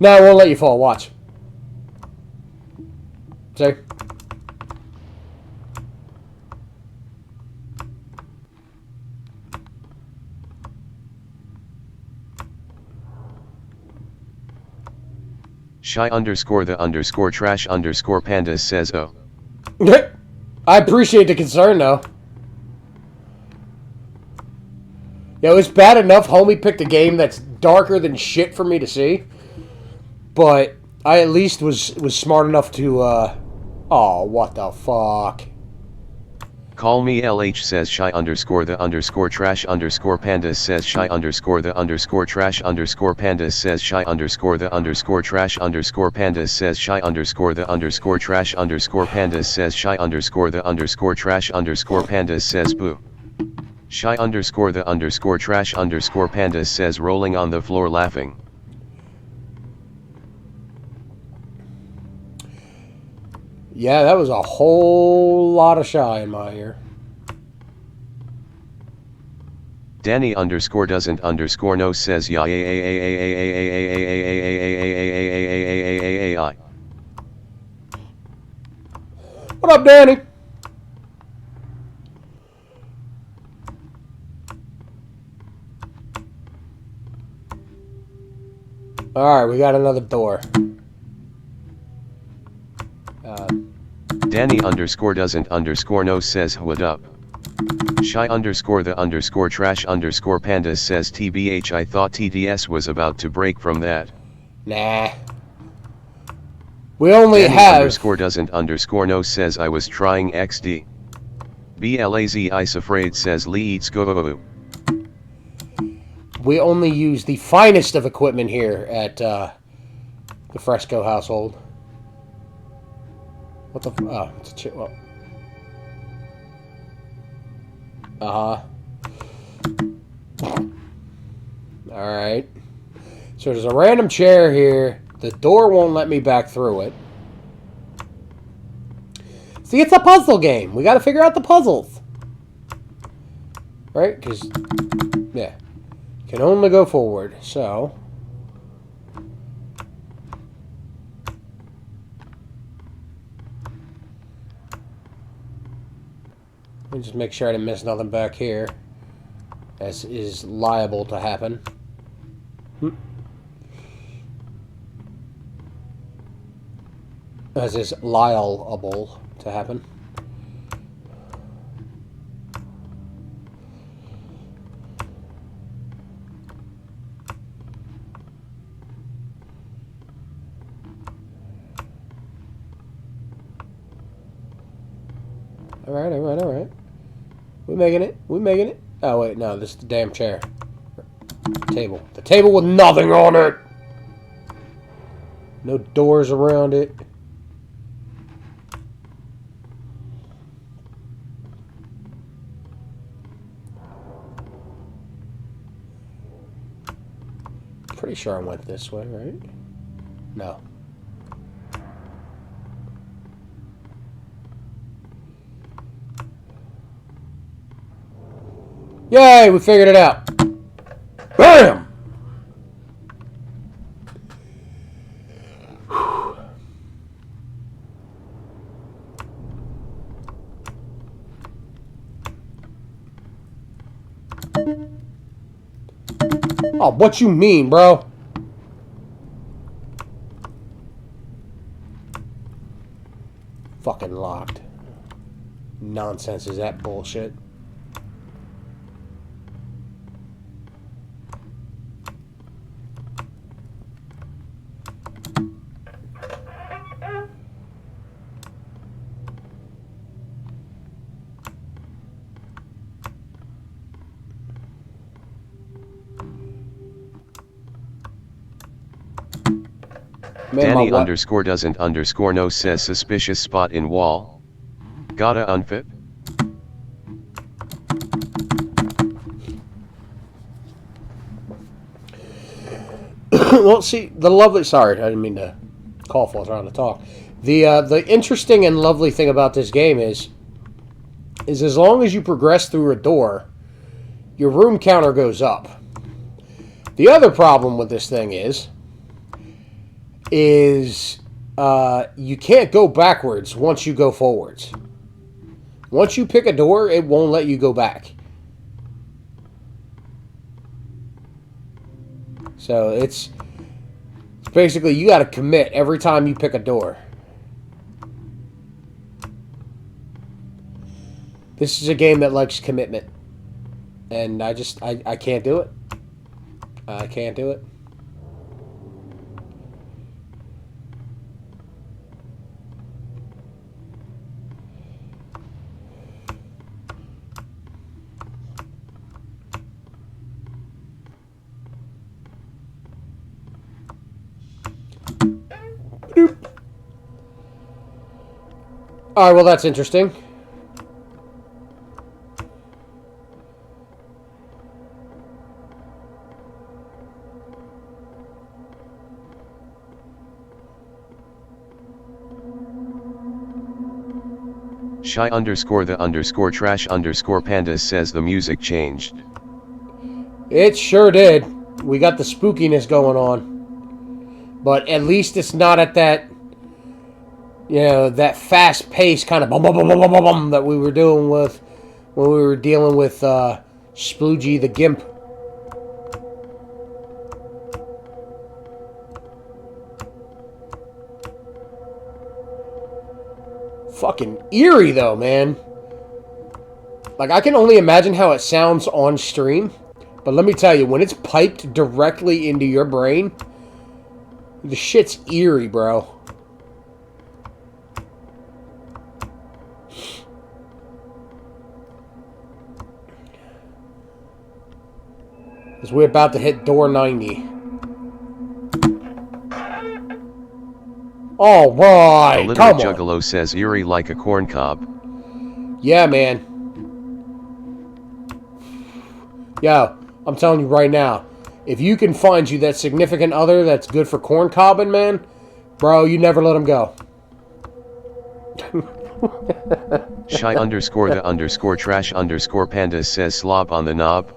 No, I won't let you fall. Watch. See? Shy underscore the underscore trash underscore pandas says oh. I appreciate the concern, though. Yo, it's bad enough homie picked a game that's darker than shit for me to see. But I at least was smart enough to Oh, what the fuck? Call me LH says shy underscore the underscore trash underscore pandas says shy underscore the underscore trash underscore pandas says shy underscore the underscore trash underscore pandas says shy underscore the underscore trash underscore pandas says shy underscore the underscore trash underscore pandas says boo. Shy underscore the underscore trash underscore pandas says rolling on the floor laughing. Yeah, that was a whole lot of shy in my ear. Danny underscore doesn't underscore no says yeah. What up, Danny? Alright, we got another door. Danny underscore doesn't underscore no says what up. Shy underscore the underscore trash underscore pandas says TBH I thought TDS was about to break from that. Nah. We only Danny have... underscore doesn't underscore no says I was trying XD. BLAZ Ice Afraid says Lee eats go. We only use the finest of equipment here at the Fresco household. What the... Oh, it's a chip... Well. Uh-huh. Alright. So there's a random chair here. The door won't let me back through it. See, it's a puzzle game. We gotta figure out the puzzles. Right? Because, yeah. Can only go forward, so... Let me just make sure I didn't miss nothing back here. As is liable to happen. As is liable to happen. Alright, alright, alright. We're making it. We're making it. Oh, wait, no, this is the damn chair. Table. The table with nothing on it! No doors around it. Pretty sure I went this way, right? No. Yay, we figured it out. Bam! Oh, what you mean, bro? Fucking locked. Nonsense is that bullshit. Danny underscore doesn't underscore no says suspicious spot in wall. Gotta unfip. Well, see, the lovely... Sorry, I didn't mean to cough while I was trying to talk. The interesting and lovely thing about this game is as long as you progress through a door, your room counter goes up. The other problem with this thing is you can't go backwards once you go forwards. Once you pick a door, it won't let you go back. So it's basically you got to commit every time you pick a door. This is a game that likes commitment. And I can't do it. I can't do it. Alright, well, that's interesting. Shy _ trash _ pandas says the music changed. It sure did. We got the spookiness going on. But at least it's not at that, you know, that fast pace kind of bum, bum, bum, bum, bum, bum that we were doing with when we were dealing with Sploogie the Gimp. Fucking eerie though, man. Like, I can only imagine how it sounds on stream. But let me tell you, when it's piped directly into your brain, the shit's eerie, bro. Because we're about to hit door 90. All right, The come literate on. juggalo says eerie like a corn cob. Yeah, man. Yo, I'm telling you right now, if you can find you that significant other that's good for corn cobbing, man, bro, you never let him go. Shy _ the _ trash _ pandas says slob on the knob.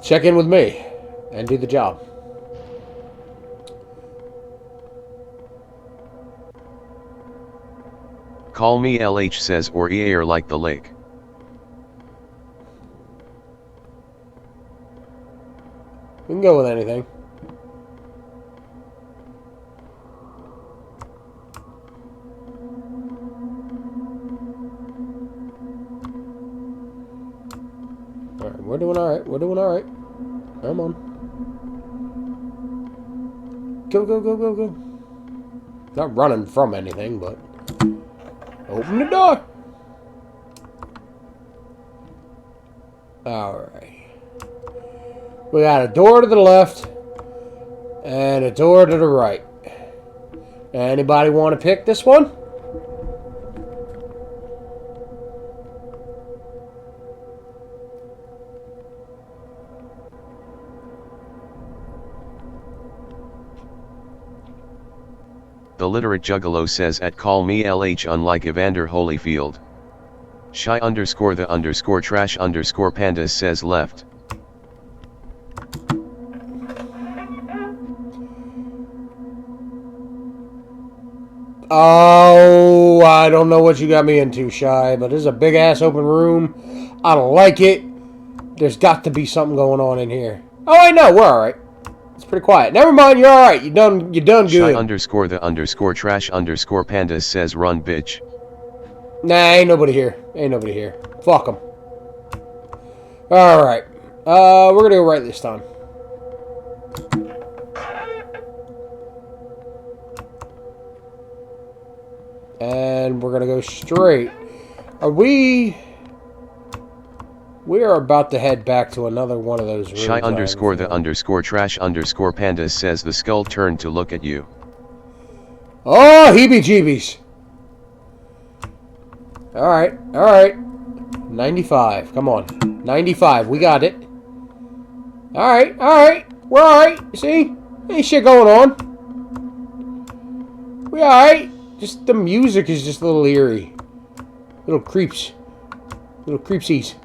Check in with me and do the job. Call me LH says or ear like the lake. We can go with anything. Alright, we're doing alright. We're doing alright. Come on. Go, go, go, go, go. Not running from anything, but... Open the door! Alright. We got a door to the left and a door to the right. Anybody want to pick this one? The literate juggalo says at call me LH unlike Evander Holyfield. Shy _ the _ trash _ pandas says left. Oh, I don't know what you got me into, Shy, but this is a big-ass open room. I don't like it. There's got to be something going on in here. Oh, I know. We're all right. It's pretty quiet. Never mind. You're all right. You done good. Shy _ the _ trash _ pandas says run bitch. Nah, ain't nobody here. Ain't nobody here. Fuck them. All right. We're going to go right this time. And we're going to go straight. We are about to head back to another one of those rooms. Shy _ the _ trash _ pandas says the skull turned to look at you. Oh, heebie-jeebies. All right. 95. Come on. 95. We got it. All right. We're all right. See? Ain't shit going on. We all right. Just the music is just a little eerie. Little creeps. Little creepsies.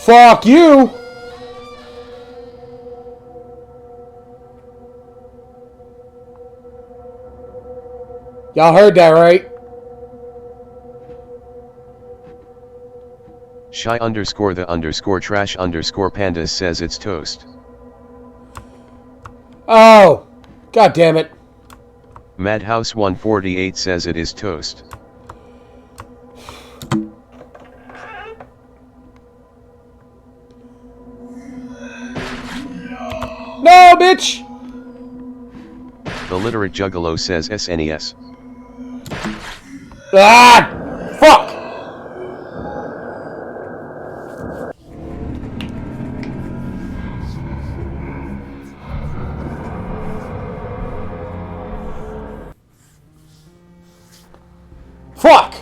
Fuck you! Y'all heard that, right? Shy _ the _ trash _ pandas says it's toast. Oh! God damn it. Madhouse 148 says it is toast. No, bitch! The literate juggalo says SNES. Ah! Fuck! Fuck!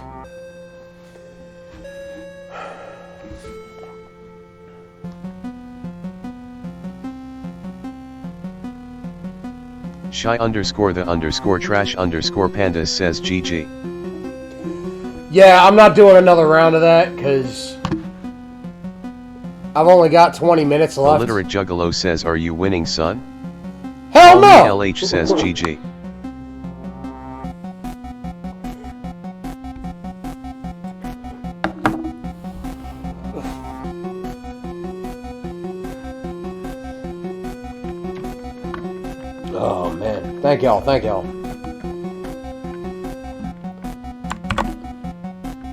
Shy underscore the underscore trash underscore pandas says GG. Yeah, I'm not doing another round of that, because I've only got 20 minutes The left. literate juggalo says, are you winning, son? Hell no! LH says GG. Oh, man. Thank y'all, thank y'all.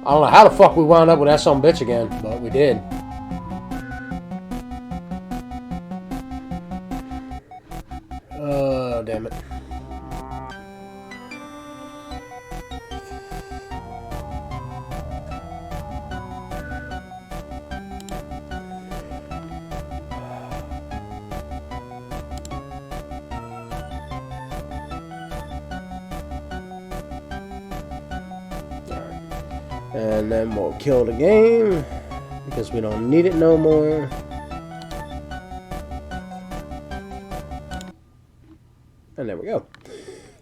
I don't know how the fuck we wound up with that son bitch again, but we did. Oh, damn it. And then we'll kill the game because we don't need it no more. And there we go.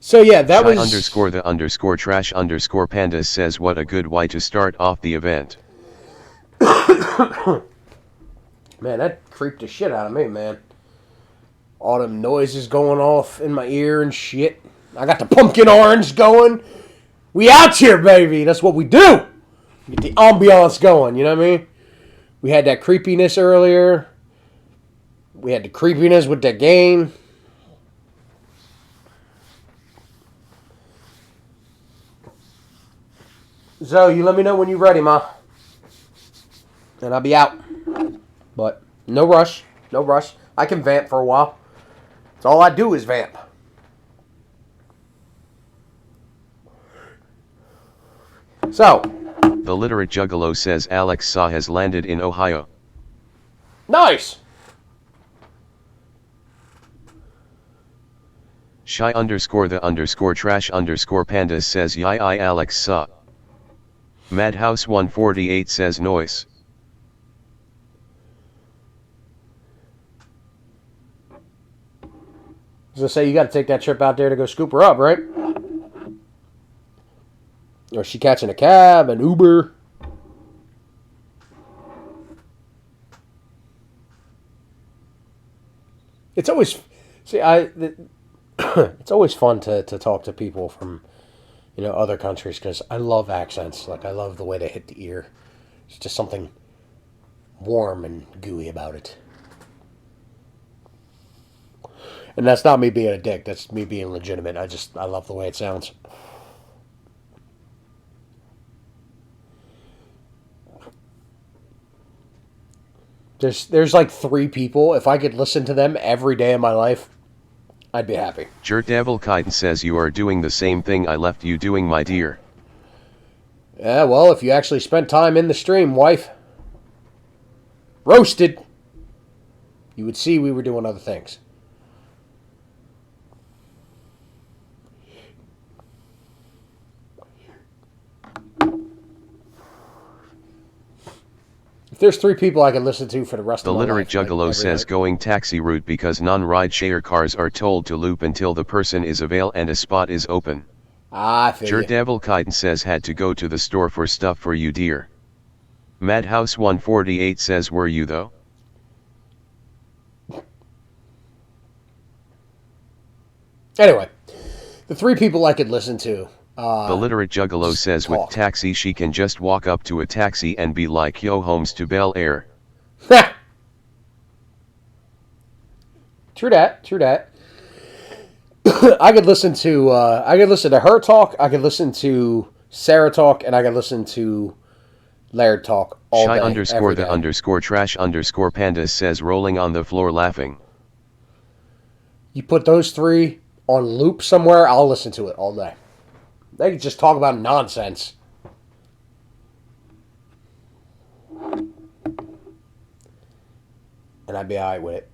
So yeah, that Shy was underscore the underscore trash underscore pandas says, what a good way to start off the event. Man, that creeped the shit out of me, man. All them noises going off in my ear and shit. I got the pumpkin orange going. We out here, baby. That's what we do. Get the ambiance going, you know what I mean? We had that creepiness earlier. We had the creepiness with that game. So, you let me know when you're ready, Ma. And I'll be out. But, no rush. No rush. I can vamp for a while. That's all I do is vamp. So, The literate juggalo says Alex Saw has landed in Ohio. nice! Shy underscore the underscore trash underscore pandas says, yai I Alex Saw. Madhouse 148 says noise. I was gonna say, you gotta take that trip out there to go scoop her up, right? Or is she catching a cab, an Uber? It's always, it's always fun to talk to people from, other countries, because I love accents. Like, I love the way they hit the ear. It's just something warm and gooey about it. And that's not me being a dick. That's me being legitimate. I love the way it sounds. There's like 3 people. If I could listen to them every day of my life, I'd be happy. Devil Kite says, you are doing the same thing I left you doing, my dear. Yeah, well, if you actually spent time in the stream, wife, roasted, you would see we were doing other things. If there's 3 people I can listen to for the rest The of my life. The literate juggalo says, night. going taxi route because non-ride share cars are told to loop until the person is avail and a spot is open. I feel you. Devil Kite says, had to go to the store for stuff for you, dear. Madhouse 148 says, were you though? Anyway, the 3 people I could listen to. The literate juggalo says, talk. with taxi she can just walk up to a taxi and be like, yo, Holmes to Bel Air. True that. I could listen to her talk, I could listen to Sarah talk, and I could listen to Laird talk all Shy day. underscore the every day. underscore trash underscore pandas says, rolling on the floor laughing. You put those 3 on loop somewhere, I'll listen to it all day. They can just talk about nonsense. And I'd be alright with it.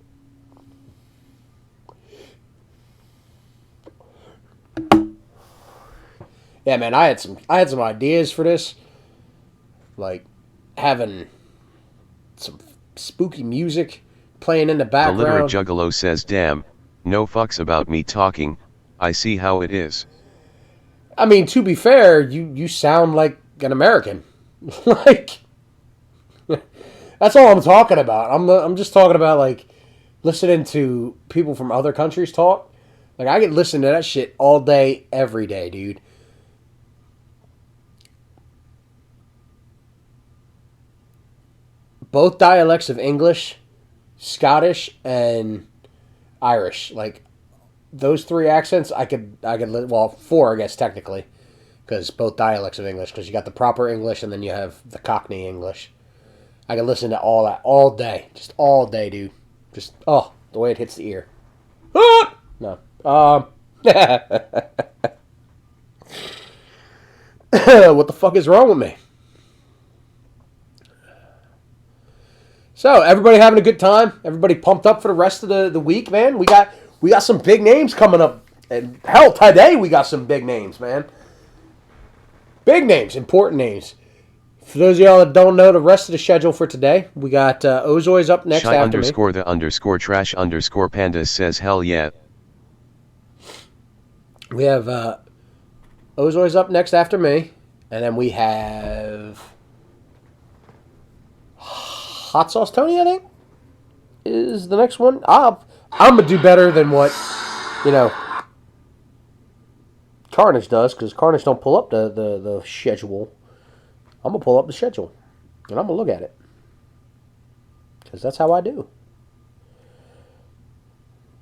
Yeah, man, I had some ideas for this, like having some spooky music playing in the The literate background. juggalo says, damn, no fucks about me talking, I see how it is. I mean, to be fair, you sound like an American. Like, that's all I'm talking about. I'm just talking about, like, listening to people from other countries talk. Like, I can listen to that shit all day, every day, dude. Both dialects of English, Scottish, and Irish. Like, those three accents, well, four, I guess, technically. Because both dialects of English. Because you got the proper English, and then you have the Cockney English. I can listen to all that all day. Just all day, dude. Just, oh, the way it hits the ear. Ah! No. What the fuck is wrong with me? So, everybody having a good time? Everybody pumped up for the rest of the week, man? We got some big names coming up. And hell, today we got some big names, man. Big names, important names. For those of y'all that don't know the rest of the schedule for today, we got Ozoi's up next Shy after me. _the_trash_pandas says hell yeah. We have Ozoi's up next after me. And then we have Hot Sauce Tony, I think, is the next one. I'm going to do better than what, Carnage does, because Carnage don't pull up the schedule. I'm going to pull up the schedule, and I'm going to look at it. Because that's how I do.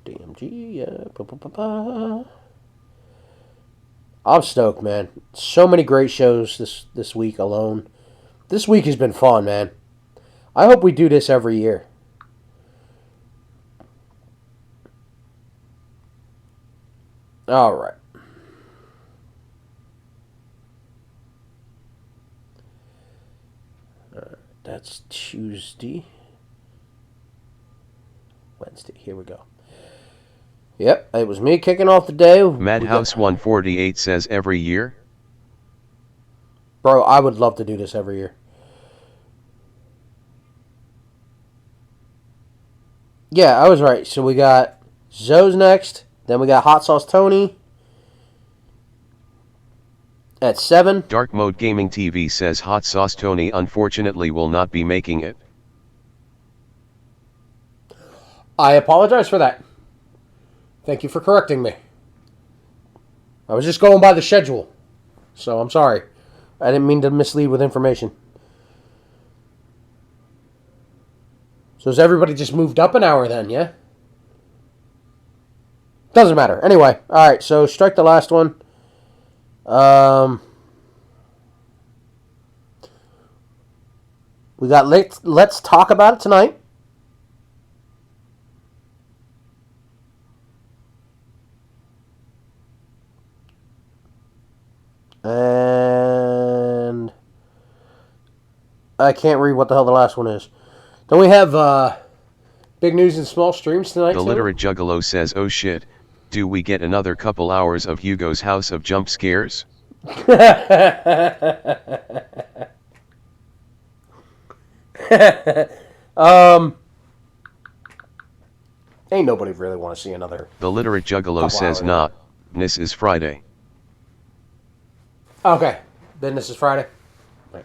DMG, yeah. I'm stoked, man. So many great shows this week alone. This week has been fun, man. I hope we do this every year. All right. That's Tuesday. Wednesday. Here we go. Yep, it was me kicking off the day. Madhouse 148 says every year. Bro, I would love to do this every year. Yeah, I was right. So we got Zoe's next. Then we got Hot Sauce Tony at 7. Dark Mode Gaming TV says Hot Sauce Tony unfortunately will not be making it. I apologize for that. Thank you for correcting me. I was just going by the schedule. So I'm sorry. I didn't mean to mislead with information. So has everybody just moved up an hour then, yeah? Doesn't matter. Anyway, alright, so strike the last one. We got Let's Talk About It Tonight. And I can't read what the hell the last one is. Then we have big news and small streams tonight. The literate juggalo says, oh shit, do we get another couple hours of Hugo's House of Jump Scares? Ain't nobody really want to see another. The literate juggalo says, nah, this is Friday. Okay, then this is Friday. Right.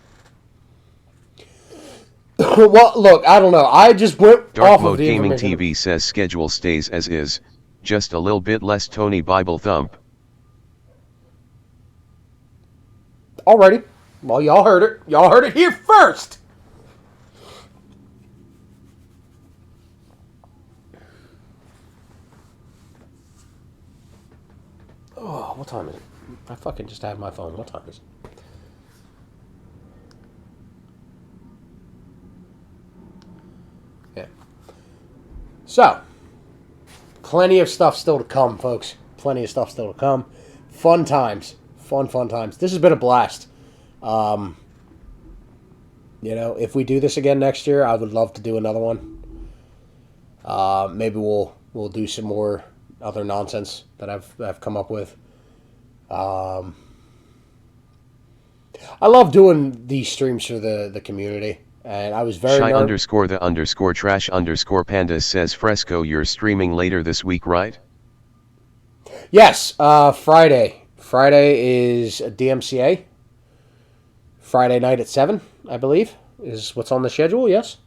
Well, look, I don't know. I just went Dark off Mode of the Gaming information. TV says schedule stays as is, just a little bit less Tony Bible thump. Alrighty. Well, y'all heard it. Y'all heard it here first. Oh, what time is it? I fucking just have my phone. What time is it? Yeah. So, plenty of stuff still to come, folks. Plenty of stuff still to come. Fun times. Fun times. This has been a blast. If we do this again next year, I would love to do another one. Maybe we'll do some more other nonsense that I've come up with. I love doing these streams for the community, and I was very Shy nervous. _ the _ trash _ panda says Fresco, you're streaming later this week, right? Yes, Friday. Friday is a DMCA. Friday night at 7, I believe, is what's on the schedule, yes?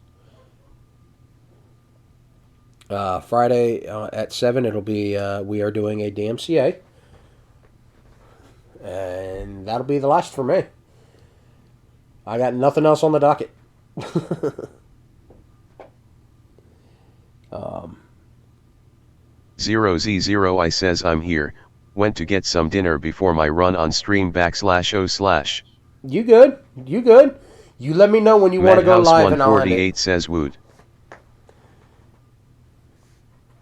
Friday at 7, it'll be, we are doing a DMCA. And that'll be the last for me. I got nothing else on the docket. 0Z0I says I'm here, went to get some dinner before my run on stream /o/. You good? You good? You let me know when you want to go live and I'll end it. Madhouse148 says wood.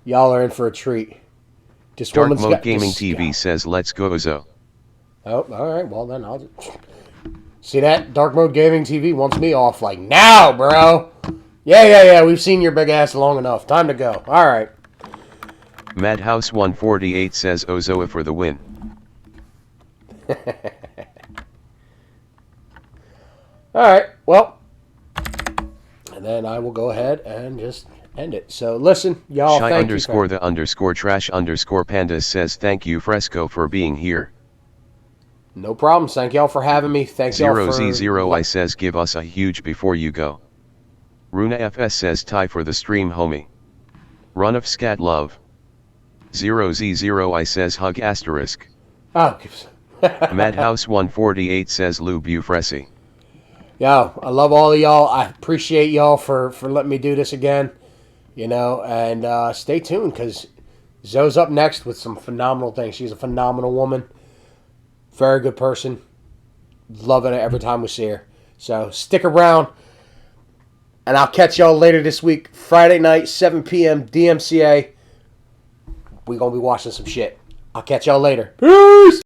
Y'all are in for a treat. This Dark woman's Mode got Gaming this- TV says let's go Ozo. Oh, all right. Well, then I'll see that Dark Mode Gaming TV wants me off like now, bro. Yeah. We've seen your big ass long enough. Time to go. All right. Madhouse148 says Ozoa for the win. All right. Well, and then I will go ahead and just end it. So listen, y'all. Shy Thank you. _ the _ trash _ panda says thank you Fresco for being here. No problem. Thank y'all for having me. Thank y'all for 0Z0I says give us a huge before you go. Runa FS says tie for the stream homie. Run of scat love. 0Z0I says hug asterisk. Oh, Madhouse148 says Lou Bufresi. yo, I love all of y'all. I appreciate y'all for letting me do this again. You know, and stay tuned because Zoe's up next with some phenomenal things. She's a phenomenal woman. Very good person. Loving it every time we see her. So stick around. And I'll catch y'all later this week. Friday night, 7 p.m. DMCA. We're going to be watching some shit. I'll catch y'all later. Peace!